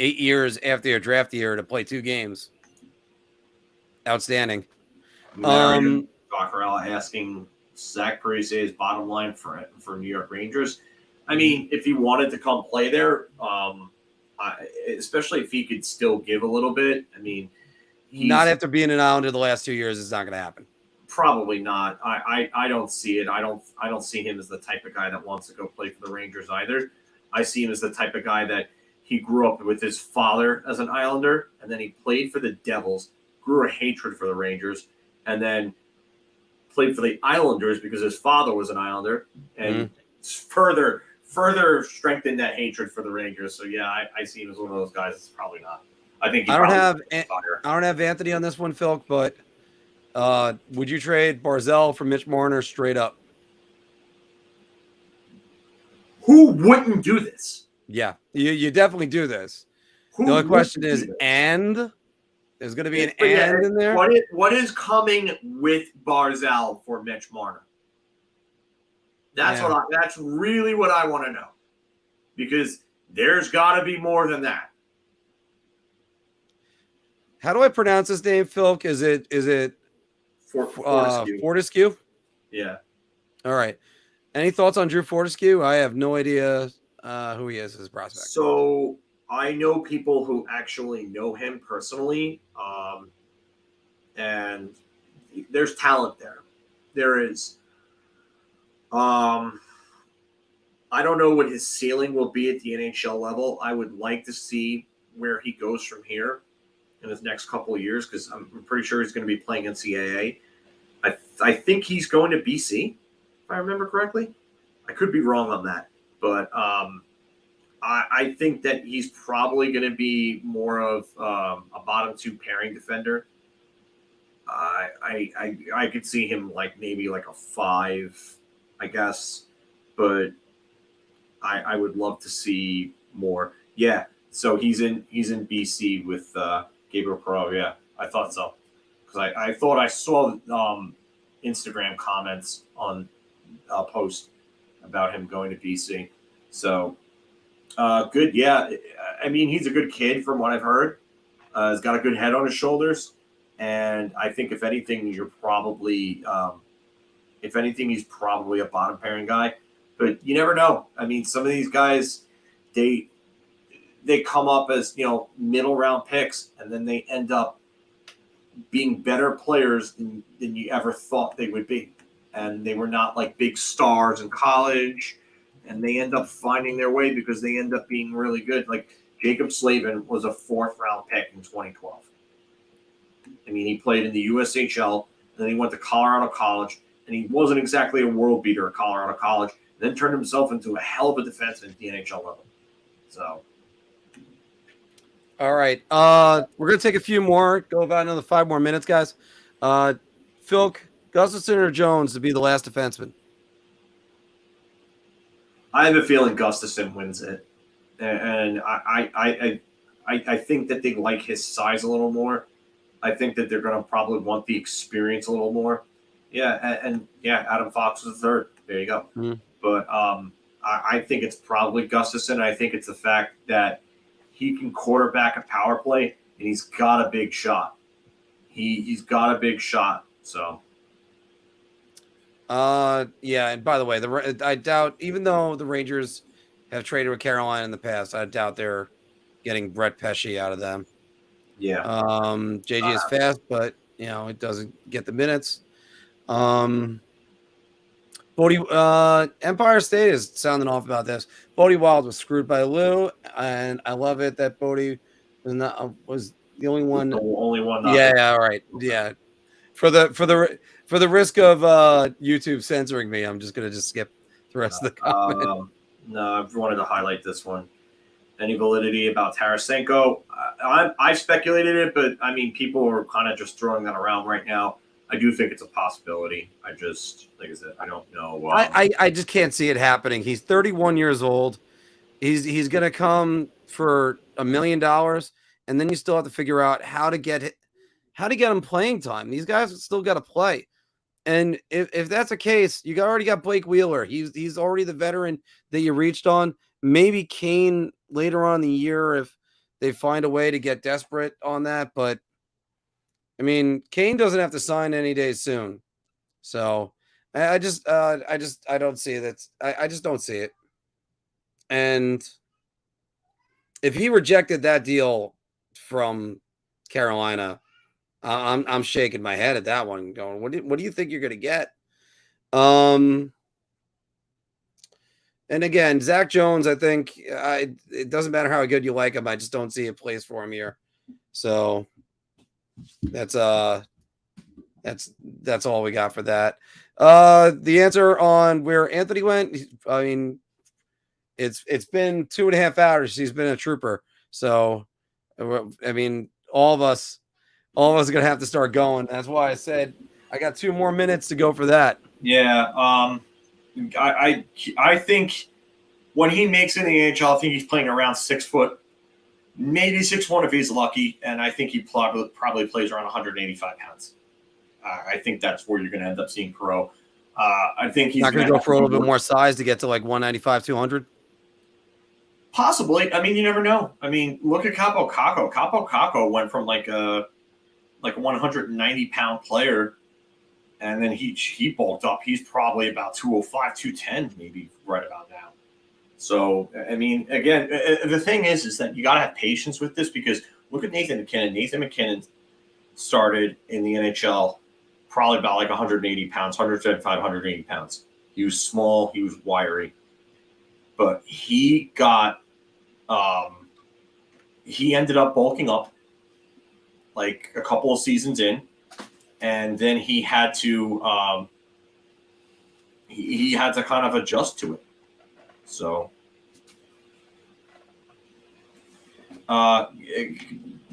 8 years after your draft year to play 2 games, outstanding. Gabriel asking Zach Parishes' bottom line for New York Rangers. I mean, if he wanted to come play there, especially if he could still give a little bit. I mean, not after being an Islander the last 2 years, it's not going to happen. Probably not. I don't see it. I don't see him as the type of guy that wants to go play for the Rangers either. I see him as the type of guy that he grew up with his father as an Islander, and then he played for the Devils, grew a hatred for the Rangers, and then played for the Islanders because his father was an Islander, and further strengthened that hatred for the Rangers. So yeah, I see him as one of those guys. It's probably not. I think I don't have Anthony on this one, Phil, but would you trade Barzal for Mitch Marner straight up? Who wouldn't do this? Yeah, you definitely do this. The only question is, and there's going to be an and in there. What is coming with Barzal for Mitch Marner? That's really what I want to know, because there's got to be more than that. How do I pronounce his name, Phil? Is it Fortescue? Fortescue? Yeah. All right. Any thoughts on Drew Fortescue? I have no idea who he is as a prospect. So I know people who actually know him personally, and there's talent there. There is. I don't know what his ceiling will be at the NHL level. I would like to see where he goes from here in his next couple of years, because I'm pretty sure he's going to be playing NCAA. I think he's going to BC, if I remember correctly. I could be wrong on that, but I think that he's probably going to be more of a bottom 2 pairing defender. I could see him maybe a 5, I guess, but I would love to see more. Yeah, so he's in BC with Gabriel Perreault. Yeah, I thought so, because I thought I saw Instagram comments on a post about him going to BC. So good. Yeah, I mean, he's a good kid from what I've heard. He's got a good head on his shoulders, and I think if anything, he's probably a bottom pairing guy. But you never know. I mean, some of these guys, they come up as middle round picks, and then they end up being better players than you ever thought they would be. And they were not big stars in college, and they end up finding their way because they end up being really good. Like Jacob Slavin was a 4th round pick in 2012. I mean, he played in the USHL, and then he went to Colorado College, and he wasn't exactly a world beater at Colorado College, and then turned himself into a hell of a defenseman at the NHL level. So All right. We're gonna take a few more. Go about another 5 more minutes, guys. Philk, Gustafson or Jones to be the last defenseman? I have a feeling Gustafson wins it, and I think that they like his size a little more. I think that they're going to probably want the experience a little more. Yeah, and Adam Fox was the third. There you go. Mhm. But I think it's probably Gustafson. I think it's the fact that he can quarterback a power play, and he's got a big shot. He's got a big shot. So. Yeah. And by the way, I doubt, even though the Rangers have traded with Carolina in the past, I doubt they're getting Brett Pesce out of them. Yeah. JG is fast, but it doesn't get the minutes. Empire State is sounding off about this. Bodie Wild was screwed by Lou, and I love it that Bodie was the only one. The only one. Yeah. All right. Yeah. For the risk of YouTube censoring me, I'm just gonna skip the rest of the comment. No, I wanted to highlight this one. Any validity about Tarasenko? I speculated it, but I mean, people are kind of just throwing that around right now. I do think it's a possibility. I just, like I said, I don't know. I just can't see it happening. He's 31 years old. He's gonna come for $1 million, and then you still have to figure out how to get him playing time. These guys still got to play. And if that's the case, you already got Blake Wheeler. He's already the veteran that you reached on. Maybe Kane later on in the year if they find a way to get desperate on that. But, I mean, Kane doesn't have to sign any day soon. So I don't see that. I just don't see it. And if he rejected that deal from Carolina, I'm shaking my head at that one, going, what do you think you're going to get? And again, Zach Jones, I think it doesn't matter how good you like him. I just don't see a place for him here. So that's all we got for that. The answer on where Anthony went, I mean, it's been 2.5 hours. He's been a trooper. So, I mean, all of us are going to have to start going. That's why I said I got 2 more minutes to go for that. Yeah. I think when he makes it in the NHL, I think he's playing around 6 foot, maybe 6'1" if he's lucky. And I think he probably plays around 185 pounds. I think that's where you're going to end up seeing Perreault. I think he's not going to go for a little bit more size to get to like 195, 200. Possibly. I mean, you never know. I mean, look at Capo Caco. Capo Caco went from like a 190-pound player, and then he bulked up. He's probably about 205, 210, maybe right about now. So, I mean, again, the thing is that you got to have patience with this because look at Nathan McKinnon. Nathan McKinnon started in the NHL probably about like 180 pounds, 175, 180 pounds. He was small. He was wiry. But he got he ended up bulking up like a couple of seasons in, and then he had to kind of adjust to it. So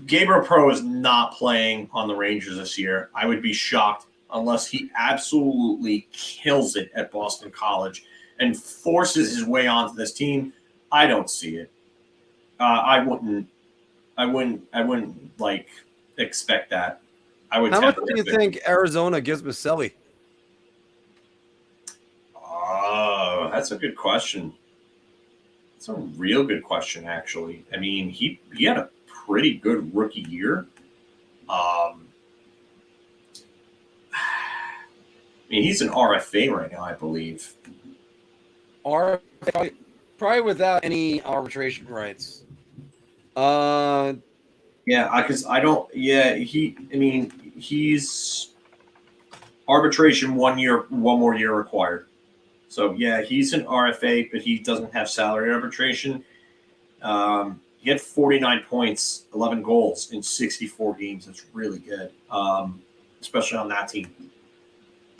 Gabriel Perreault is not playing on the Rangers this year. I would be shocked unless he absolutely kills it at Boston College and forces his way onto this team. I don't see it. I wouldn't like expect that. I would. How much do you think Arizona gives Baselli? That's a good question. It's a real good question, actually. I mean, he had a pretty good rookie year. I mean, he's an RFA right now, I believe. RFA, probably without any arbitration rights. Yeah, because I don't. Yeah, he's arbitration 1 year, 1 more year required. So yeah, he's an RFA, but he doesn't have salary arbitration. He had 49 points, 11 goals in 64 games. That's really good, especially on that team.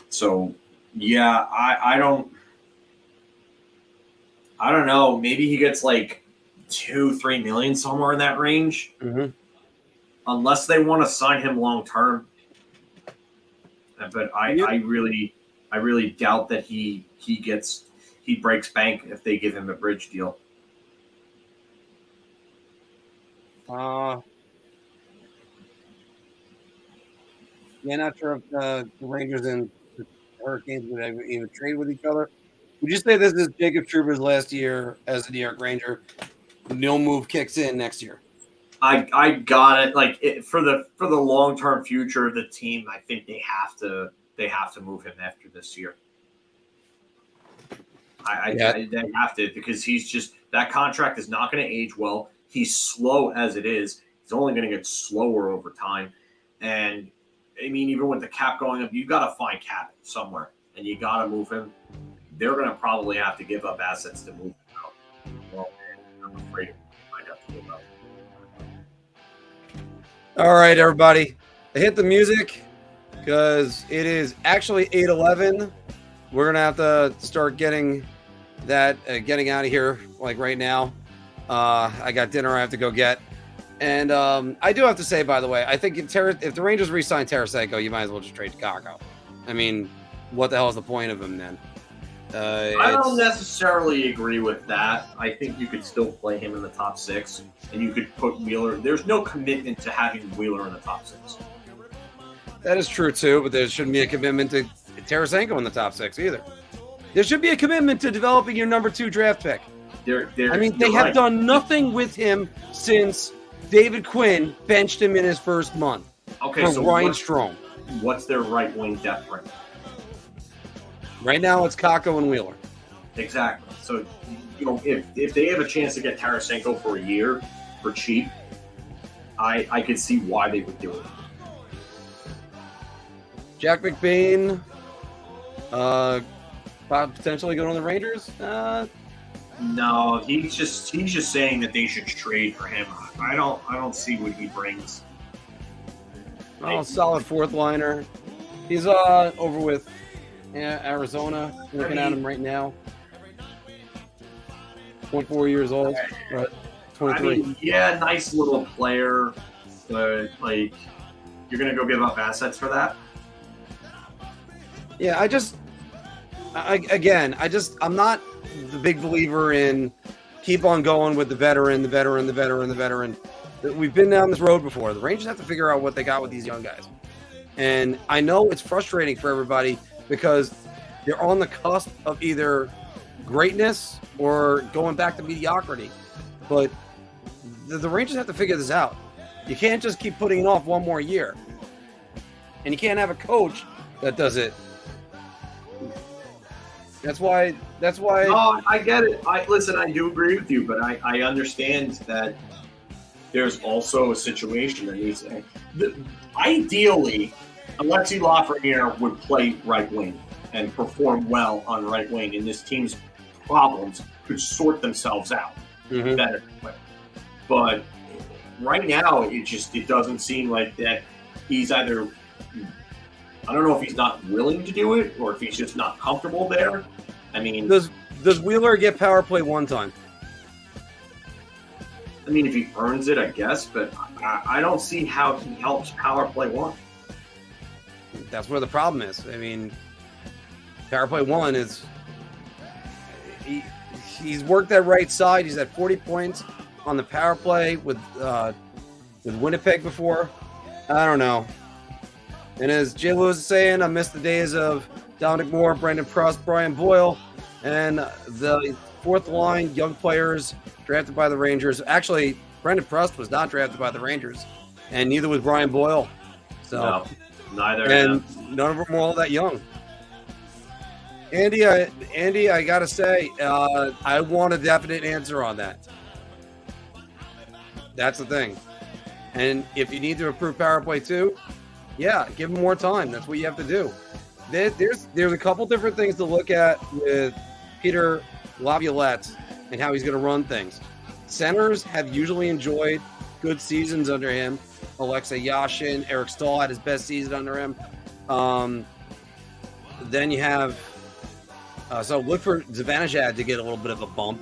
So yeah, I don't know. Maybe he gets like 2-3 million, somewhere in that range. Mm-hmm. Unless they want to sign him long term. But I really doubt that he breaks bank if they give him a bridge deal. Yeah, not sure if the Rangers and the Hurricanes would even trade with each other. Would you say this is Jacob Trouba's last year as a New York Ranger? No move kicks in next year. I got it. Like for the long term future of the team, I think they have to move him after this year. They have to, because he's just, that contract is not going to age well. He's slow as it is. It's only going to get slower over time. And I mean, even with the cap going up, you got to find cap somewhere, and you got to move him. They're going to probably have to give up assets to move him out. Well, I'm afraid it might have to give up. All right, everybody. I hit the music because it is actually 8:11. We're going to have to start getting out of here like right now. I got dinner I have to go get. And I do have to say, by the way, I think if the Rangers re-sign Tarasenko, you might as well just trade Kakko. I mean, what the hell is the point of him then? I don't necessarily agree with that. I think you could still play him in the top 6, and you could put Wheeler. There's no commitment to having Wheeler in the top 6. That is true, too, but there shouldn't be a commitment to Tarasenko in the top 6 either. There should be a commitment to developing your number 2 draft pick. They have done nothing with him since David Quinn benched him in his first month. Okay, so Ryan Strome. What's their right wing depth right now? Right now, it's Kakko and Wheeler. Exactly. So, if they have a chance to get Tarasenko for a year for cheap, I could see why they would do it. Jack McBain, potentially going on the Rangers. No, he's just saying that they should trade for him. I don't see what he brings. Oh, solid fourth liner. He's over with Arizona. Looking at him right now. 24 years old. Right. 23. Nice little player, but you're gonna go give up assets for that? Yeah, I'm not the big believer in keep on going with the veteran. We've been down this road before. The Rangers have to figure out what they got with these young guys. And I know it's frustrating for everybody because they're on the cusp of either greatness or going back to mediocrity. But the Rangers have to figure this out. You can't just keep putting it off one more year. And you can't have a coach that does it. That's why. No, I get it. I do agree with you, but I understand that there's also a situation that needs. Ideally, Alexi Lafreniere would play right wing and perform well on right wing, and this team's problems could sort themselves out better. But right now, it doesn't seem like that. He's either. I don't know if he's not willing to do it or if he's just not comfortable there. I mean, does Wheeler get power play one time? I mean, if he earns it, I guess, but I don't see how he helps power play one. That's where the problem is. I mean, power play one is he's worked that right side. He's at 40 points on the power play with Winnipeg before. I don't know. And as Jay Lewis is saying, I miss the days of Dominic Moore, Brandon Prost, Brian Boyle, and the fourth line young players drafted by the Rangers. Actually, Brandon Prost was not drafted by the Rangers, and neither was Brian Boyle. So, no, neither. And none of them were all that young. Andy, I gotta say, I want a definite answer on that. That's the thing. And if you need to improve power play too, yeah, give him more time. That's what you have to do. There's a couple different things to look at with Peter Laviolette and how he's going to run things. Centers have usually enjoyed good seasons under him. Alexei Yashin, Eric Stahl had his best season under him. Then you have so look for Zibanejad to get a little bit of a bump.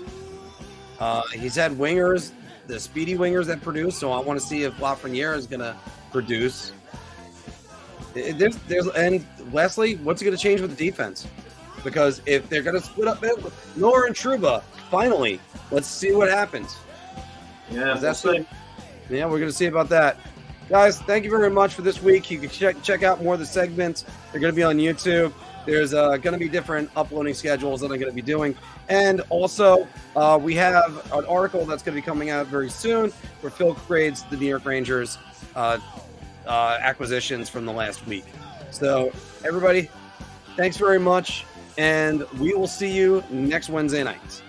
He's had wingers, the speedy wingers that produce, so I want to see if Lafreniere is going to produce. And Wesley, what's going to change with the defense? Because if they're going to split up Miller and Trouba, finally, let's see what happens. Yeah, we're going to see about that. Guys, thank you very much for this week. You can check out more of the segments. They're going to be on YouTube. There's going to be different uploading schedules that I'm going to be doing. And also, we have an article that's going to be coming out very soon where Phil grades the New York Rangers acquisitions from the last week. So, everybody, thanks very much. And we will see you next Wednesday night.